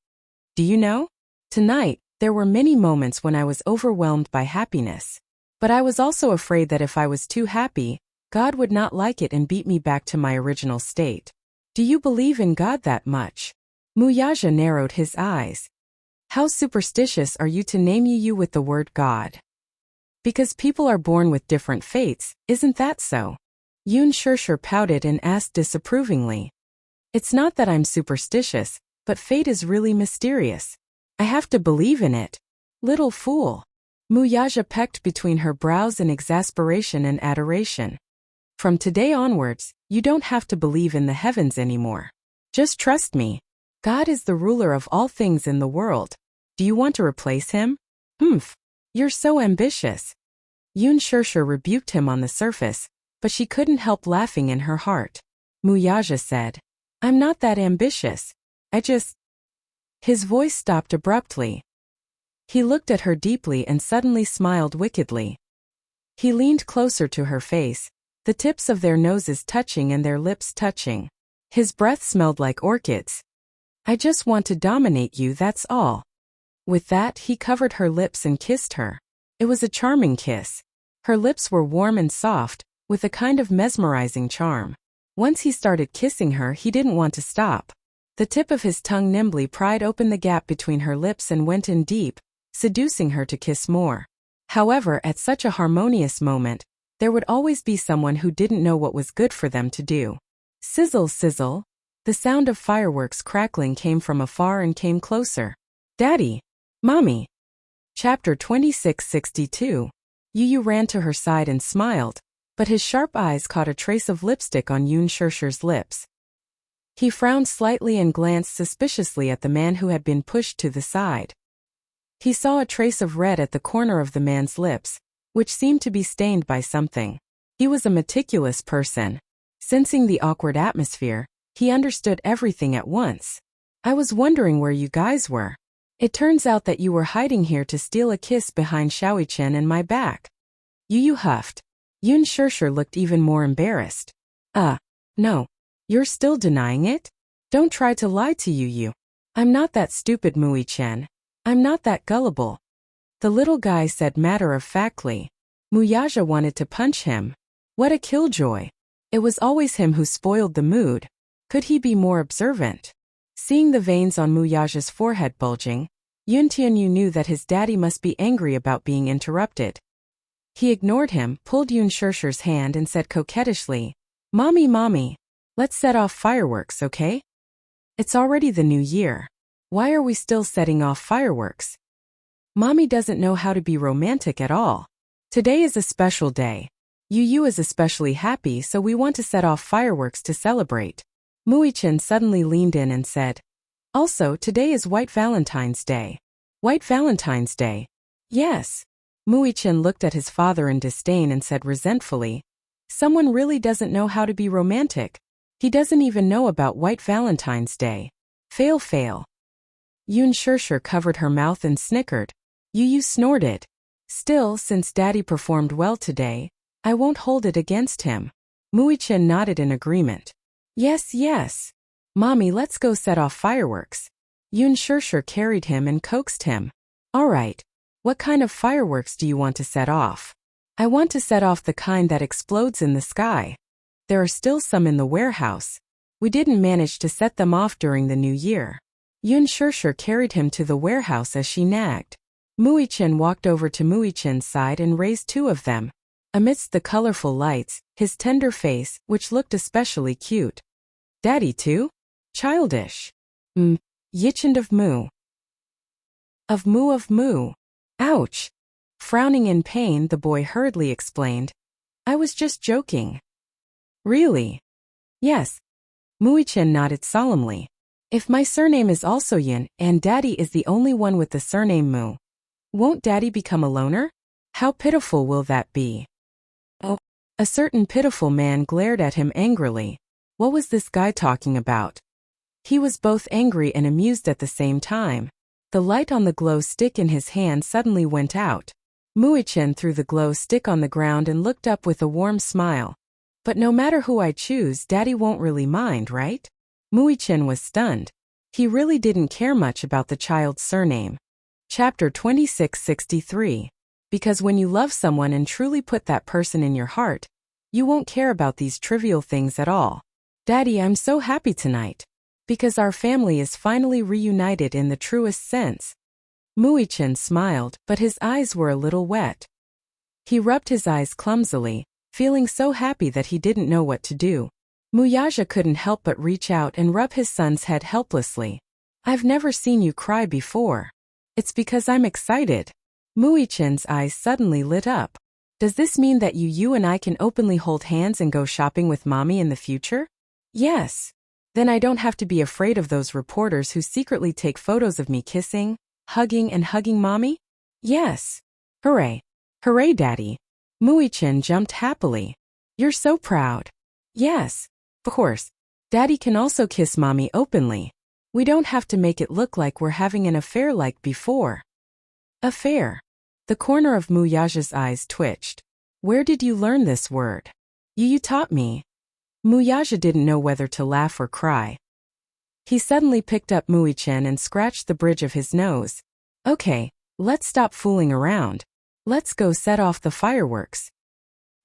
"Do you know? Tonight, there were many moments when I was overwhelmed by happiness. But I was also afraid that if I was too happy, God would not like it and beat me back to my original state." "Do you believe in God that much?" Wuxia narrowed his eyes. "How superstitious are you to name you with the word God? Because people are born with different fates, isn't that so?" Yun Shershur pouted and asked disapprovingly. "It's not that I'm superstitious, but fate is really mysterious. I have to believe in it." "Little fool." Wuxia pecked between her brows in exasperation and adoration. "From today onwards, you don't have to believe in the heavens anymore. Just trust me. God is the ruler of all things in the world. Do you want to replace him? Humph. You're so ambitious." Yun Shershur rebuked him on the surface, but she couldn't help laughing in her heart. Wuxia said, "I'm not that ambitious. I just—" His voice stopped abruptly. He looked at her deeply and suddenly smiled wickedly. He leaned closer to her face, the tips of their noses touching and their lips touching. His breath smelled like orchids. "I just want to dominate you, that's all." With that, he covered her lips and kissed her. It was a charming kiss. Her lips were warm and soft, with a kind of mesmerizing charm. Once he started kissing her, he didn't want to stop. The tip of his tongue nimbly pried open the gap between her lips and went in deep, seducing her to kiss more. However, at such a harmonious moment, there would always be someone who didn't know what was good for them to do. Sizzle, sizzle. The sound of fireworks crackling came from afar and came closer. "Daddy! Mommy!" Chapter 2662. Yu ran to her side and smiled, but his sharp eyes caught a trace of lipstick on Yun Shershur's lips. He frowned slightly and glanced suspiciously at the man who had been pushed to the side. He saw a trace of red at the corner of the man's lips, which seemed to be stained by something. He was a meticulous person. Sensing the awkward atmosphere, he understood everything at once. "I was wondering where you guys were. It turns out that you were hiding here to steal a kiss behind Xiaoi Chen and my back." Yu huffed. Yun Shershur looked even more embarrassed. No. You're still denying it? Don't try to lie to Yu. I'm not that stupid, Mui Chen. I'm not that gullible." The little guy said matter-of-factly. Wuxia wanted to punch him. What a killjoy. It was always him who spoiled the mood. Could he be more observant? Seeing the veins on Muyaja's forehead bulging, Yun Tianyu knew that his daddy must be angry about being interrupted. He ignored him, pulled Yun Shusher's hand and said coquettishly, Mommy, let's set off fireworks, okay? It's already the new year. Why are we still setting off fireworks? Mommy doesn't know how to be romantic at all. Today is a special day. Yu is especially happy, so we want to set off fireworks to celebrate. Muichin suddenly leaned in and said, Also, today is White Valentine's Day. White Valentine's Day? Yes. Muichin looked at his father in disdain and said resentfully, Someone really doesn't know how to be romantic. He doesn't even know about White Valentine's Day. Fail. Yun Shusher covered her mouth and snickered. Yu snorted. Still, since Daddy performed well today, I won't hold it against him. Muichin nodded in agreement. Yes. Mommy, let's go set off fireworks. Yun Shusher carried him and coaxed him. All right. What kind of fireworks do you want to set off? I want to set off the kind that explodes in the sky. There are still some in the warehouse. We didn't manage to set them off during the new year. Yun Shusher carried him to the warehouse as she nagged. Muichin walked over to Muichin's side and raised two of them. Amidst the colorful lights, his tender face, which looked especially cute. Daddy too? Childish. Yichend of Mu. Of Mu. Ouch. Frowning in pain, the boy hurriedly explained. I was just joking. Really? Yes. Muichin nodded solemnly. If my surname is also Yin, and Daddy is the only one with the surname Mu, won't Daddy become a loner? How pitiful will that be? Oh. A certain pitiful man glared at him angrily. What was this guy talking about? He was both angry and amused at the same time. The light on the glow stick in his hand suddenly went out. Muichin threw the glow stick on the ground and looked up with a warm smile. But no matter who I choose, Daddy won't really mind, right? Muichin was stunned. He really didn't care much about the child's surname. Chapter 2663. Because when you love someone and truly put that person in your heart, you won't care about these trivial things at all. Daddy, I'm so happy tonight. Because our family is finally reunited in the truest sense. Muichin smiled, but his eyes were a little wet. He rubbed his eyes clumsily, feeling so happy that he didn't know what to do. Muyaja couldn't help but reach out and rub his son's head helplessly. I've never seen you cry before. It's because I'm excited. Muichin's eyes suddenly lit up. Does this mean that you and I can openly hold hands and go shopping with Mommy in the future? Yes. Then I don't have to be afraid of those reporters who secretly take photos of me kissing, hugging Mommy? Yes. Hooray. Hooray, Daddy. Muichin jumped happily. You're so proud. Yes. Of course. Daddy can also kiss Mommy openly. We don't have to make it look like we're having an affair like before. Affair. The corner of Muyaja's eyes twitched. Where did you learn this word? You taught me. Muyaja didn't know whether to laugh or cry. He suddenly picked up Muichin and scratched the bridge of his nose. Okay, let's stop fooling around. Let's go set off the fireworks.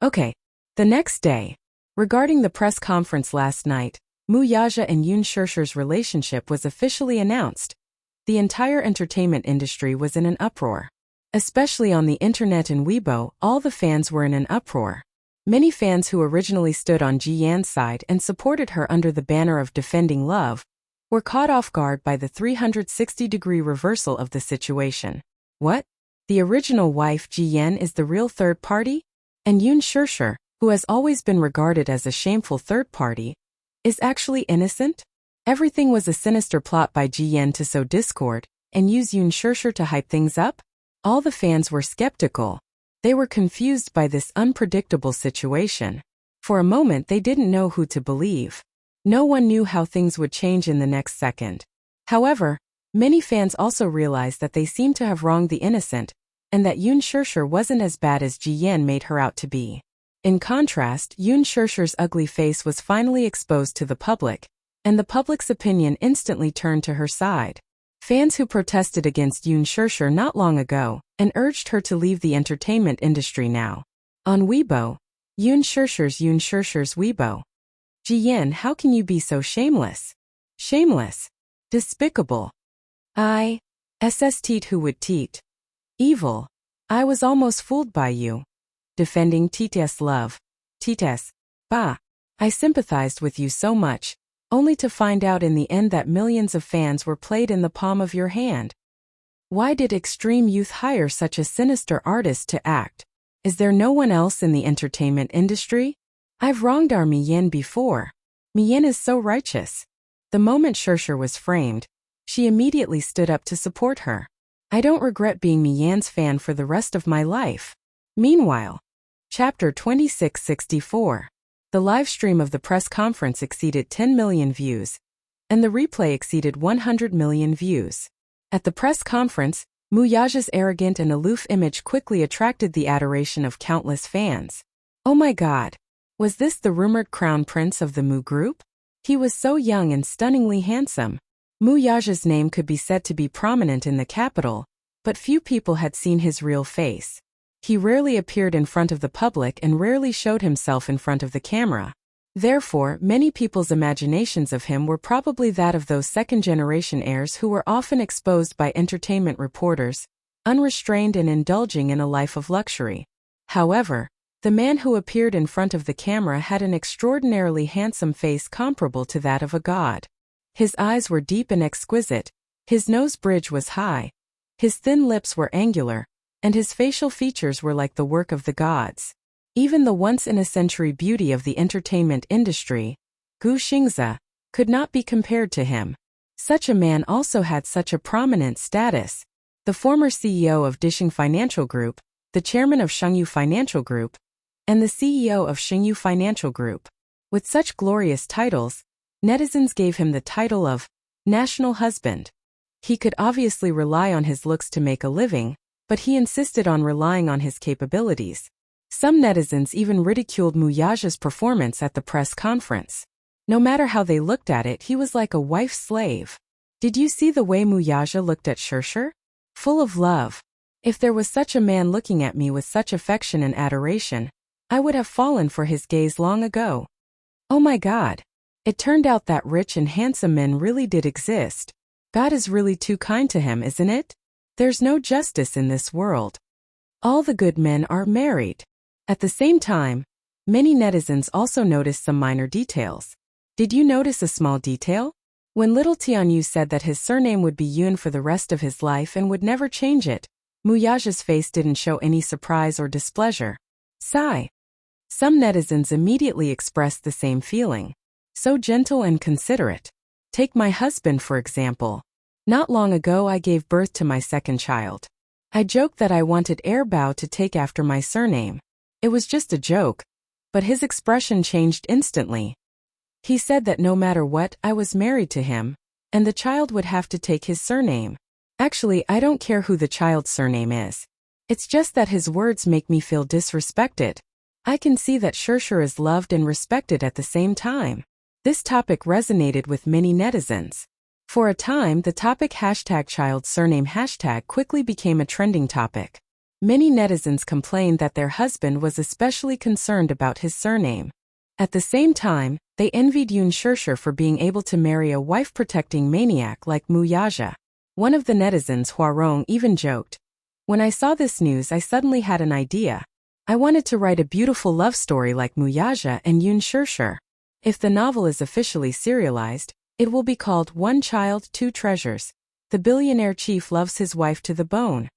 Okay. The next day. Regarding the press conference last night, Muyaja and Yun Shusher's relationship was officially announced. The entire entertainment industry was in an uproar. Especially on the internet and Weibo, all the fans were in an uproar. Many fans who originally stood on Ji Yan's side and supported her under the banner of defending love were caught off guard by the 360-degree reversal of the situation. What? The original wife Ji Yan is the real third party? And Yun Shusher, who has always been regarded as a shameful third party, is actually innocent? Everything was a sinister plot by Ji Yan to sow discord and use Yun Shusher to hype things up? All the fans were skeptical. They were confused by this unpredictable situation. For a moment they didn't know who to believe. No one knew how things would change in the next second. However, many fans also realized that they seemed to have wronged the innocent, and that Yun Shusher wasn't as bad as Ji Yan made her out to be. In contrast, Yun Shusher's ugly face was finally exposed to the public, and the public's opinion instantly turned to her side. Fans who protested against Yun Shusher not long ago and urged her to leave the entertainment industry now. On Weibo, Yun Shusher's Weibo. Ji Yan, how can you be so shameless? Shameless? Despicable. I. SST who would teat. Evil. I was almost fooled by you. Defending Tites love. Tites. Bah. I sympathized with you so much, only to find out in the end that millions of fans were played in the palm of your hand. Why did Extreme Youth hire such a sinister artist to act? Is there no one else in the entertainment industry? I've wronged our Miyan before. Miyan is so righteous. The moment Shershur was framed, she immediately stood up to support her. I don't regret being Miyan's fan for the rest of my life. Meanwhile, Chapter 2664. The live stream of the press conference exceeded 10 million views, and the replay exceeded 100 million views. At the press conference, Muyaja's arrogant and aloof image quickly attracted the adoration of countless fans. Oh my God! Was this the rumored crown prince of the Mu group? He was so young and stunningly handsome. Muyaja's name could be said to be prominent in the capital, but few people had seen his real face. He rarely appeared in front of the public and rarely showed himself in front of the camera. Therefore, many people's imaginations of him were probably that of those second-generation heirs who were often exposed by entertainment reporters, unrestrained and indulging in a life of luxury. However, the man who appeared in front of the camera had an extraordinarily handsome face comparable to that of a god. His eyes were deep and exquisite, his nose bridge was high, his thin lips were angular, and his facial features were like the work of the gods. Even the once-in-a-century beauty of the entertainment industry, Gu Xingze, could not be compared to him. Such a man also had such a prominent status. The former CEO of Dishing Financial Group, the chairman of Shengyu Financial Group, and the CEO of Shengyu Financial Group. With such glorious titles, netizens gave him the title of National Husband. He could obviously rely on his looks to make a living, but he insisted on relying on his capabilities. Some netizens even ridiculed Muyaja's performance at the press conference. No matter how they looked at it, he was like a wife's slave. Did you see the way Muyaja looked at Shershur? Full of love. If there was such a man looking at me with such affection and adoration, I would have fallen for his gaze long ago. Oh my God! It turned out that rich and handsome men really did exist. God is really too kind to him, isn't it? There's no justice in this world. All the good men are married. At the same time, many netizens also noticed some minor details. Did you notice a small detail? When little Tianyu said that his surname would be Yun for the rest of his life and would never change it, Muyaja's face didn't show any surprise or displeasure. Sigh. Some netizens immediately expressed the same feeling. So gentle and considerate. Take my husband for example. Not long ago I gave birth to my second child. I joked that I wanted Bao to take after my surname. It was just a joke, but his expression changed instantly. He said that no matter what, I was married to him, and the child would have to take his surname. Actually, I don't care who the child's surname is. It's just that his words make me feel disrespected. I can see that Shershur is loved and respected at the same time. This topic resonated with many netizens. For a time, the topic #child surname hashtag quickly became a trending topic. Many netizens complained that their husband was especially concerned about his surname. At the same time, they envied Yun Shershur for being able to marry a wife-protecting maniac like Muyaja. One of the netizens, Huarong, even joked, "When I saw this news, I suddenly had an idea. I wanted to write a beautiful love story like Muyaja and Yun Shershur. If the novel is officially serialized, it will be called One Child, Two Treasures. The billionaire chief loves his wife to the bone."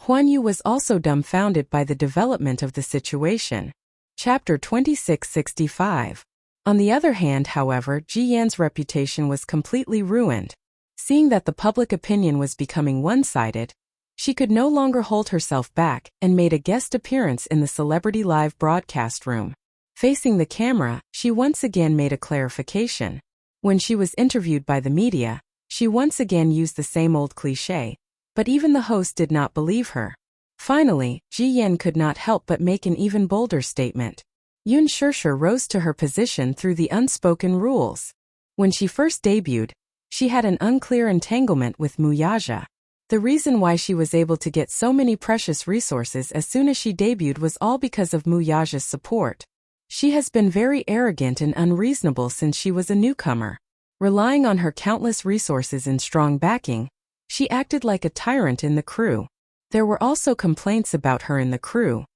Huan Yu was also dumbfounded by the development of the situation. Chapter 2665. On the other hand, however, Ji Yan's reputation was completely ruined. Seeing that the public opinion was becoming one-sided, she could no longer hold herself back and made a guest appearance in the celebrity live broadcast room. Facing the camera, she once again made a clarification. When she was interviewed by the media, she once again used the same old cliché, but even the host did not believe her. Finally, Ji Yan could not help but make an even bolder statement. Yun Shershur rose to her position through the unspoken rules. When she first debuted, she had an unclear entanglement with Muyaja. The reason why she was able to get so many precious resources as soon as she debuted was all because of Muyaja's support. She has been very arrogant and unreasonable since she was a newcomer. Relying on her countless resources and strong backing, she acted like a tyrant in the crew. There were also complaints about her in the crew.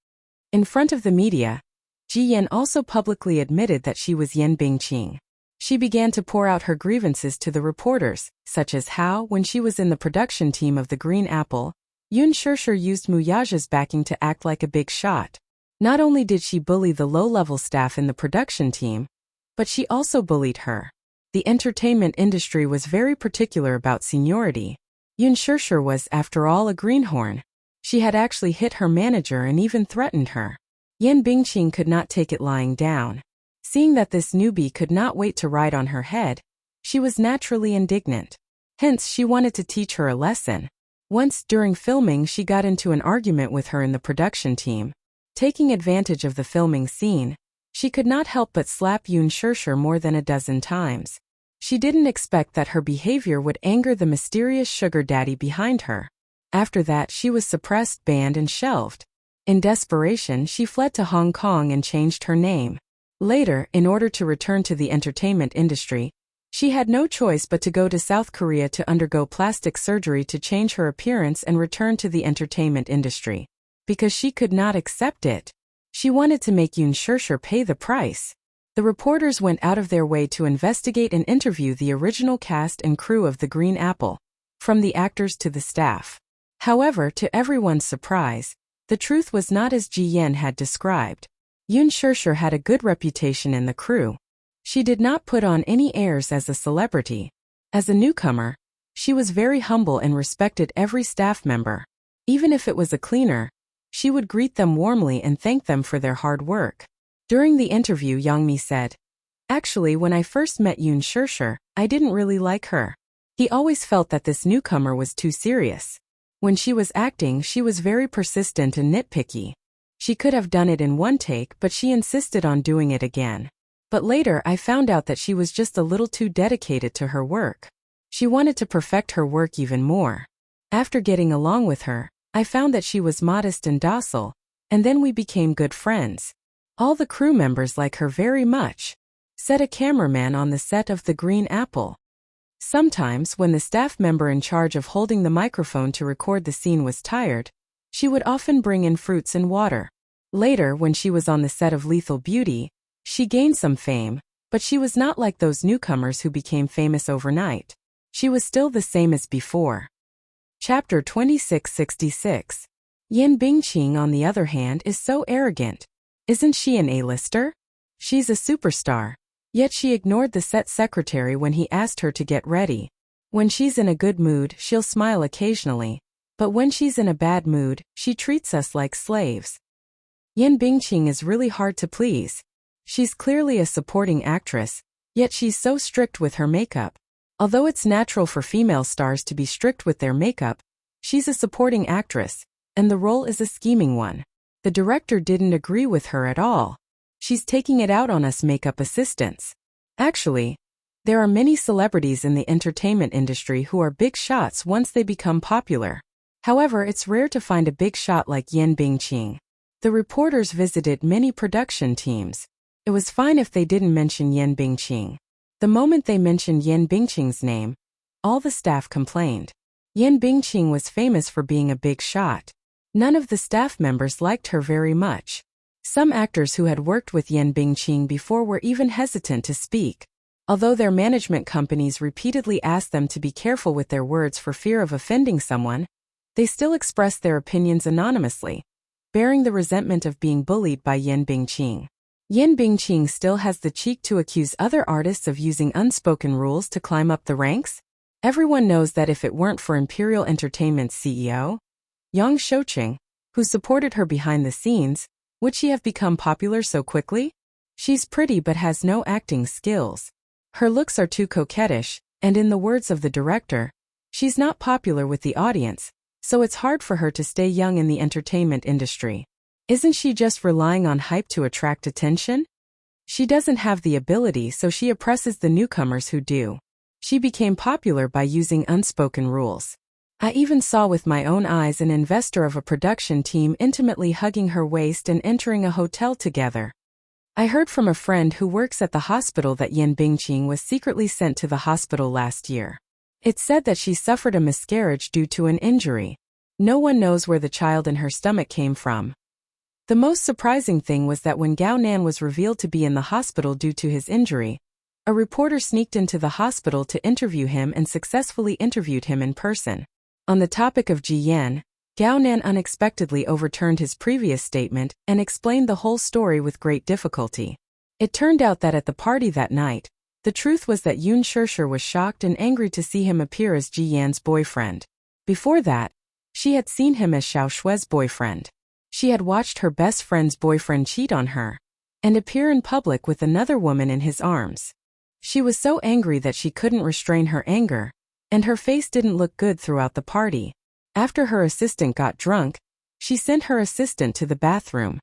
In front of the media, Ji Yan also publicly admitted that she was Yan Bingqing. She began to pour out her grievances to the reporters, such as how, when she was in the production team of The Green Apple, Yun Shishir used Muyaja's backing to act like a big shot. Not only did she bully the low-level staff in the production team, but she also bullied her. The entertainment industry was very particular about seniority. Yun Shishir was, after all, a greenhorn. She had actually hit her manager and even threatened her. Yan Bingqing could not take it lying down. Seeing that this newbie could not wait to ride on her head, she was naturally indignant. Hence, she wanted to teach her a lesson. Once, during filming, she got into an argument with her in the production team. Taking advantage of the filming scene, she could not help but slap Yun Shishir more than a dozen times. She didn't expect that her behavior would anger the mysterious sugar daddy behind her. After that, she was suppressed, banned, and shelved. In desperation, she fled to Hong Kong and changed her name. Later, in order to return to the entertainment industry, she had no choice but to go to South Korea to undergo plastic surgery to change her appearance and return to the entertainment industry. Because she could not accept it. She wanted to make Yun Shishir pay the price. The reporters went out of their way to investigate and interview the original cast and crew of The Green Apple, from the actors to the staff. However, to everyone's surprise, the truth was not as Ji Yan had described. Yun Shishir had a good reputation in the crew. She did not put on any airs as a celebrity. As a newcomer, she was very humble and respected every staff member. Even if it was a cleaner, she would greet them warmly and thank them for their hard work. During the interview, Yangmi said, "Actually, when I first met Yun Shishir, I didn't really like her. He always felt that this newcomer was too serious. When she was acting, she was very persistent and nitpicky. She could have done it in one take, but she insisted on doing it again. But later I found out that she was just a little too dedicated to her work. She wanted to perfect her work even more. After getting along with her, I found that she was modest and docile, and then we became good friends. All the crew members like her very much," said a cameraman on the set of The Green Apple. Sometimes, when the staff member in charge of holding the microphone to record the scene was tired, she would often bring in fruits and water. Later, when she was on the set of Lethal Beauty, she gained some fame, but she was not like those newcomers who became famous overnight. She was still the same as before. Chapter 2666. Yan Bingqing, on the other hand, is so arrogant. Isn't she an A-lister? She's a superstar. Yet she ignored the set secretary when he asked her to get ready. When she's in a good mood, she'll smile occasionally. But when she's in a bad mood, she treats us like slaves. Yan Bingqing is really hard to please. She's clearly a supporting actress, yet she's so strict with her makeup. Although it's natural for female stars to be strict with their makeup, she's a supporting actress, and the role is a scheming one. The director didn't agree with her at all. She's taking it out on us makeup assistants. Actually, there are many celebrities in the entertainment industry who are big shots once they become popular. However, it's rare to find a big shot like Yan Bingqing. The reporters visited many production teams. It was fine if they didn't mention Yan Bingqing. The moment they mentioned Yan Bingqing's name, all the staff complained. Yan Bingqing was famous for being a big shot. None of the staff members liked her very much. Some actors who had worked with Yan Bingqing before were even hesitant to speak. Although their management companies repeatedly asked them to be careful with their words for fear of offending someone, they still expressed their opinions anonymously, bearing the resentment of being bullied by Yan Bingqing. Yan Bingqing still has the cheek to accuse other artists of using unspoken rules to climb up the ranks. Everyone knows that if it weren't for Imperial Entertainment's CEO, Yang Shouqing, who supported her behind the scenes, would she have become popular so quickly? She's pretty but has no acting skills. Her looks are too coquettish, and in the words of the director, she's not popular with the audience, so it's hard for her to stay young in the entertainment industry. Isn't she just relying on hype to attract attention? She doesn't have the ability, so she oppresses the newcomers who do. She became popular by using unspoken rules. I even saw with my own eyes an investor of a production team intimately hugging her waist and entering a hotel together. I heard from a friend who works at the hospital that Yan Bingqing was secretly sent to the hospital last year. It's said that she suffered a miscarriage due to an injury. No one knows where the child in her stomach came from. The most surprising thing was that when Gao Nan was revealed to be in the hospital due to his injury, a reporter sneaked into the hospital to interview him and successfully interviewed him in person. On the topic of Ji Yan, Gao Nan unexpectedly overturned his previous statement and explained the whole story with great difficulty. It turned out that at the party that night, the truth was that Yun Shishir was shocked and angry to see him appear as Ji Yan's boyfriend. Before that, she had seen him as Xiao Shue's boyfriend. She had watched her best friend's boyfriend cheat on her and appear in public with another woman in his arms. She was so angry that she couldn't restrain her anger, and her face didn't look good throughout the party. After her assistant got drunk, she sent her assistant to the bathroom.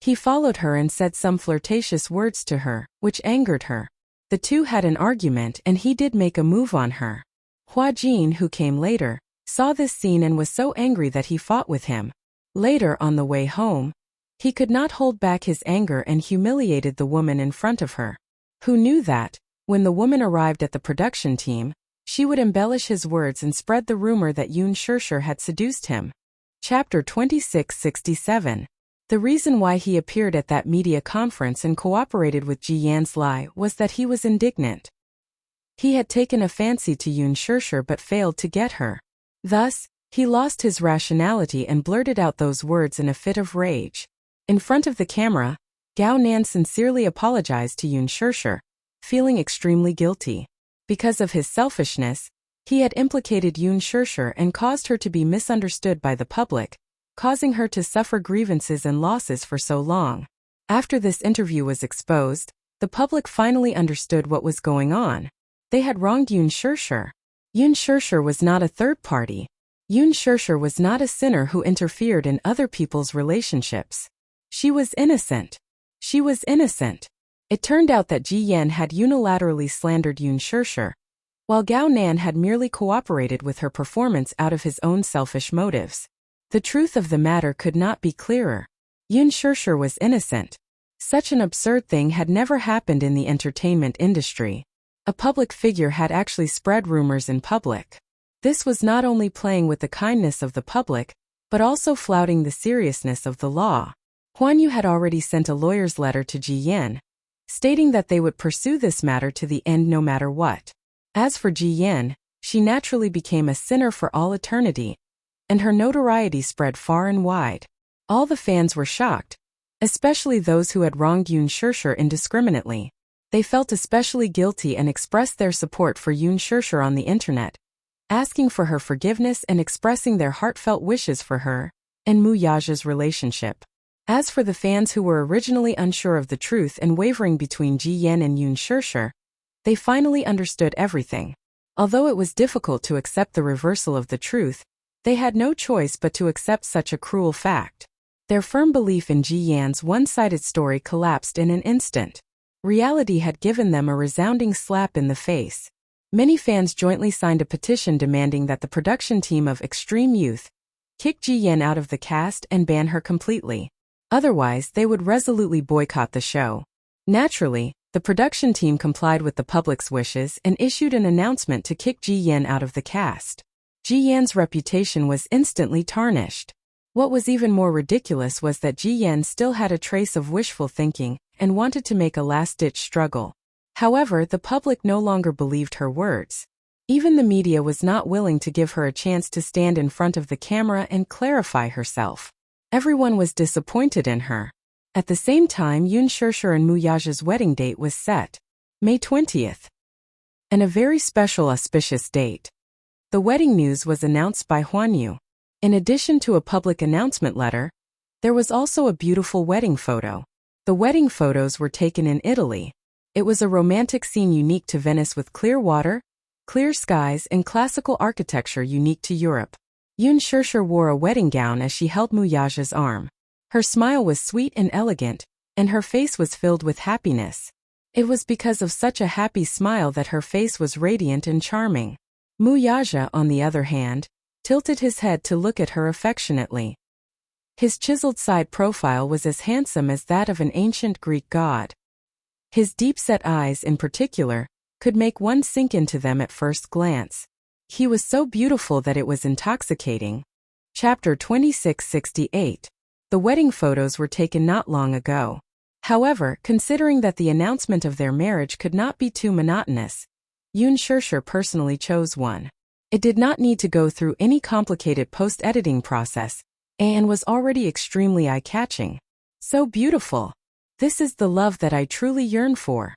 He followed her and said some flirtatious words to her, which angered her. The two had an argument and he did make a move on her. Hua Jin, who came later, saw this scene and was so angry that he fought with him. Later on the way home, he could not hold back his anger and humiliated the woman in front of her. Who knew that, when the woman arrived at the production team, she would embellish his words and spread the rumor that Yun Shishir had seduced him. Chapter 2667. The reason why he appeared at that media conference and cooperated with Ji Yan's lie was that he was indignant. He had taken a fancy to Yun Shishir but failed to get her. Thus, he lost his rationality and blurted out those words in a fit of rage. In front of the camera, Gao Nan sincerely apologized to Yun Shishir, feeling extremely guilty. Because of his selfishness, he had implicated Yun Shishir and caused her to be misunderstood by the public, causing her to suffer grievances and losses for so long. After this interview was exposed, the public finally understood what was going on. They had wronged Yun Shishir. Yun Shishir was not a third party. Yun Shishir was not a sinner who interfered in other people's relationships. She was innocent. She was innocent. It turned out that Ji Yan had unilaterally slandered Yun Shishir, while Gao Nan had merely cooperated with her performance out of his own selfish motives. The truth of the matter could not be clearer. Yun Shishir was innocent. Such an absurd thing had never happened in the entertainment industry. A public figure had actually spread rumors in public. This was not only playing with the kindness of the public, but also flouting the seriousness of the law. Huan Yu had already sent a lawyer's letter to Ji Yan, stating that they would pursue this matter to the end no matter what. As for Ji Yan, she naturally became a sinner for all eternity, and her notoriety spread far and wide. All the fans were shocked, especially those who had wronged Yun Shishir indiscriminately. They felt especially guilty and expressed their support for Yun Shishir on the internet, asking for her forgiveness and expressing their heartfelt wishes for her and Mu Yaja's relationship. As for the fans who were originally unsure of the truth and wavering between Ji Yan and Yun Shishir, they finally understood everything. Although it was difficult to accept the reversal of the truth, they had no choice but to accept such a cruel fact. Their firm belief in Ji Yan's one-sided story collapsed in an instant. Reality had given them a resounding slap in the face. Many fans jointly signed a petition demanding that the production team of Extreme Youth kick Ji Yan out of the cast and ban her completely. Otherwise, they would resolutely boycott the show. Naturally, the production team complied with the public's wishes and issued an announcement to kick Ji Yan out of the cast. Ji Yan's reputation was instantly tarnished. What was even more ridiculous was that Ji Yan still had a trace of wishful thinking and wanted to make a last-ditch struggle. However, the public no longer believed her words. Even the media was not willing to give her a chance to stand in front of the camera and clarify herself. Everyone was disappointed in her. At the same time, Yun Shishir and Mu Yaja's wedding date was set, May 20th. And a very special auspicious date. The wedding news was announced by Huan Yu. In addition to a public announcement letter, there was also a beautiful wedding photo. The wedding photos were taken in Italy. It was a romantic scene unique to Venice with clear water, clear skies, and classical architecture unique to Europe. Yun Shishir wore a wedding gown as she held Mu Yaja's arm. Her smile was sweet and elegant, and her face was filled with happiness. It was because of such a happy smile that her face was radiant and charming. Mu Yaja, on the other hand, tilted his head to look at her affectionately. His chiseled side profile was as handsome as that of an ancient Greek god. His deep-set eyes, in particular, could make one sink into them at first glance. He was so beautiful that it was intoxicating. Chapter 2668. The wedding photos were taken not long ago. However, considering that the announcement of their marriage could not be too monotonous, Yoon Shurshur personally chose one. It did not need to go through any complicated post-editing process, and was already extremely eye-catching. So beautiful. This is the love that I truly yearn for.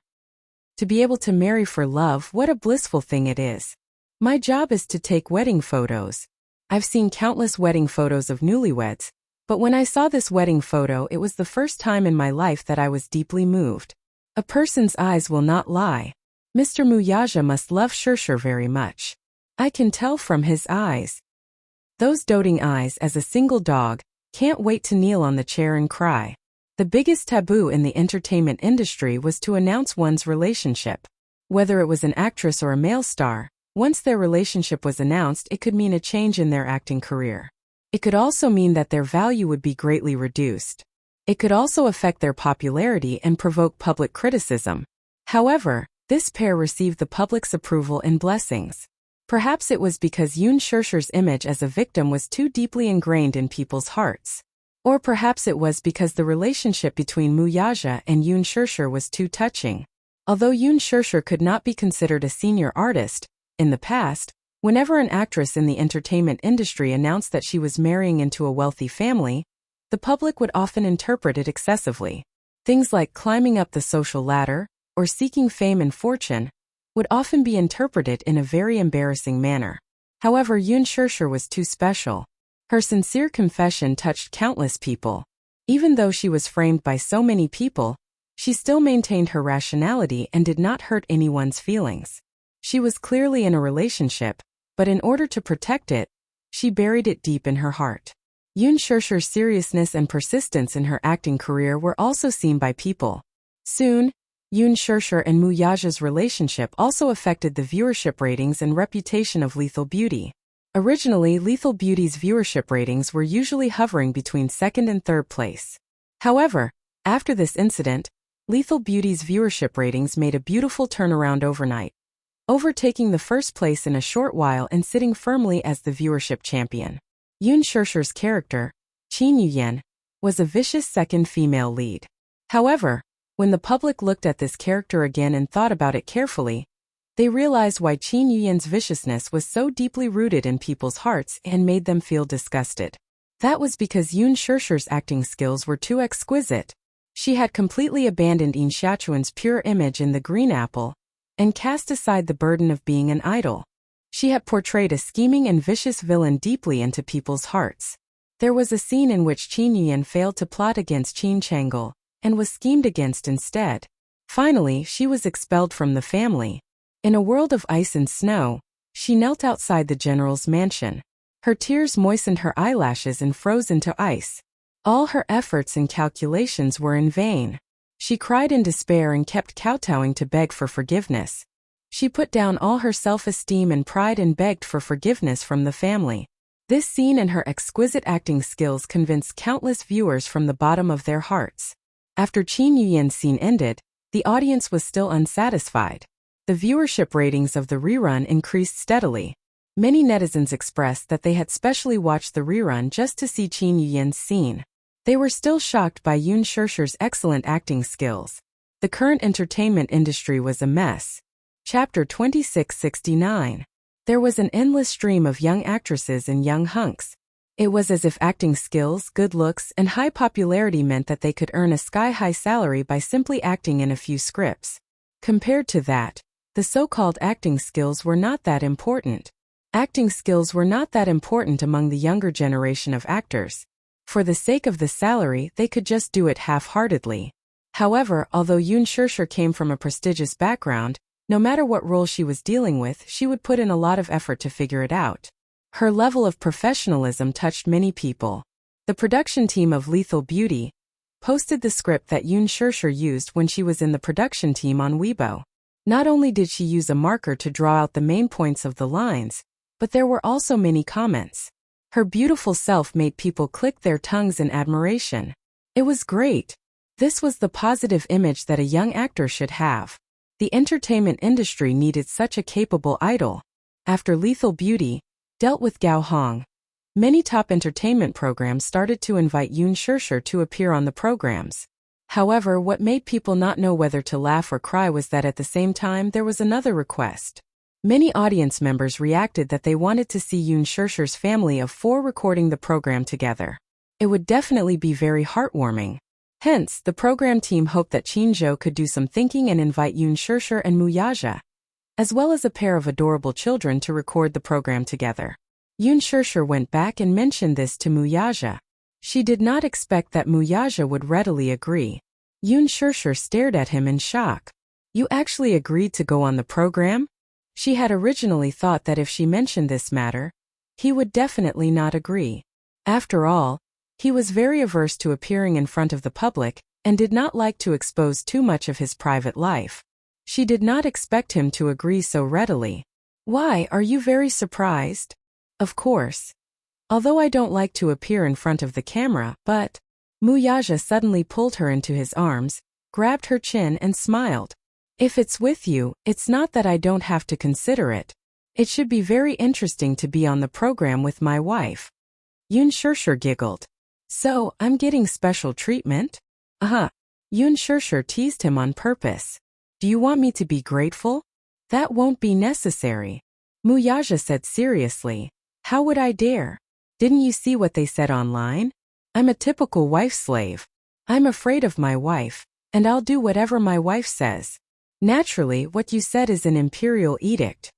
To be able to marry for love, what a blissful thing it is. My job is to take wedding photos. I've seen countless wedding photos of newlyweds, but when I saw this wedding photo, it was the first time in my life that I was deeply moved. A person's eyes will not lie. Mr. Wuxia must love Shurshur very much. I can tell from his eyes. Those doting eyes as a single dog, can't wait to kneel on the chair and cry. The biggest taboo in the entertainment industry was to announce one's relationship. Whether it was an actress or a male star, once their relationship was announced, it could mean a change in their acting career. It could also mean that their value would be greatly reduced. It could also affect their popularity and provoke public criticism. However, this pair received the public's approval and blessings. Perhaps it was because Yoon Shurshur's image as a victim was too deeply ingrained in people's hearts. Or perhaps it was because the relationship between Wuxia and Yoon Shurshur was too touching. Although Yoon Shurshur could not be considered a senior artist, in the past, whenever an actress in the entertainment industry announced that she was marrying into a wealthy family, the public would often interpret it excessively. Things like climbing up the social ladder, or seeking fame and fortune, would often be interpreted in a very embarrassing manner. However, Yoon Shurshur was too special. Her sincere confession touched countless people. Even though she was framed by so many people, she still maintained her rationality and did not hurt anyone's feelings. She was clearly in a relationship, but in order to protect it, she buried it deep in her heart. Yoon Shurshur's seriousness and persistence in her acting career were also seen by people. Soon, Yoon Shurshur and Wuxia's relationship also affected the viewership ratings and reputation of Lethal Beauty. Originally, Lethal Beauty's viewership ratings were usually hovering between second and third place. However, after this incident, Lethal Beauty's viewership ratings made a beautiful turnaround overnight, overtaking the first place in a short while and sitting firmly as the viewership champion. Yoon Shurshur's character, Chin Yuyen, was a vicious second female lead. However, when the public looked at this character again and thought about it carefully, they realized why Chin Yuyen's viciousness was so deeply rooted in people's hearts and made them feel disgusted. That was because Yoon Shurshur's acting skills were too exquisite. She had completely abandoned Yin Xiaochuan's pure image in The Green Apple, and cast aside the burden of being an idol. She had portrayed a scheming and vicious villain deeply into people's hearts. There was a scene in which Chin Yuyen failed to plot against Qin Changel, and was schemed against instead. Finally, she was expelled from the family. In a world of ice and snow, she knelt outside the general's mansion. Her tears moistened her eyelashes and froze into ice. All her efforts and calculations were in vain. She cried in despair and kept kowtowing to beg for forgiveness. She put down all her self-esteem and pride and begged for forgiveness from the family. This scene and her exquisite acting skills convinced countless viewers from the bottom of their hearts. After Chin Yuyen's scene ended, the audience was still unsatisfied. The viewership ratings of the rerun increased steadily. Many netizens expressed that they had specially watched the rerun just to see Chin Yuyen's scene. They were still shocked by Yoon Shurshur's excellent acting skills. The current entertainment industry was a mess. Chapter 2669. There was an endless stream of young actresses and young hunks. It was as if acting skills, good looks, and high popularity meant that they could earn a sky-high salary by simply acting in a few scripts. Compared to that, the so-called acting skills were not that important. Acting skills were not that important among the younger generation of actors. For the sake of the salary, they could just do it half-heartedly. However, although Yoon Shurshur came from a prestigious background, no matter what role she was dealing with, she would put in a lot of effort to figure it out. Her level of professionalism touched many people. The production team of Lethal Beauty posted the script that Yoon Shurshur used when she was in the production team on Weibo. Not only did she use a marker to draw out the main points of the lines, but there were also many comments. Her beautiful self made people click their tongues in admiration. It was great. This was the positive image that a young actor should have. The entertainment industry needed such a capable idol. After Lethal Beauty dealt with Gao Hong, many top entertainment programs started to invite Yoon Shurshur to appear on the programs. However, what made people not know whether to laugh or cry was that at the same time there was another request. Many audience members reacted that they wanted to see Yoon Shurshur's family of 4 recording the program together. It would definitely be very heartwarming. Hence, the program team hoped that Chin-jo could do some thinking and invite Yoon Shurshur and Muyaja, as well as a pair of adorable children, to record the program together. Yoon Shurshur went back and mentioned this to Muyaja. She did not expect that Muyaja would readily agree. Yoon Shurshur stared at him in shock. You actually agreed to go on the program? She had originally thought that if she mentioned this matter, he would definitely not agree. After all, he was very averse to appearing in front of the public and did not like to expose too much of his private life. She did not expect him to agree so readily. Why, are you very surprised? Of course. Although I don't like to appear in front of the camera, but... Muyaja suddenly pulled her into his arms, grabbed her chin and smiled. If it's with you, it's not that I don't have to consider it. It should be very interesting to be on the program with my wife. Yoon Shurshur giggled. So, I'm getting special treatment? Yoon Shurshur teased him on purpose. Do you want me to be grateful? That won't be necessary. Muyaja said seriously. How would I dare? Didn't you see what they said online? I'm a typical wife slave. I'm afraid of my wife, and I'll do whatever my wife says. Naturally, what you said is an imperial edict.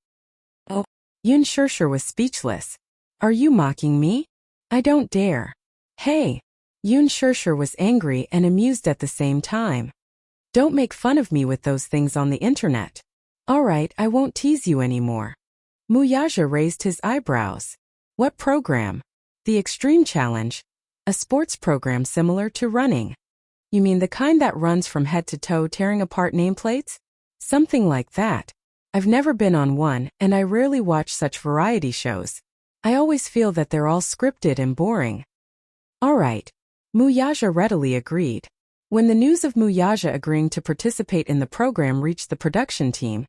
Oh. Yoon Shurshur was speechless. Are you mocking me? I don't dare. Hey. Yoon Shurshur was angry and amused at the same time. Don't make fun of me with those things on the internet. Alright, I won't tease you anymore. Muyaja raised his eyebrows. What program? The Extreme Challenge. A sports program similar to running. You mean the kind that runs from head to toe tearing apart nameplates? Something like that. I've never been on one, and I rarely watch such variety shows. I always feel that they're all scripted and boring. Alright. Muyaja readily agreed. When the news of Muyaja agreeing to participate in the program reached the production team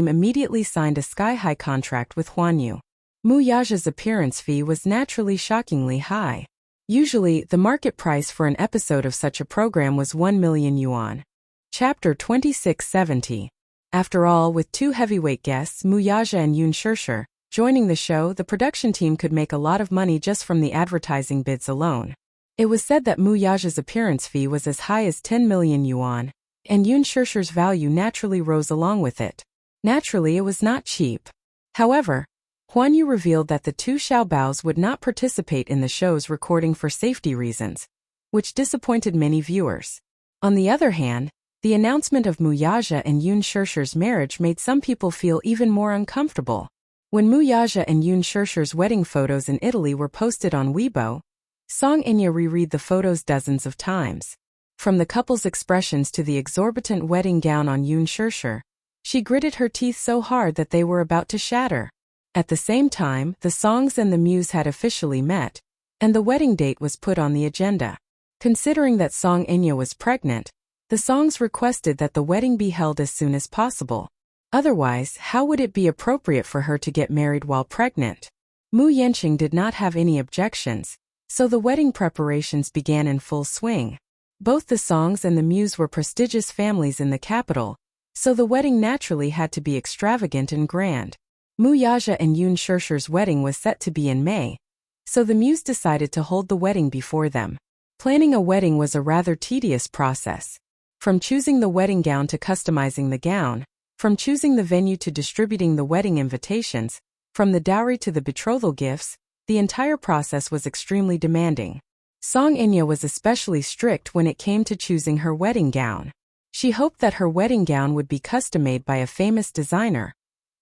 immediately signed a sky-high contract with Hwanyu. Muyaja's appearance fee was naturally shockingly high. Usually, the market price for an episode of such a program was 1 million yuan. Chapter 2670. After all, with 2 heavyweight guests, Muyaja and Yoon Shurshur, joining the show, the production team could make a lot of money just from the advertising bids alone. It was said that Muyaja's appearance fee was as high as 10 million yuan, and Yoon Shurshur's value naturally rose along with it. Naturally, it was not cheap. However, Hwanyu revealed that the 2 Xiaobaos would not participate in the show's recording for safety reasons, which disappointed many viewers. On the other hand, the announcement of Muyaja and Yoon Shurshur's marriage made some people feel even more uncomfortable. When Muyaja and Yoon Shurshur's wedding photos in Italy were posted on Weibo, Song Inya reread the photos dozens of times. From the couple's expressions to the exorbitant wedding gown on Yoon Shurshur, she gritted her teeth so hard that they were about to shatter. At the same time, the Songs and the Muse had officially met, and the wedding date was put on the agenda. Considering that Song Inya was pregnant, the Songs requested that the wedding be held as soon as possible. Otherwise, how would it be appropriate for her to get married while pregnant? Mu Yenqing did not have any objections, so the wedding preparations began in full swing. Both the Songs and the Muse were prestigious families in the capital, so the wedding naturally had to be extravagant and grand. Muyaja and Yoon Shurshur's wedding was set to be in May, so the Muse decided to hold the wedding before them. Planning a wedding was a rather tedious process. From choosing the wedding gown to customizing the gown, from choosing the venue to distributing the wedding invitations, from the dowry to the betrothal gifts, the entire process was extremely demanding. Song Inya was especially strict when it came to choosing her wedding gown. She hoped that her wedding gown would be custom-made by a famous designer,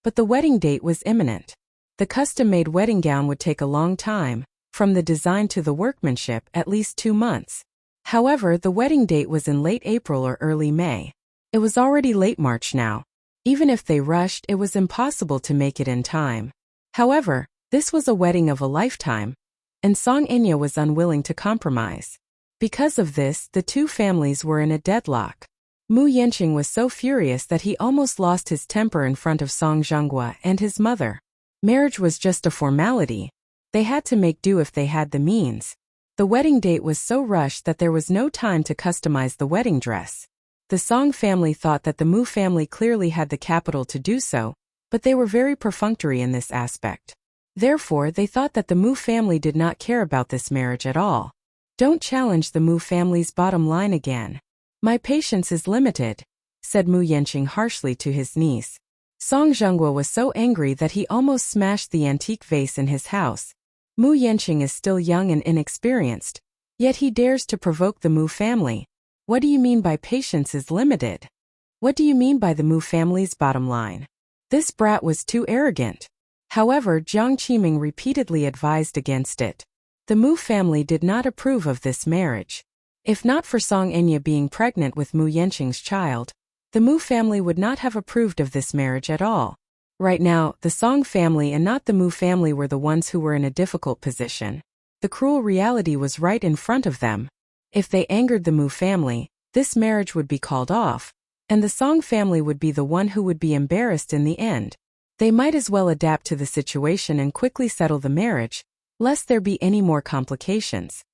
but the wedding date was imminent. The custom-made wedding gown would take a long time, from the design to the workmanship, at least 2 months. However, the wedding date was in late April or early May. It was already late March now. Even if they rushed, it was impossible to make it in time. However, This was a wedding of a lifetime, and Song Enya was unwilling to compromise. Because of this, the two families were in a deadlock. Mu Yanqing was so furious that he almost lost his temper in front of Song Zhenghua and his mother. Marriage was just a formality. They had to make do if they had the means. The wedding date was so rushed that there was no time to customize the wedding dress. The Song family thought that the Mu family clearly had the capital to do so, but they were very perfunctory in this aspect. Therefore, they thought that the Mu family did not care about this marriage at all. Don't challenge the Mu family's bottom line again. My patience is limited, said Mu Yanqing harshly to his niece. Song Zhenghua was so angry that he almost smashed the antique vase in his house. Mu Yanqing is still young and inexperienced, yet he dares to provoke the Mu family. What do you mean by patience is limited? What do you mean by the Mu family's bottom line? This brat was too arrogant. However, Jiang Qiming repeatedly advised against it. The Mu family did not approve of this marriage. If not for Song Enya being pregnant with Mu Yanqing's child, the Mu family would not have approved of this marriage at all. Right now, the Song family and not the Mu family were the ones who were in a difficult position. The cruel reality was right in front of them. If they angered the Mu family, this marriage would be called off, and the Song family would be the one who would be embarrassed in the end. They might as well adapt to the situation and quickly settle the marriage, lest there be any more complications.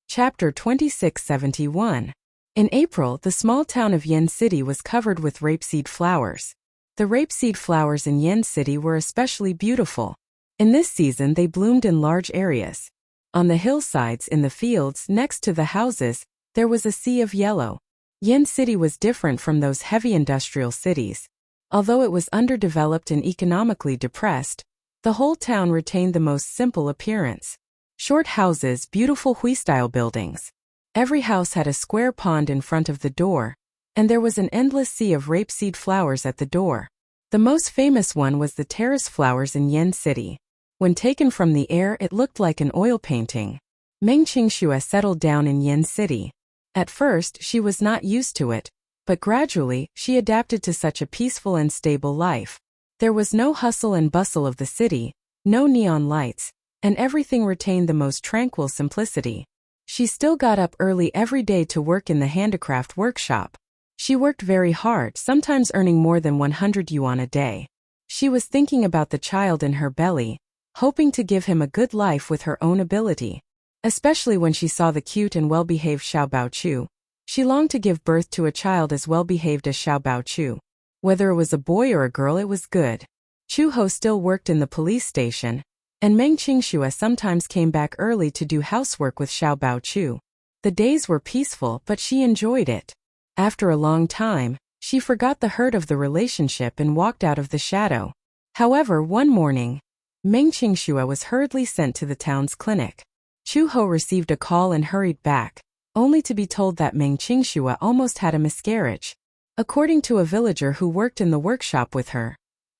Chapter 2671. In April, the small town of Yen City was covered with rapeseed flowers. The rapeseed flowers in Yen City were especially beautiful. In this season they bloomed in large areas. On the hillsides, in the fields, next to the houses, there was a sea of yellow. Yen City was different from those heavy industrial cities. Although it was underdeveloped and economically depressed, the whole town retained the most simple appearance. Short houses, beautiful Hui-style buildings. Every house had a square pond in front of the door, and there was an endless sea of rapeseed flowers at the door. The most famous one was the terrace flowers in Yen City. When taken from the air, it looked like an oil painting. Meng Qingxue settled down in Yen City. At first, she was not used to it, but gradually, she adapted to such a peaceful and stable life. There was no hustle and bustle of the city, no neon lights, and everything retained the most tranquil simplicity. She still got up early every day to work in the handicraft workshop. She worked very hard, sometimes earning more than 100 yuan a day. She was thinking about the child in her belly, hoping to give him a good life with her own ability. Especially when she saw the cute and well-behaved Xiao Baochu. She longed to give birth to a child as well-behaved as Xiao Baochu. Whether it was a boy or a girl, it was good. Chu Ho still worked in the police station, and Meng Qingxue sometimes came back early to do housework with Xiao Baochu. The days were peaceful, but she enjoyed it. After a long time, she forgot the hurt of the relationship and walked out of the shadow. However, one morning, Meng Qingxue was hurriedly sent to the town's clinic. Chu Ho received a call and hurried back, only to be told that Meng Qingxue almost had a miscarriage. According to a villager who worked in the workshop with her,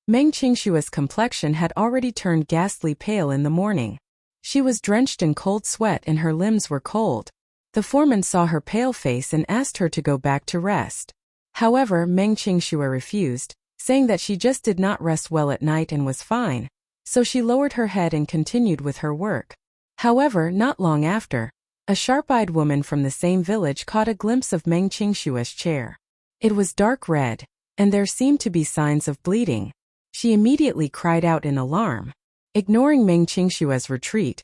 Meng Qingxue's complexion had already turned ghastly pale in the morning. She was drenched in cold sweat and her limbs were cold. The foreman saw her pale face and asked her to go back to rest. However, Meng Qingxue refused, saying that she just did not rest well at night and was fine, so she lowered her head and continued with her work. However, not long after, a sharp-eyed woman from the same village caught a glimpse of Meng Qingxue's chair. It was dark red, and there seemed to be signs of bleeding. She immediately cried out in alarm. Ignoring Meng Qingxue's retreat,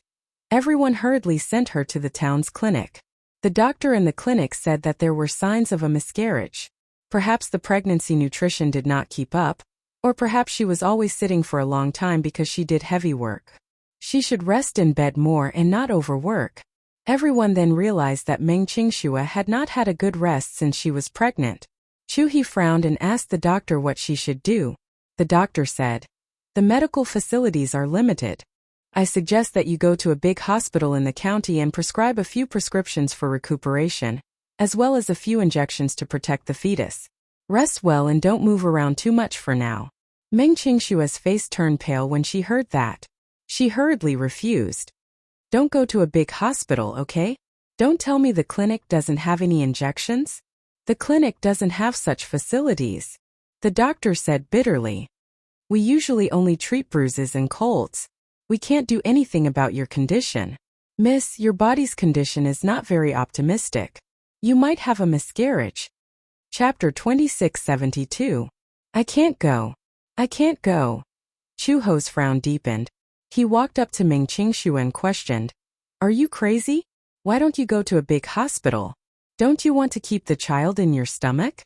everyone hurriedly sent her to the town's clinic. The doctor in the clinic said that there were signs of a miscarriage. Perhaps the pregnancy nutrition did not keep up, or perhaps she was always sitting for a long time because she did heavy work. She should rest in bed more and not overwork. Everyone then realized that Meng Qingxue had not had a good rest since she was pregnant. Chu He frowned and asked the doctor what she should do. The doctor said, "The medical facilities are limited. I suggest that you go to a big hospital in the county and prescribe a few prescriptions for recuperation, as well as a few injections to protect the fetus. Rest well and don't move around too much for now." Meng Qingxue's face turned pale when she heard that. She hurriedly refused. "Don't go to a big hospital, okay? Don't tell me the clinic doesn't have any injections? The clinic doesn't have such facilities," the doctor said bitterly. "We usually only treat bruises and colds. We can't do anything about your condition. Miss, your body's condition is not very optimistic. You might have a miscarriage. Chapter 2672. I can't go. I can't go. Chu Ho's frown deepened. He walked up to Meng Qingshu and questioned, Are you crazy? Why don't you go to a big hospital? Don't you want to keep the child in your stomach?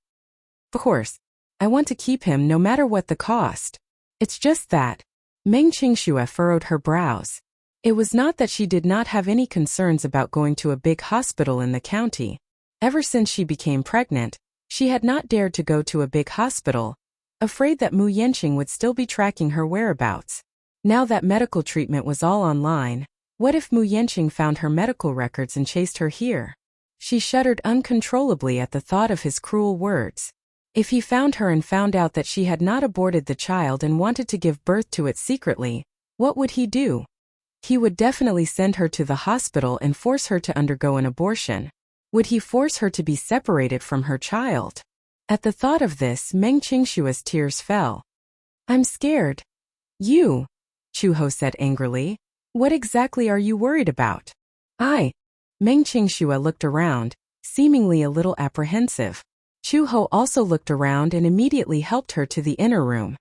Of course. I want to keep him no matter what the cost. It's just that. Meng Qingshu furrowed her brows. It was not that she did not have any concerns about going to a big hospital in the county. Ever since she became pregnant, she had not dared to go to a big hospital, afraid that Mu Yanqing would still be tracking her whereabouts. Now that medical treatment was all online, what if Mu Yanqing found her medical records and chased her here? She shuddered uncontrollably at the thought of his cruel words. If he found her and found out that she had not aborted the child and wanted to give birth to it secretly, what would he do? He would definitely send her to the hospital and force her to undergo an abortion. Would he force her to be separated from her child? At the thought of this, Meng Qingshua's tears fell. I'm scared. You, Chu Ho said angrily. What exactly are you worried about? Meng Qingshu looked around, seemingly a little apprehensive. Chu Ho also looked around and immediately helped her to the inner room.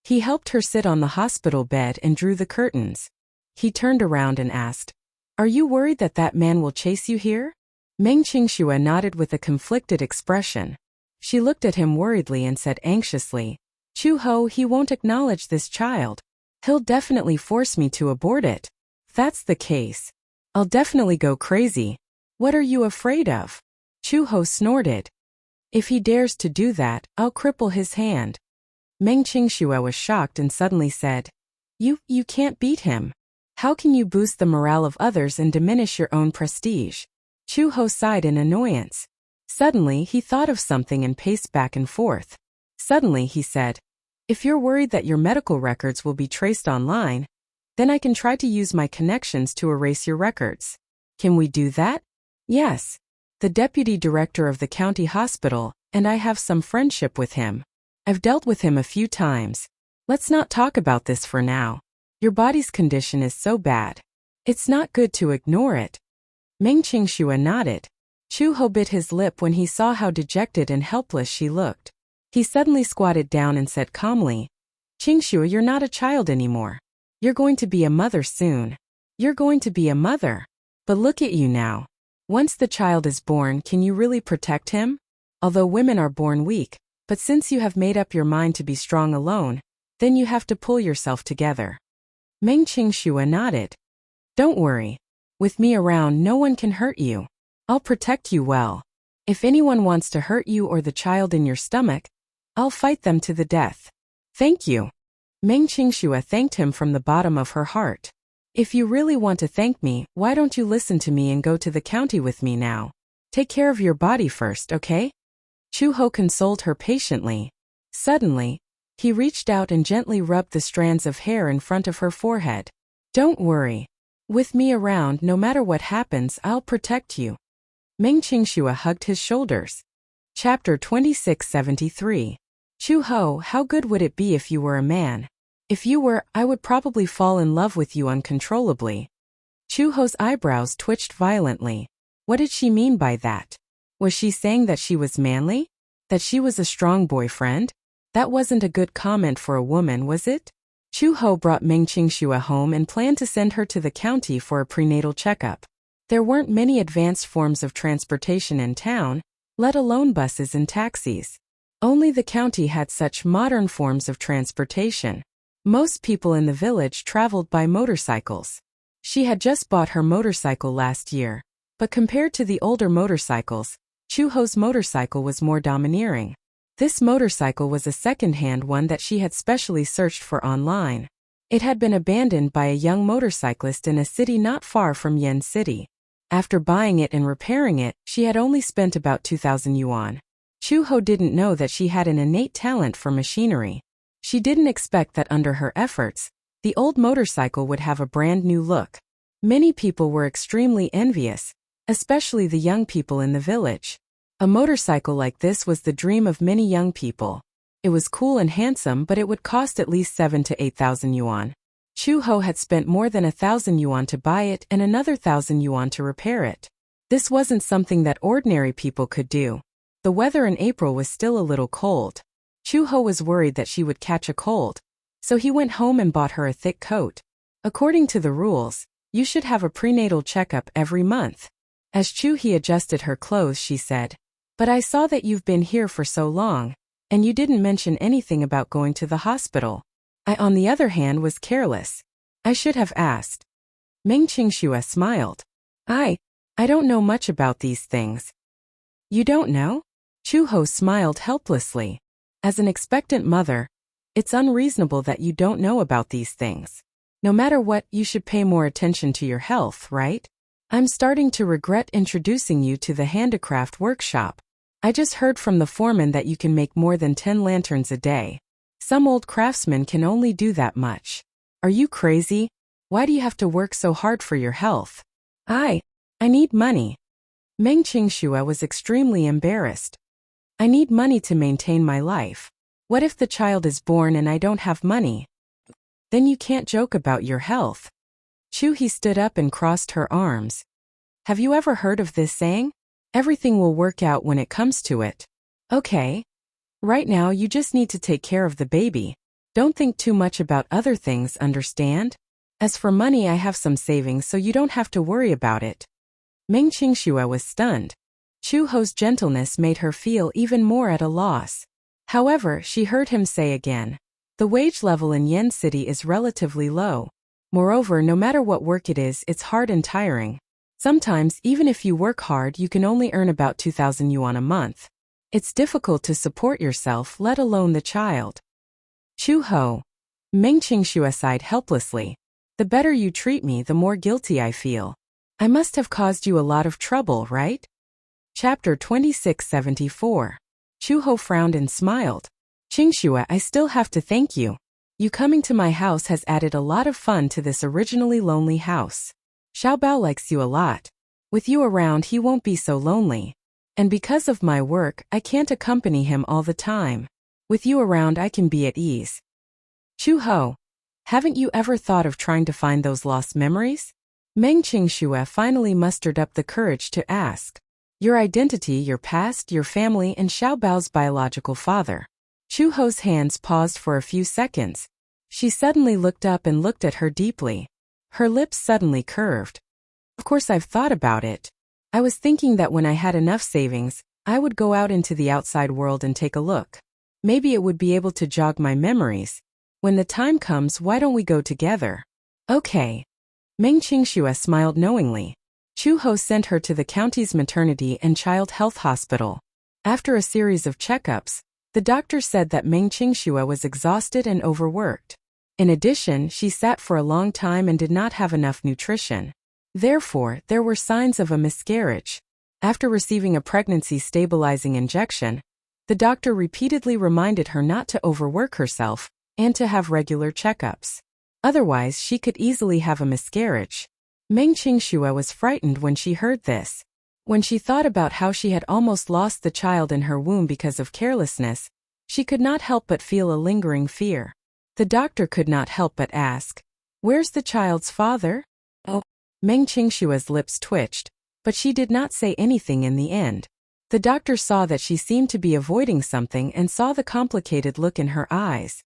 He helped her sit on the hospital bed and drew the curtains. He turned around and asked, Are you worried that that man will chase you here? Meng Qingshu nodded with a conflicted expression. She looked at him worriedly and said anxiously, Chu Ho, he won't acknowledge this child. He'll definitely force me to abort it. If that's the case, I'll definitely go crazy. What are you afraid of? Chu Ho snorted. If he dares to do that, I'll cripple his hand. Meng Qingshu was shocked and suddenly said, You can't beat him. How can you boost the morale of others and diminish your own prestige? Chu Ho sighed in annoyance. Suddenly, he thought of something and paced back and forth. Suddenly, he said, If you're worried that your medical records will be traced online, then I can try to use my connections to erase your records. Can we do that? Yes. The deputy director of the county hospital, and I have some friendship with him. I've dealt with him a few times. Let's not talk about this for now. Your body's condition is so bad. It's not good to ignore it. Meng Qingshu nodded. Chu Ho bit his lip when he saw how dejected and helpless she looked. He suddenly squatted down and said calmly, Qingshu, you're not a child anymore. You're going to be a mother soon. You're going to be a mother. But look at you now. Once the child is born, can you really protect him? Although women are born weak, but since you have made up your mind to be strong alone, then you have to pull yourself together. Meng Qingshu nodded. Don't worry. With me around, no one can hurt you. I'll protect you well. If anyone wants to hurt you or the child in your stomach, I'll fight them to the death. Thank you. Meng Qingshu thanked him from the bottom of her heart. If you really want to thank me, why don't you listen to me and go to the county with me now? Take care of your body first, okay? Chu Ho consoled her patiently. Suddenly, he reached out and gently rubbed the strands of hair in front of her forehead. Don't worry. With me around, no matter what happens, I'll protect you. Meng Qingshu hugged his shoulders. Chapter 2673. Chu Ho, how good would it be if you were a man? If you were, I would probably fall in love with you uncontrollably. Chu Ho's eyebrows twitched violently. What did she mean by that? Was she saying that she was manly? That she was a strong boyfriend? That wasn't a good comment for a woman, was it? Chu Ho brought Meng Qingshu home and planned to send her to the county for a prenatal checkup. There weren't many advanced forms of transportation in town, let alone buses and taxis. Only the county had such modern forms of transportation. Most people in the village traveled by motorcycles. She had just bought her motorcycle last year, but compared to the older motorcycles, Chu Ho's motorcycle was more domineering. This motorcycle was a second-hand one that she had specially searched for online. It had been abandoned by a young motorcyclist in a city not far from Yen City. After buying it and repairing it, she had only spent about 2,000 yuan. Chu Ho didn't know that she had an innate talent for machinery. She didn't expect that under her efforts, the old motorcycle would have a brand new look. Many people were extremely envious, especially the young people in the village. A motorcycle like this was the dream of many young people. It was cool and handsome, but it would cost at least 7,000 to 8,000 yuan. Chu Ho had spent more than 1,000 yuan to buy it and another 1,000 yuan to repair it. This wasn't something that ordinary people could do. The weather in April was still a little cold. Chu Ho was worried that she would catch a cold, so he went home and bought her a thick coat. According to the rules, you should have a prenatal checkup every month. As Chu He adjusted her clothes, she said, "But I saw that you've been here for so long, and you didn't mention anything about going to the hospital. I, on the other hand, was careless. I should have asked." Meng Qingxue smiled. I don't know much about these things." "You don't know?" Chu Ho smiled helplessly. As an expectant mother, it's unreasonable that you don't know about these things. No matter what, you should pay more attention to your health, right? I'm starting to regret introducing you to the handicraft workshop. I just heard from the foreman that you can make more than 10 lanterns a day. Some old craftsmen can only do that much. Are you crazy? Why do you have to work so hard for your health? I need money. Meng Qingxue was extremely embarrassed. I need money to maintain my life. What if the child is born and I don't have money? Then you can't joke about your health. Chu He stood up and crossed her arms. Have you ever heard of this saying? Everything will work out when it comes to it. Okay. Right now you just need to take care of the baby. Don't think too much about other things, understand? As for money, I have some savings so you don't have to worry about it. Meng Qingxue was stunned. Chu Ho's gentleness made her feel even more at a loss. However, she heard him say again, the wage level in Yen City is relatively low. Moreover, no matter what work it is, it's hard and tiring. Sometimes, even if you work hard, you can only earn about 2,000 yuan a month. It's difficult to support yourself, let alone the child. Chu Ho. Meng Qingxue sighed helplessly. The better you treat me, the more guilty I feel. I must have caused you a lot of trouble, right? Chapter 2674. Chu Ho frowned and smiled. Qingxue, I still have to thank you. You coming to my house has added a lot of fun to this originally lonely house. Xiaobao likes you a lot. With you around, he won't be so lonely. And because of my work, I can't accompany him all the time. With you around, I can be at ease. Chu Ho, haven't you ever thought of trying to find those lost memories? Meng Qingxue finally mustered up the courage to ask. Your identity, your past, your family, and Xiaobao's biological father. Chu Ho's hands paused for a few seconds. She suddenly looked up and looked at her deeply. Her lips suddenly curved. Of course I've thought about it. I was thinking that when I had enough savings, I would go out into the outside world and take a look. Maybe it would be able to jog my memories. When the time comes, why don't we go together? Okay. Meng Qingxue smiled knowingly. Chu Ho sent her to the county's maternity and child health hospital. After a series of checkups, the doctor said that Meng Qingxue was exhausted and overworked. In addition, she sat for a long time and did not have enough nutrition. Therefore, there were signs of a miscarriage. After receiving a pregnancy stabilizing injection, the doctor repeatedly reminded her not to overwork herself and to have regular checkups. Otherwise, she could easily have a miscarriage. Meng Qingxue was frightened when she heard this. When she thought about how she had almost lost the child in her womb because of carelessness, she could not help but feel a lingering fear. The doctor could not help but ask, "Where's the child's father?" Oh. Meng Qingxue's lips twitched, but she did not say anything in the end. The doctor saw that she seemed to be avoiding something and saw the complicated look in her eyes.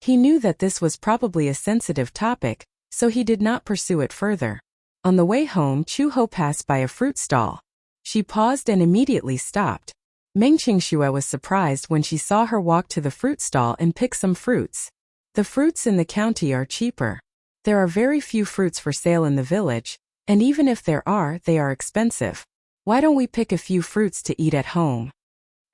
He knew that this was probably a sensitive topic, so he did not pursue it further. On the way home, Chu Ho passed by a fruit stall. She paused and immediately stopped. Meng Qingxue was surprised when she saw her walk to the fruit stall and pick some fruits. The fruits in the county are cheaper. There are very few fruits for sale in the village, and even if there are, they are expensive. Why don't we pick a few fruits to eat at home?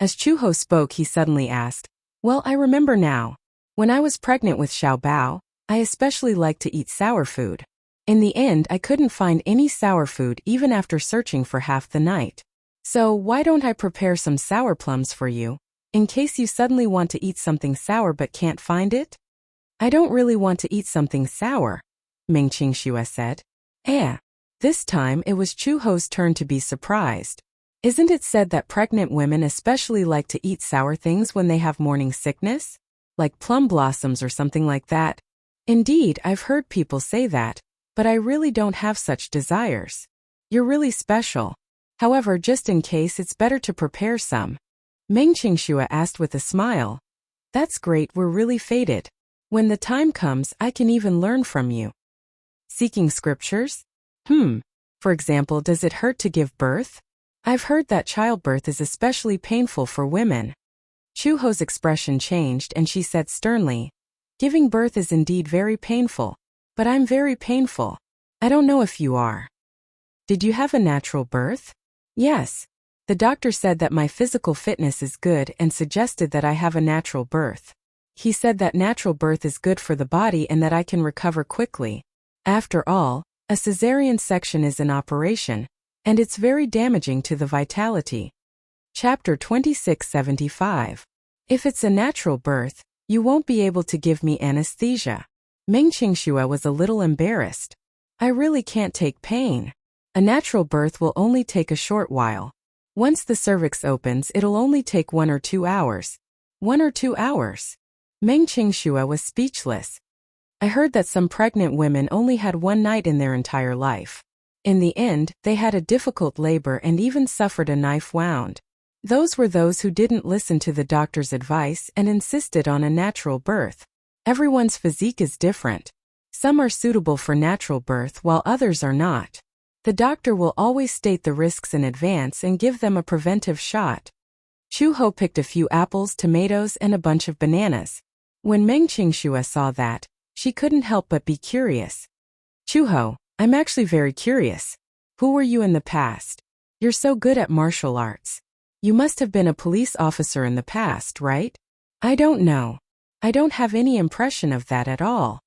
As Chu Ho spoke, he suddenly asked, Well, I remember now. When I was pregnant with Xiaobao, I especially liked to eat sour food. In the end, I couldn't find any sour food even after searching for half the night. So why don't I prepare some sour plums for you, in case you suddenly want to eat something sour but can't find it? I don't really want to eat something sour, Meng Qingxue said. This time it was Chu Ho's turn to be surprised. Isn't it said that pregnant women especially like to eat sour things when they have morning sickness? Like plum blossoms or something like that? Indeed, I've heard people say that, but I really don't have such desires. You're really special. However, just in case, it's better to prepare some. Meng Qingxue asked with a smile. That's great, we're really fated. When the time comes, I can even learn from you. Seeking scriptures? For example, does it hurt to give birth? I've heard that childbirth is especially painful for women. Chu Ho's expression changed and she said sternly, giving birth is indeed very painful, but I'm very painful. I don't know if you are. Did you have a natural birth? Yes. The doctor said that my physical fitness is good and suggested that I have a natural birth. He said that natural birth is good for the body and that I can recover quickly. After all, a cesarean section is an operation, and it's very damaging to the vitality. Chapter 2675. If it's a natural birth, you won't be able to give me anesthesia. Meng Qingxue was a little embarrassed. I really can't take pain. A natural birth will only take a short while. Once the cervix opens, it'll only take 1 or 2 hours. 1 or 2 hours. Meng Qingxue was speechless. I heard that some pregnant women only had 1 night in their entire life. In the end, they had a difficult labor and even suffered a knife wound. Those were those who didn't listen to the doctor's advice and insisted on a natural birth. Everyone's physique is different. Some are suitable for natural birth while others are not. The doctor will always state the risks in advance and give them a preventive shot. Chu Ho picked a few apples, tomatoes, and a bunch of bananas. When Meng Qingxue saw that, she couldn't help but be curious. Chu Ho, I'm actually very curious. Who were you in the past? You're so good at martial arts. You must have been a police officer in the past, right? I don't know. I don't have any impression of that at all.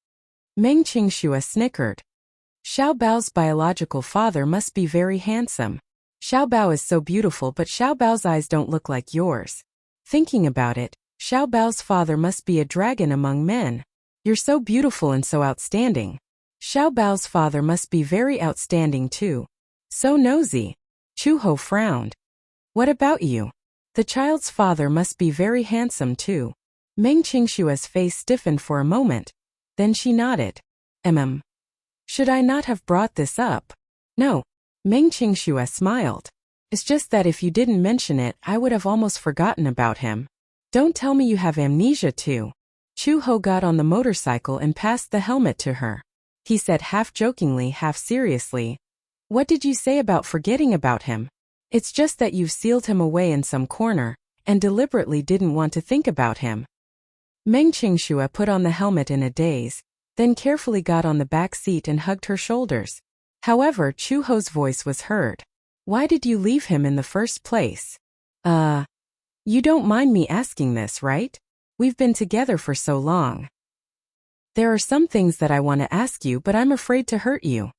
Meng Qingxue snickered. Xiao Bao's biological father must be very handsome. Xiao Bao is so beautiful, but Xiao Bao's eyes don't look like yours. Thinking about it, Xiao Bao's father must be a dragon among men. You're so beautiful and so outstanding. Xiao Bao's father must be very outstanding too. So nosy. Chu Ho frowned. What about you? The child's father must be very handsome too. Meng Qingxue's face stiffened for a moment. Then she nodded. Should I not have brought this up? No. Meng Qingxue smiled. It's just that if you didn't mention it, I would have almost forgotten about him. Don't tell me you have amnesia too. Chu Ho got on the motorcycle and passed the helmet to her. He said half jokingly, half seriously, what did you say about forgetting about him? It's just that you've sealed him away in some corner, and deliberately didn't want to think about him. Meng Qingxue put on the helmet in a daze, then carefully got on the back seat and hugged her shoulders. However, Chu Ho's voice was heard. Why did you leave him in the first place? You don't mind me asking this, right? We've been together for so long. There are some things that I want to ask you, but I'm afraid to hurt you.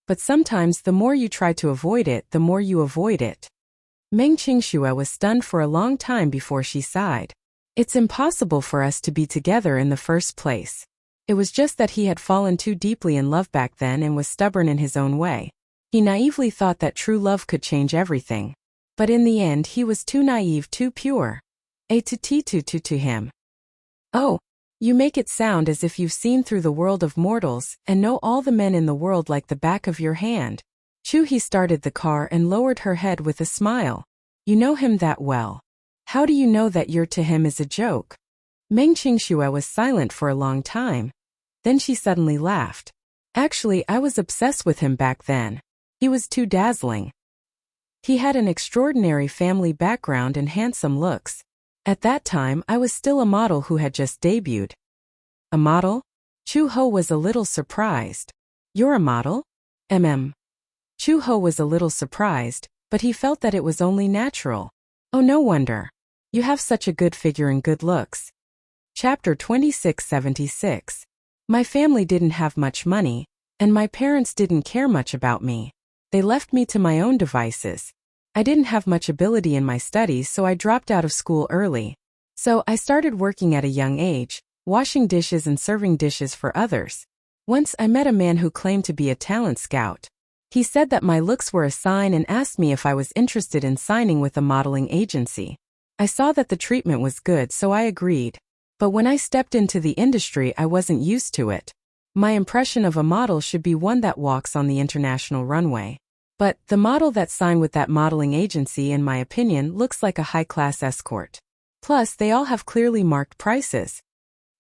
But sometimes the more you try to avoid it, the more you avoid it. Meng Qingxue was stunned for a long time before she sighed. It's impossible for us to be together in the first place. It was just that he had fallen too deeply in love back then and was stubborn in his own way. He naively thought that true love could change everything. But in the end he was too naive, too pure. To him. Oh, you make it sound as if you've seen through the world of mortals and know all the men in the world like the back of your hand. Chu He started the car and lowered her head with a smile. You know him that well. How do you know that you're to him is a joke? Meng Qingxue was silent for a long time. Then she suddenly laughed. Actually, I was obsessed with him back then. He was too dazzling. He had an extraordinary family background and handsome looks. At that time, I was still a model who had just debuted. A model? Chu Ho was a little surprised. You're a model? Chu Ho was a little surprised, but he felt that it was only natural. Oh, no wonder. You have such a good figure and good looks. Chapter 2676. My family didn't have much money, and my parents didn't care much about me. They left me to my own devices. I didn't have much ability in my studies, so I dropped out of school early. So I started working at a young age, washing dishes and serving dishes for others. Once I met a man who claimed to be a talent scout. He said that my looks were a sign and asked me if I was interested in signing with a modeling agency. I saw that the treatment was good, so I agreed. But when I stepped into the industry, I wasn't used to it. My impression of a model should be one that walks on the international runway. But the model that signed with that modeling agency, in my opinion, looks like a high-class escort. Plus, they all have clearly marked prices.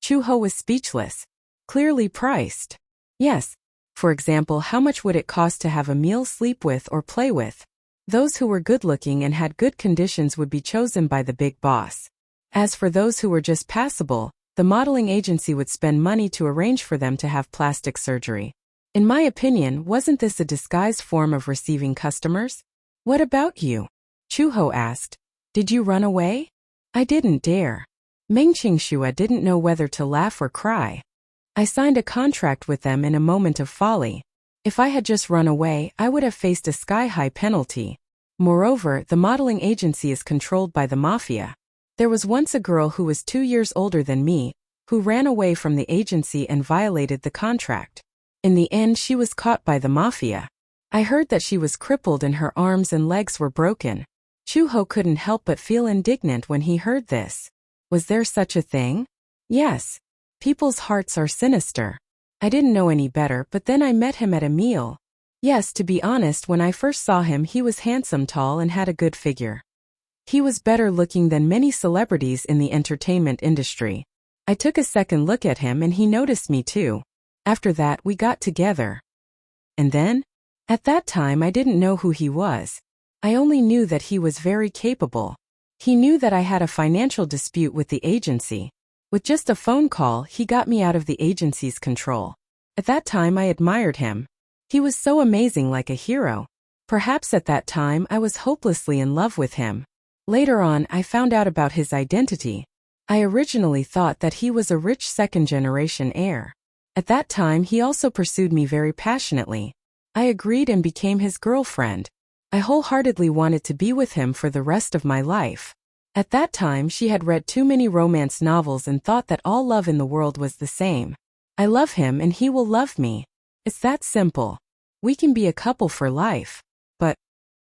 Chu-ho was speechless. Clearly priced. Yes. For example, how much would it cost to have a meal, sleep with, or play with? Those who were good-looking and had good conditions would be chosen by the big boss. As for those who were just passable, the modeling agency would spend money to arrange for them to have plastic surgery. In my opinion, wasn't this a disguised form of receiving customers? What about you? Chu-ho asked. Did you run away? I didn't dare. Meng Qingxue didn't know whether to laugh or cry. I signed a contract with them in a moment of folly. If I had just run away, I would have faced a sky-high penalty. Moreover, the modeling agency is controlled by the mafia. There was once a girl who was 2 years older than me, who ran away from the agency and violated the contract. In the end, she was caught by the mafia. I heard that she was crippled and her arms and legs were broken. Chu-ho couldn't help but feel indignant when he heard this. Was there such a thing? Yes. People's hearts are sinister. I didn't know any better, but then I met him at a meal. Yes, to be honest, when I first saw him, he was handsome, tall, and had a good figure. He was better looking than many celebrities in the entertainment industry. I took a second look at him and he noticed me too. After that, we got together. And then? At that time, I didn't know who he was. I only knew that he was very capable. He knew that I had a financial dispute with the agency. With just a phone call, he got me out of the agency's control. At that time, I admired him. He was so amazing, like a hero. Perhaps at that time, I was hopelessly in love with him. Later on, I found out about his identity. I originally thought that he was a rich second-generation heir. At that time, he also pursued me very passionately. I agreed and became his girlfriend. I wholeheartedly wanted to be with him for the rest of my life. At that time, she had read too many romance novels and thought that all love in the world was the same. I love him and he will love me. It's that simple. We can be a couple for life. But...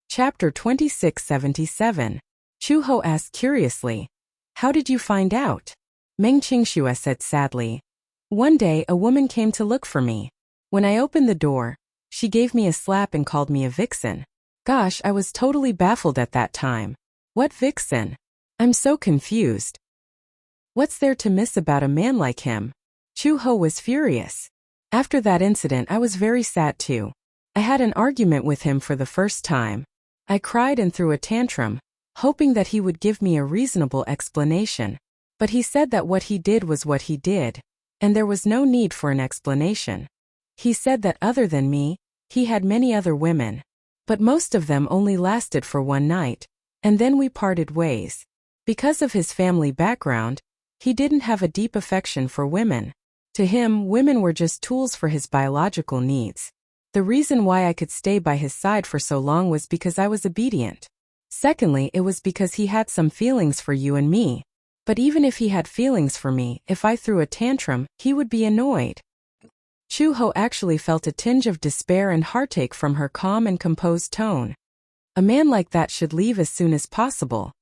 Chapter 2677. Chu-ho asked curiously. How did you find out? Meng Qingxue said sadly. One day, a woman came to look for me. When I opened the door, she gave me a slap and called me a vixen. Gosh, I was totally baffled at that time. What vixen? I'm so confused. What's there to miss about a man like him? Chu-ho was furious. After that incident, I was very sad too. I had an argument with him for the first time. I cried and threw a tantrum, hoping that he would give me a reasonable explanation. But he said that what he did was what he did, and there was no need for an explanation. He said that other than me, he had many other women. But most of them only lasted for one night, and then we parted ways. Because of his family background, he didn't have a deep affection for women. To him, women were just tools for his biological needs. The reason why I could stay by his side for so long was because I was obedient. Secondly, it was because he had some feelings for you and me. But even if he had feelings for me, if I threw a tantrum, he would be annoyed. Chu-ho actually felt a tinge of despair and heartache from her calm and composed tone. A man like that should leave as soon as possible.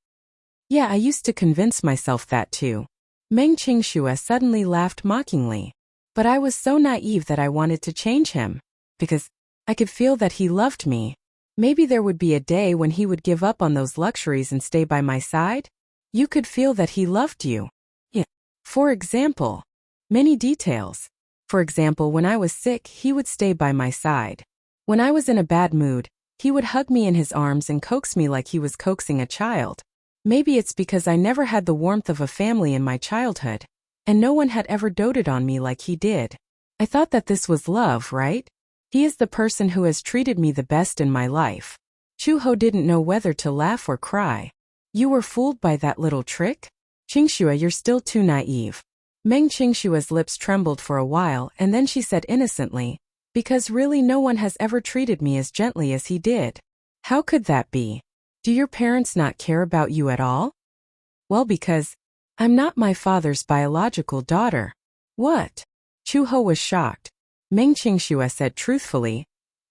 Yeah, I used to convince myself that too. Meng Qingxue suddenly laughed mockingly. But I was so naive that I wanted to change him. Because I could feel that he loved me. Maybe there would be a day when he would give up on those luxuries and stay by my side? You could feel that he loved you. Yeah. For example, many details. For example, when I was sick, he would stay by my side. When I was in a bad mood, he would hug me in his arms and coax me like he was coaxing a child. Maybe it's because I never had the warmth of a family in my childhood, and no one had ever doted on me like he did. I thought that this was love, right? He is the person who has treated me the best in my life. Chu-ho didn't know whether to laugh or cry. You were fooled by that little trick? Qingxue, you're still too naive. Meng Qingxue's lips trembled for a while and then she said innocently, because really no one has ever treated me as gently as he did. How could that be? Do your parents not care about you at all? Well, because I'm not my father's biological daughter. What? Chu-ho was shocked. Meng Qingxue said truthfully,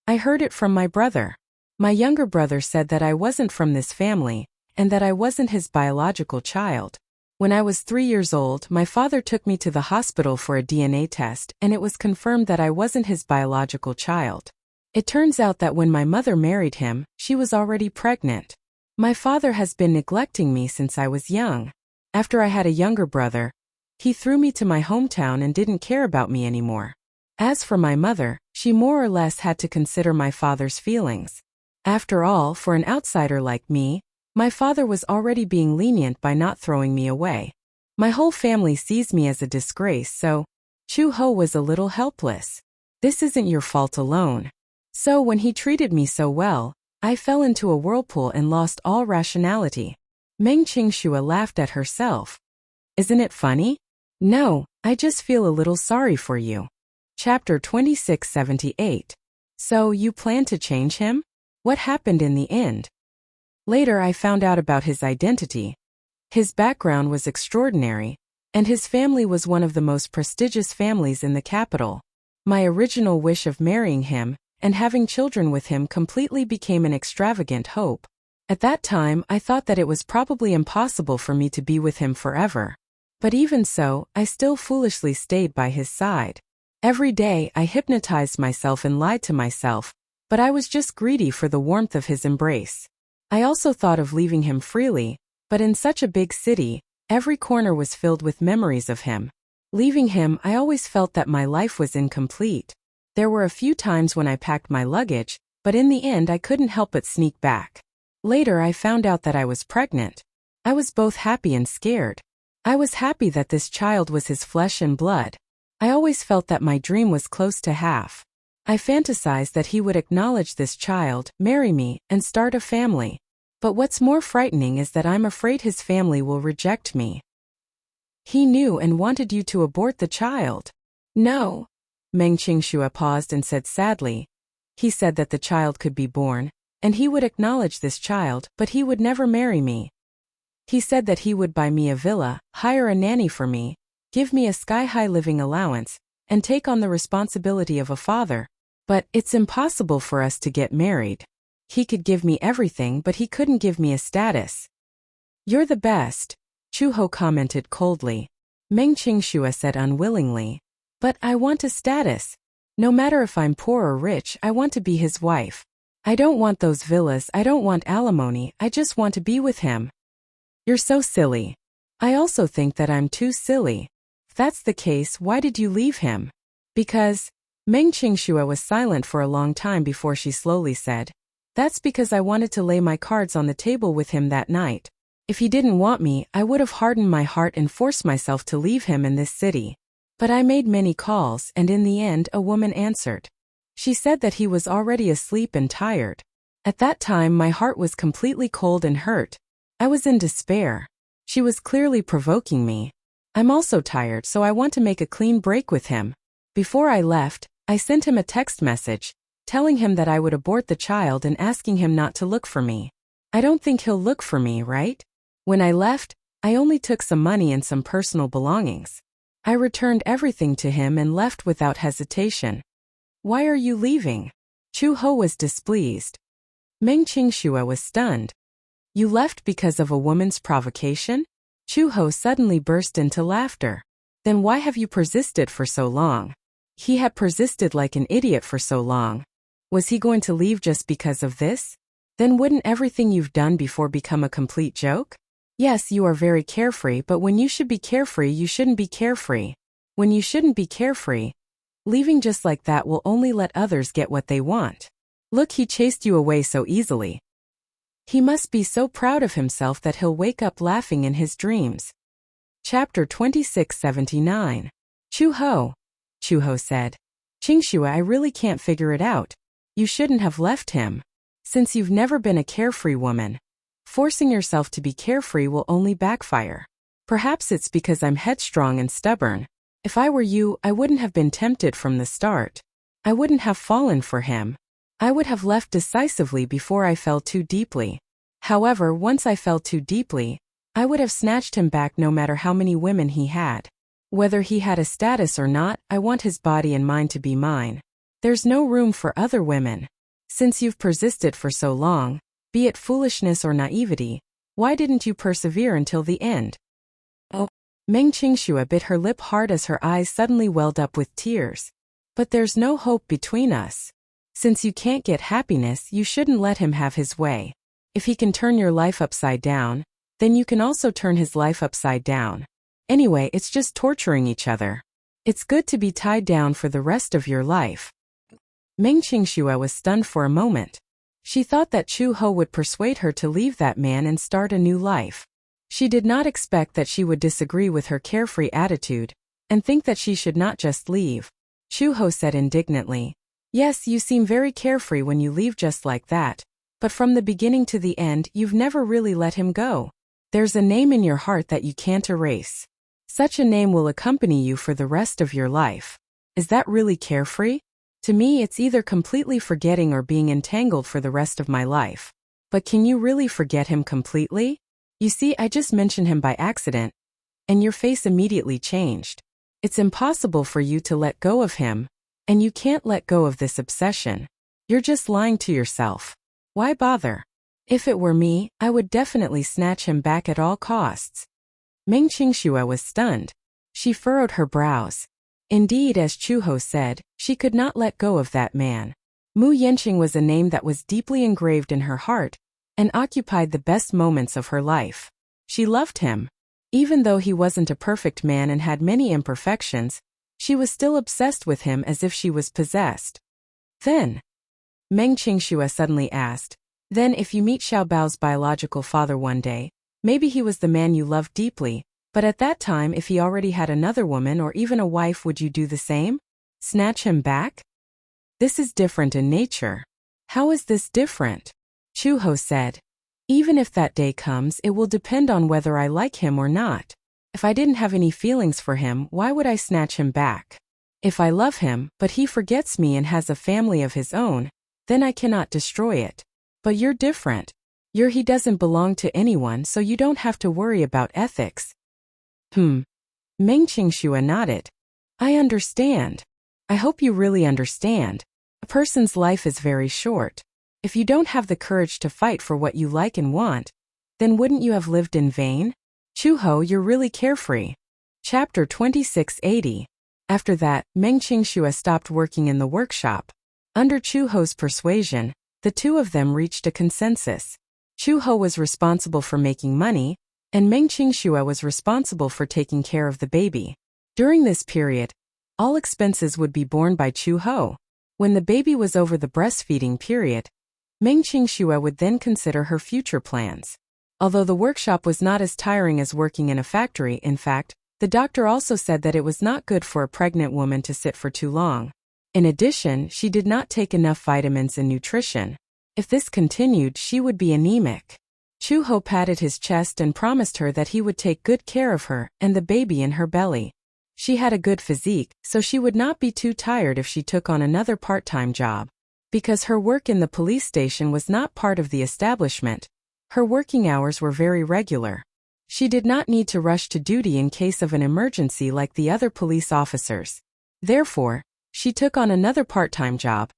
I heard it from my brother. My younger brother said that I wasn't from this family, and that I wasn't his biological child. When I was 3 years old, my father took me to the hospital for a DNA test, and it was confirmed that I wasn't his biological child. It turns out that when my mother married him, she was already pregnant. My father has been neglecting me since I was young. After I had a younger brother, he threw me to my hometown and didn't care about me anymore. As for my mother, she more or less had to consider my father's feelings. After all, for an outsider like me, my father was already being lenient by not throwing me away. My whole family sees me as a disgrace, so Chu-ho was a little helpless. This isn't your fault alone. So when he treated me so well, I fell into a whirlpool and lost all rationality. Meng Qingxue laughed at herself. Isn't it funny? No, I just feel a little sorry for you. Chapter 2678. So you plan to change him? What happened in the end? Later I found out about his identity. His background was extraordinary, and his family was one of the most prestigious families in the capital. My original wish of marrying him and having children with him completely became an extravagant hope. At that time, I thought that it was probably impossible for me to be with him forever. But even so, I still foolishly stayed by his side. Every day, I hypnotized myself and lied to myself, but I was just greedy for the warmth of his embrace. I also thought of leaving him freely, but in such a big city, every corner was filled with memories of him. Leaving him, I always felt that my life was incomplete. There were a few times when I packed my luggage, but in the end I couldn't help but sneak back. Later I found out that I was pregnant. I was both happy and scared. I was happy that this child was his flesh and blood. I always felt that my dream was close to half. I fantasized that he would acknowledge this child, marry me, and start a family. But what's more frightening is that I'm afraid his family will reject me. He knew and wanted you to abort the child. No. Meng Qingxue paused and said sadly. He said that the child could be born, and he would acknowledge this child, but he would never marry me. He said that he would buy me a villa, hire a nanny for me, give me a sky-high living allowance, and take on the responsibility of a father. But it's impossible for us to get married. He could give me everything, but he couldn't give me a status. You're the best, Chu-ho commented coldly. Meng Qingxue said unwillingly. But I want a status. No matter if I'm poor or rich, I want to be his wife. I don't want those villas, I don't want alimony, I just want to be with him. You're so silly. I also think that I'm too silly. If that's the case, why did you leave him? Because Meng Qingxue was silent for a long time before she slowly said, that's because I wanted to lay my cards on the table with him that night. If he didn't want me, I would have hardened my heart and forced myself to leave him in this city. But I made many calls, and in the end a woman answered. She said that he was already asleep and tired. At that time my heart was completely cold and hurt. I was in despair. She was clearly provoking me. I'm also tired, so I want to make a clean break with him. Before I left, I sent him a text message, telling him that I would abort the child and asking him not to look for me. I don't think he'll look for me, right? When I left, I only took some money and some personal belongings. I returned everything to him and left without hesitation. Why are you leaving? Chu-ho was displeased. Meng Qingxue was stunned. You left because of a woman's provocation? Chu-ho suddenly burst into laughter. Then why have you persisted for so long? He had persisted like an idiot for so long. Was he going to leave just because of this? Then wouldn't everything you've done before become a complete joke? Yes, you are very carefree, but when you should be carefree, you shouldn't be carefree. When you shouldn't be carefree, leaving just like that will only let others get what they want. Look, he chased you away so easily. He must be so proud of himself that he'll wake up laughing in his dreams. Chapter 2679. Chu-ho. Chu-ho said. Qingxue, I really can't figure it out. You shouldn't have left him. Since you've never been a carefree woman, forcing yourself to be carefree will only backfire. Perhaps it's because I'm headstrong and stubborn. If I were you, I wouldn't have been tempted from the start. I wouldn't have fallen for him. I would have left decisively before I fell too deeply. However, once I fell too deeply, I would have snatched him back no matter how many women he had. Whether he had a status or not, I want his body and mind to be mine. There's no room for other women. Since you've persisted for so long, be it foolishness or naivety, why didn't you persevere until the end? Oh. Meng Qingxue bit her lip hard as her eyes suddenly welled up with tears. But there's no hope between us. Since you can't get happiness, you shouldn't let him have his way. If he can turn your life upside down, then you can also turn his life upside down. Anyway, it's just torturing each other. It's good to be tied down for the rest of your life. Meng Qingxue was stunned for a moment. She thought that Chu Ho would persuade her to leave that man and start a new life. She did not expect that she would disagree with her carefree attitude and think that she should not just leave. Chu Ho said indignantly, "Yes, you seem very carefree when you leave just like that, but from the beginning to the end you've never really let him go. There's a name in your heart that you can't erase. Such a name will accompany you for the rest of your life. Is that really carefree? To me, it's either completely forgetting or being entangled for the rest of my life. But can you really forget him completely? You see, I just mentioned him by accident, and your face immediately changed. It's impossible for you to let go of him, and you can't let go of this obsession. You're just lying to yourself. Why bother? If it were me, I would definitely snatch him back at all costs." Meng Qingxue was stunned. She furrowed her brows. Indeed, as Chu Ho said, she could not let go of that man. Mu Yanqing was a name that was deeply engraved in her heart and occupied the best moments of her life. She loved him. Even though he wasn't a perfect man and had many imperfections, she was still obsessed with him as if she was possessed. Then, Meng Qingxue suddenly asked, "Then if you meet Xiao Bao's biological father one day, maybe he was the man you loved deeply, but at that time if he already had another woman or even a wife, would you do the same? Snatch him back? This is different in nature." "How is this different?" Chu Ho said. "Even if that day comes, it will depend on whether I like him or not. If I didn't have any feelings for him, why would I snatch him back? If I love him, but he forgets me and has a family of his own, then I cannot destroy it. But you're different. He doesn't belong to anyone, so you don't have to worry about ethics." Meng Qingxue nodded. "I understand. I hope you really understand. A person's life is very short. If you don't have the courage to fight for what you like and want, then wouldn't you have lived in vain? Chu Ho, you're really carefree." Chapter 2680. After that, Meng Qingxue stopped working in the workshop. Under Chu Ho's persuasion, the two of them reached a consensus. Chu Ho was responsible for making money, and Meng Qingxue was responsible for taking care of the baby. During this period, all expenses would be borne by Chu Ho. When the baby was over the breastfeeding period, Meng Qingxue would then consider her future plans. Although the workshop was not as tiring as working in a factory, in fact, the doctor also said that it was not good for a pregnant woman to sit for too long. In addition, she did not take enough vitamins and nutrition. If this continued, she would be anemic. Chu Ho patted his chest and promised her that he would take good care of her and the baby in her belly. She had a good physique, so she would not be too tired if she took on another part-time job. Because her work in the police station was not part of the establishment, her working hours were very regular. She did not need to rush to duty in case of an emergency like the other police officers. Therefore, she took on another part-time job,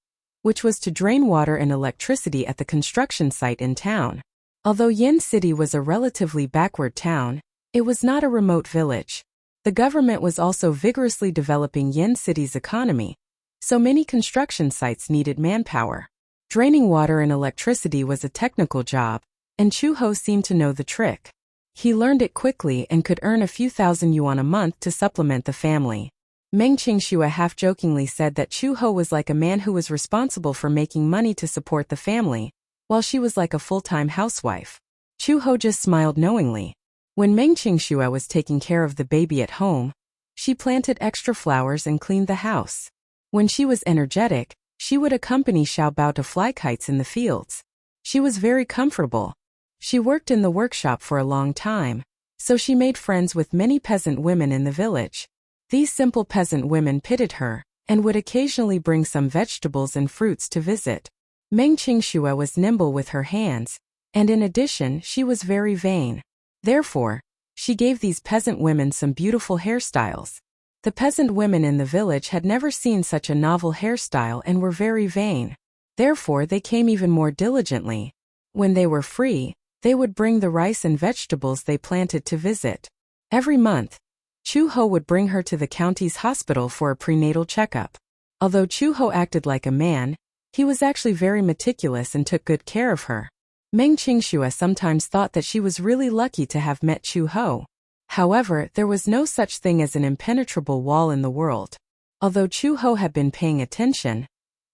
which was to drain water and electricity at the construction site in town. Although Yin City was a relatively backward town, it was not a remote village. The government was also vigorously developing Yin City's economy, so many construction sites needed manpower. Draining water and electricity was a technical job, and Chu Ho seemed to know the trick. He learned it quickly and could earn a few thousand yuan a month to supplement the family. Meng Qingxue half-jokingly said that Chu Ho was like a man who was responsible for making money to support the family, while she was like a full-time housewife. Chu Ho just smiled knowingly. When Meng Qingxue was taking care of the baby at home, she planted extra flowers and cleaned the house. When she was energetic, she would accompany Xiao Bao to fly kites in the fields. She was very comfortable. She worked in the workshop for a long time, so she made friends with many peasant women in the village. These simple peasant women pitied her and would occasionally bring some vegetables and fruits to visit. Meng Qingxue was nimble with her hands, and in addition, she was very vain. Therefore, she gave these peasant women some beautiful hairstyles. The peasant women in the village had never seen such a novel hairstyle and were very vain. Therefore, they came even more diligently. When they were free, they would bring the rice and vegetables they planted to visit. Every month, Chu-ho would bring her to the county's hospital for a prenatal checkup. Although Chu-ho acted like a man, he was actually very meticulous and took good care of her. Meng Qingxue sometimes thought that she was really lucky to have met Chu-ho. However, there was no such thing as an impenetrable wall in the world. Although Chu-ho had been paying attention,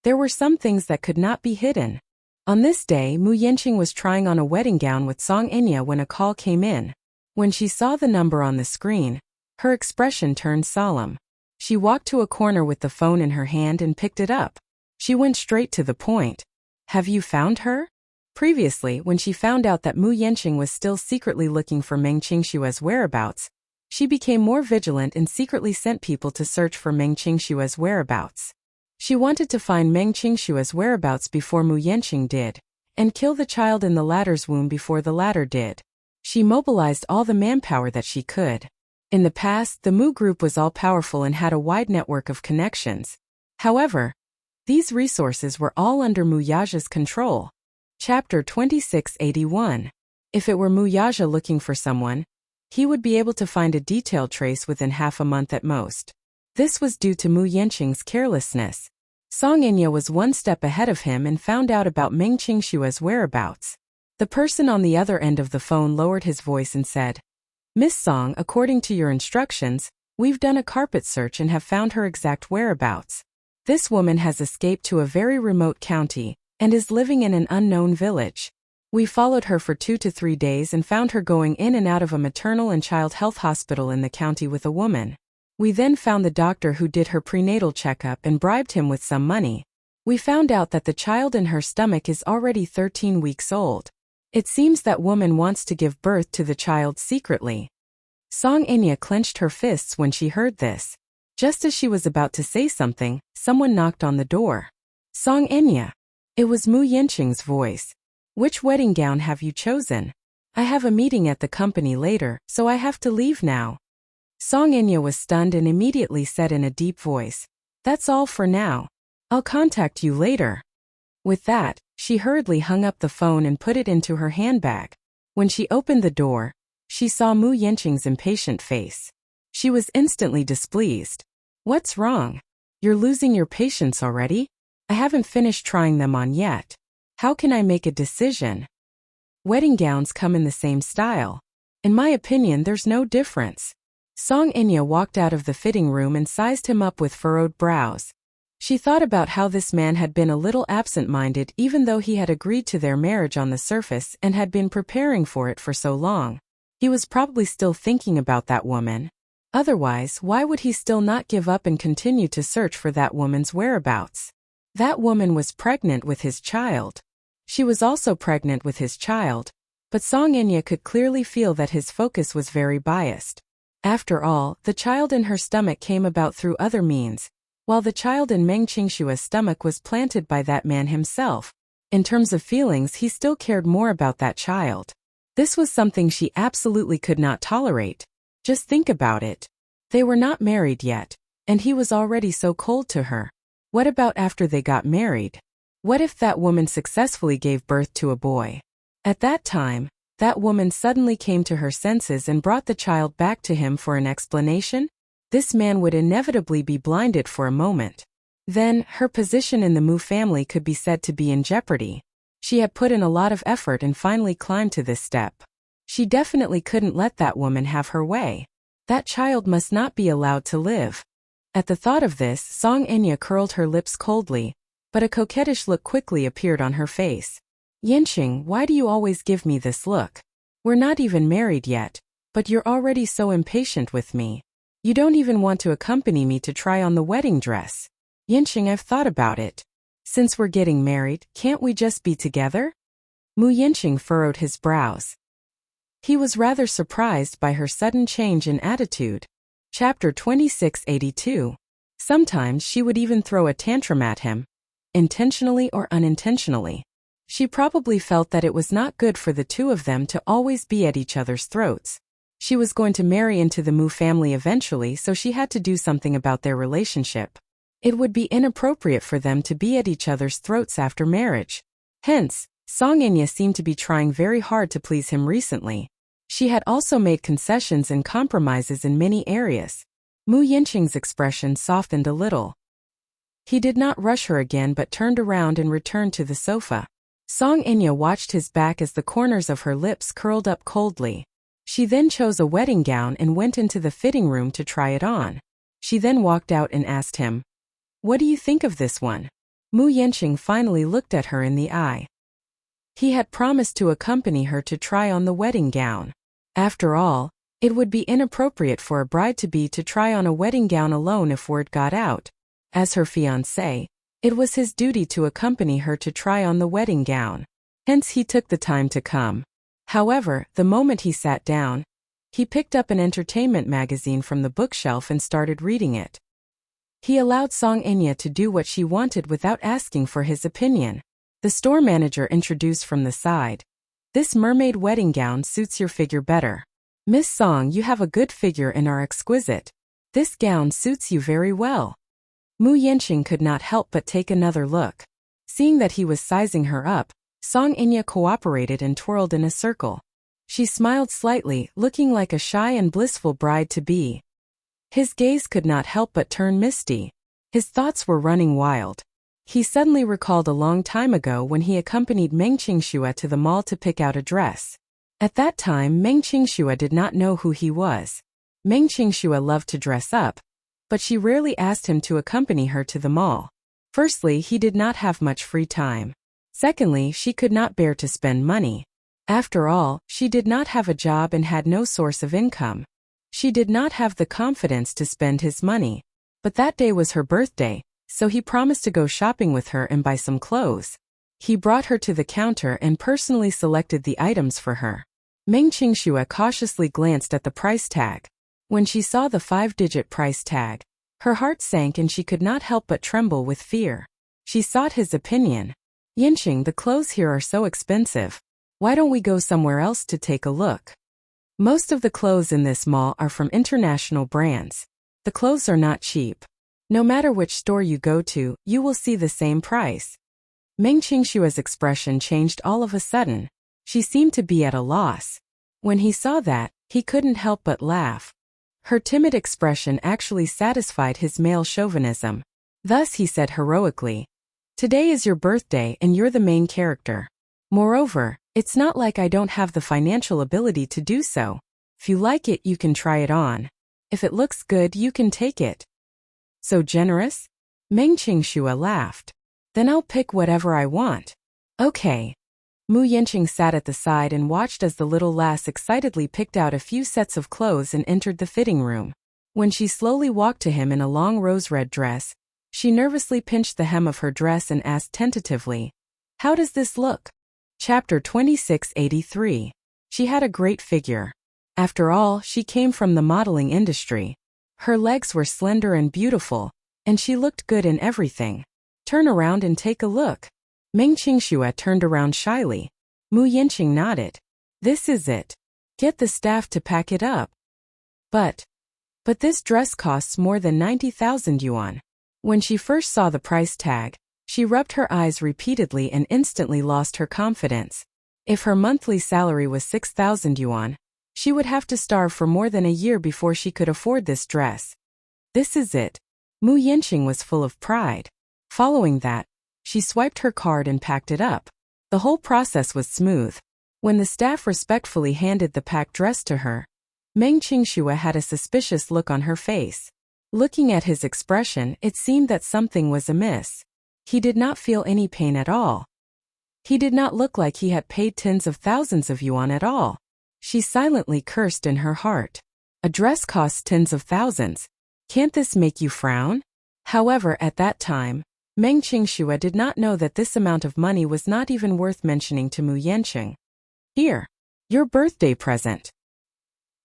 there were some things that could not be hidden. On this day, Mu Yanqing was trying on a wedding gown with Song Enya when a call came in. When she saw the number on the screen, her expression turned solemn. She walked to a corner with the phone in her hand and picked it up. She went straight to the point. Have you found her? Previously, when she found out that Mu Yanqing was still secretly looking for Meng Qingshue's whereabouts, she became more vigilant and secretly sent people to search for Meng Qingshue's whereabouts. She wanted to find Meng Qingshue's whereabouts before Mu Yanqing did, and kill the child in the latter's womb before the latter did. She mobilized all the manpower that she could. In the past, the Mu group was all-powerful and had a wide network of connections. However, these resources were all under Mu Yaja's control. Chapter 2681. If it were Mu Yaja looking for someone, he would be able to find a detailed trace within half a month at most. This was due to Mu Yanqing's carelessness. Song Enya was one step ahead of him and found out about Meng Qingshue's whereabouts. The person on the other end of the phone lowered his voice and said, Miss Song, according to your instructions, we've done a carpet search and have found her exact whereabouts. This woman has escaped to a very remote county and is living in an unknown village. We followed her for 2 to 3 days and found her going in and out of a maternal and child health hospital in the county with a woman. We then found the doctor who did her prenatal checkup and bribed him with some money. We found out that the child in her stomach is already 13 weeks old. It seems that woman wants to give birth to the child secretly. Song Enya clenched her fists when she heard this. Just as she was about to say something, someone knocked on the door. Song Enya. It was Mu Yanqing's voice. Which wedding gown have you chosen? I have a meeting at the company later, so I have to leave now. Song Enya was stunned and immediately said in a deep voice, That's all for now. I'll contact you later. With that, she hurriedly hung up the phone and put it into her handbag. When she opened the door, she saw Mu Yanqing's impatient face. She was instantly displeased. What's wrong? You're losing your patience already? I haven't finished trying them on yet. How can I make a decision? Wedding gowns come in the same style. In my opinion, there's no difference. Song Enya walked out of the fitting room and sized him up with furrowed brows. She thought about how this man had been a little absent-minded even though he had agreed to their marriage on the surface and had been preparing for it for so long. He was probably still thinking about that woman. Otherwise, why would he still not give up and continue to search for that woman's whereabouts? That woman was pregnant with his child. She was also pregnant with his child, but Song Enya could clearly feel that his focus was very biased. After all, the child in her stomach came about through other means, while the child in Meng Qingshue's stomach was planted by that man himself. In terms of feelings, he still cared more about that child. This was something she absolutely could not tolerate. Just think about it. They were not married yet, and he was already so cold to her. What about after they got married? What if that woman successfully gave birth to a boy? At that time, that woman suddenly came to her senses and brought the child back to him for an explanation? This man would inevitably be blinded for a moment. Then, her position in the Mu family could be said to be in jeopardy. She had put in a lot of effort and finally climbed to this step. She definitely couldn't let that woman have her way. That child must not be allowed to live. At the thought of this, Song Enya curled her lips coldly, but a coquettish look quickly appeared on her face. Yanqing, why do you always give me this look? We're not even married yet, but you're already so impatient with me. You don't even want to accompany me to try on the wedding dress. Yanqing, I've thought about it. Since we're getting married, can't we just be together? Mu Yanqing furrowed his brows. He was rather surprised by her sudden change in attitude. Chapter 2682. Sometimes she would even throw a tantrum at him, intentionally or unintentionally. She probably felt that it was not good for the two of them to always be at each other's throats. She was going to marry into the Mu family eventually, so she had to do something about their relationship. It would be inappropriate for them to be at each other's throats after marriage. Hence, Song Enya seemed to be trying very hard to please him recently. She had also made concessions and compromises in many areas. Mu Yinqing's expression softened a little. He did not rush her again but turned around and returned to the sofa. Song Inya watched his back as the corners of her lips curled up coldly. She then chose a wedding gown and went into the fitting room to try it on. She then walked out and asked him, "What do you think of this one?" Mu Yinqing finally looked at her in the eye. He had promised to accompany her to try on the wedding gown. After all, it would be inappropriate for a bride-to-be to try on a wedding gown alone if word got out. As her fiancé, it was his duty to accompany her to try on the wedding gown. Hence he took the time to come. However, the moment he sat down, he picked up an entertainment magazine from the bookshelf and started reading it. He allowed Song Inya to do what she wanted without asking for his opinion. The store manager introduced from the side. "This mermaid wedding gown suits your figure better. Miss Song, you have a good figure and are exquisite. This gown suits you very well." Mu Yinqing could not help but take another look. Seeing that he was sizing her up, Song Inya cooperated and twirled in a circle. She smiled slightly, looking like a shy and blissful bride-to-be. His gaze could not help but turn misty. His thoughts were running wild. He suddenly recalled a long time ago when he accompanied Meng Qingxue to the mall to pick out a dress. At that time, Meng Qingxue did not know who he was. Meng Qingxue loved to dress up, but she rarely asked him to accompany her to the mall. Firstly, he did not have much free time. Secondly, she could not bear to spend money. After all, she did not have a job and had no source of income. She did not have the confidence to spend his money. But that day was her birthday, so he promised to go shopping with her and buy some clothes. He brought her to the counter and personally selected the items for her. Meng Qingxue cautiously glanced at the price tag. When she saw the 5-digit price tag, her heart sank and she could not help but tremble with fear. She sought his opinion. "Yinqing, the clothes here are so expensive. Why don't we go somewhere else to take a look? Most of the clothes in this mall are from international brands. The clothes are not cheap. No matter which store you go to, you will see the same price." Meng Qingshue's expression changed all of a sudden. She seemed to be at a loss. When he saw that, he couldn't help but laugh. Her timid expression actually satisfied his male chauvinism. Thus he said heroically, "Today is your birthday and you're the main character. Moreover, it's not like I don't have the financial ability to do so. If you like it, you can try it on. If it looks good, you can take it." "So generous?" Meng Qingxue laughed. "Then I'll pick whatever I want." "Okay." Mu Yinqing sat at the side and watched as the little lass excitedly picked out a few sets of clothes and entered the fitting room. When she slowly walked to him in a long rose-red dress, she nervously pinched the hem of her dress and asked tentatively, "How does this look?" Chapter 2683. She had a great figure. After all, she came from the modeling industry. Her legs were slender and beautiful, and she looked good in everything. "Turn around and take a look." Meng Qingxue turned around shyly. Mu Yinqing nodded. "This is it. Get the staff to pack it up." But this dress costs more than 90,000 yuan. When she first saw the price tag, she rubbed her eyes repeatedly and instantly lost her confidence. If her monthly salary was 6,000 yuan, she would have to starve for more than a year before she could afford this dress. "This is it." Mu Yinqing was full of pride. Following that, she swiped her card and packed it up. The whole process was smooth. When the staff respectfully handed the packed dress to her, Meng Qingxue had a suspicious look on her face. Looking at his expression, it seemed that something was amiss. He did not feel any pain at all. He did not look like he had paid tens of thousands of yuan at all. She silently cursed in her heart. A dress costs tens of thousands. Can't this make you frown? However, at that time, Meng Qingxue did not know that this amount of money was not even worth mentioning to Mu Yinqing. "Here, your birthday present."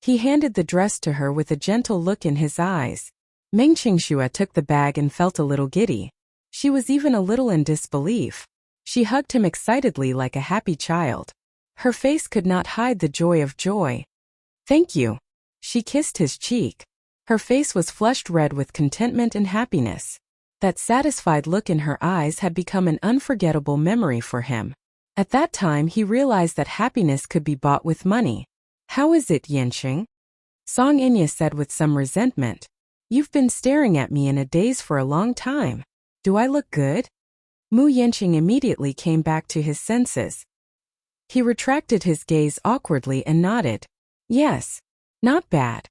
He handed the dress to her with a gentle look in his eyes. Meng Qingxue took the bag and felt a little giddy. She was even a little in disbelief. She hugged him excitedly like a happy child. Her face could not hide the joy of joy. "Thank you." She kissed his cheek. Her face was flushed red with contentment and happiness. That satisfied look in her eyes had become an unforgettable memory for him. At that time he realized that happiness could be bought with money. How is it, Yanqing? Song Inya said with some resentment. You've been staring at me in a daze for a long time. Do I look good? Mu Yanqing immediately came back to his senses. He retracted his gaze awkwardly and nodded. Yes. Not bad.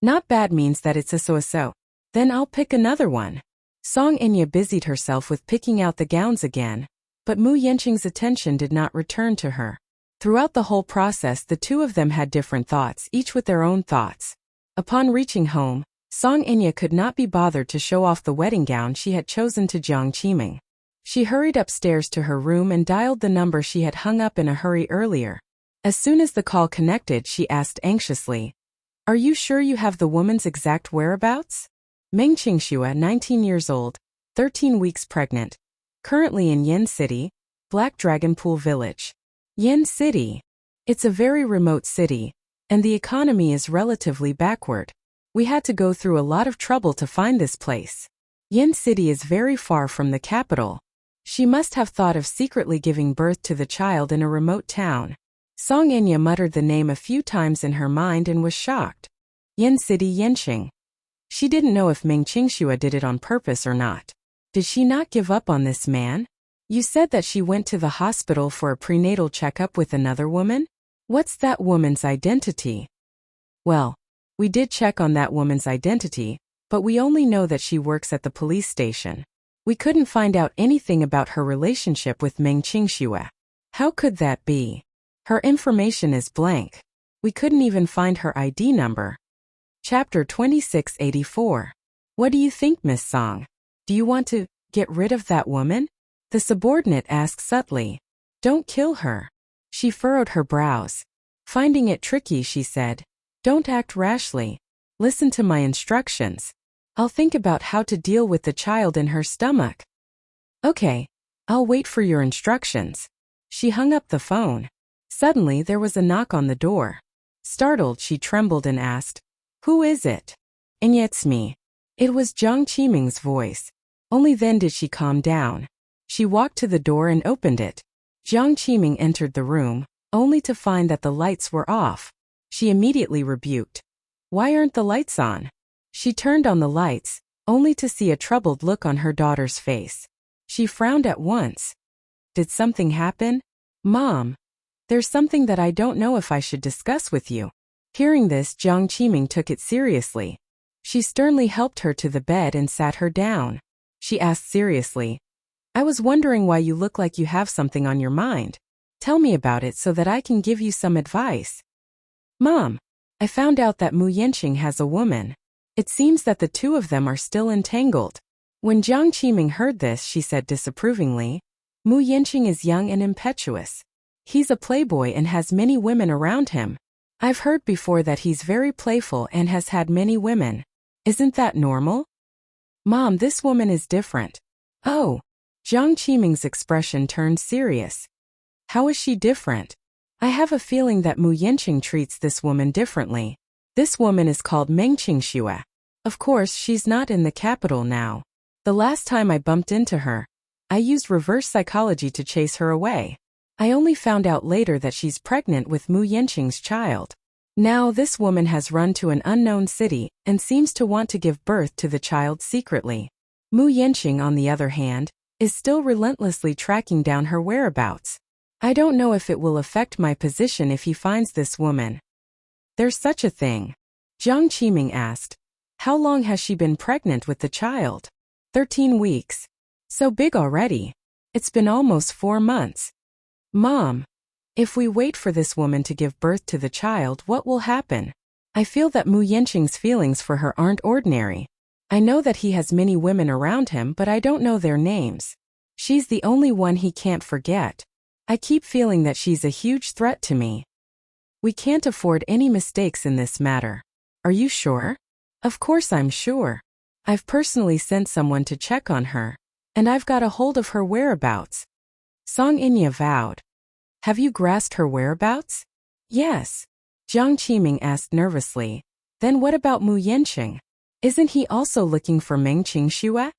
Not bad means that it's a so-so. Then I'll pick another one. Song Inya busied herself with picking out the gowns again, but Mu Yanqing's attention did not return to her. Throughout the whole process, the two of them had different thoughts, each with their own thoughts. Upon reaching home, Song Inya could not be bothered to show off the wedding gown she had chosen to Jiang Qiming. She hurried upstairs to her room and dialed the number she had hung up in a hurry earlier. As soon as the call connected, she asked anxiously, "Are you sure you have the woman's exact whereabouts?" Meng Qingxue, 19 years old, 13 weeks pregnant, currently in Yen City, Black Dragon Pool Village. Yen City. It's a very remote city, and the economy is relatively backward. We had to go through a lot of trouble to find this place. Yen City is very far from the capital. She must have thought of secretly giving birth to the child in a remote town. Song Inya muttered the name a few times in her mind and was shocked. Yen City, Yanqing. She didn't know if Meng Qingxue did it on purpose or not. Did she not give up on this man? You said that she went to the hospital for a prenatal checkup with another woman? What's that woman's identity? Well, we did check on that woman's identity, but we only know that she works at the police station. We couldn't find out anything about her relationship with Meng Qingxue. How could that be? Her information is blank. We couldn't even find her ID number. Chapter 2684. What do you think, Miss Song? Do you want to get rid of that woman? The subordinate asked subtly. Don't kill her. She furrowed her brows. Finding it tricky, she said, don't act rashly. Listen to my instructions. I'll think about how to deal with the child in her stomach. Okay, I'll wait for your instructions. She hung up the phone. Suddenly there was a knock on the door. Startled, she trembled and asked, Who is it? And it's me. It was Jiang Qiming's voice. Only then did she calm down. She walked to the door and opened it. Jiang Qiming entered the room, only to find that the lights were off. She immediately rebuked. Why aren't the lights on? She turned on the lights, only to see a troubled look on her daughter's face. She frowned at once. Did something happen? Mom, there's something that I don't know if I should discuss with you. Hearing this, Jiang Qiming took it seriously. She sternly helped her to the bed and sat her down. She asked seriously, I was wondering why you look like you have something on your mind. Tell me about it so that I can give you some advice. Mom, I found out that Mu Yanqing has a woman. It seems that the two of them are still entangled. When Jiang Qiming heard this, she said disapprovingly, Mu Yanqing is young and impetuous. He's a playboy and has many women around him. I've heard before that he's very playful and has had many women. Isn't that normal? Mom, this woman is different. Oh. Jiang Qiming's expression turned serious. How is she different? I have a feeling that Mu Yanqing treats this woman differently. This woman is called Meng Qingxue. Of course, she's not in the capital now. The last time I bumped into her, I used reverse psychology to chase her away. I only found out later that she's pregnant with Mu Yanqing's child. Now this woman has run to an unknown city and seems to want to give birth to the child secretly. Mu Yanqing, on the other hand, is still relentlessly tracking down her whereabouts. I don't know if it will affect my position if he finds this woman. There's such a thing. Jiang Qiming asked. How long has she been pregnant with the child? 13 weeks. So big already. It's been almost 4 months. Mom, if we wait for this woman to give birth to the child, what will happen? I feel that Mu Yanqing's feelings for her aren't ordinary. I know that he has many women around him, but I don't know their names. She's the only one he can't forget. I keep feeling that she's a huge threat to me. We can't afford any mistakes in this matter. Are you sure? Of course I'm sure. I've personally sent someone to check on her, and I've got a hold of her whereabouts. Song Inya vowed. Have you grasped her whereabouts? Yes. Jiang Qiming asked nervously. Then what about Mu Yanqing? Isn't he also looking for Meng Qingxue?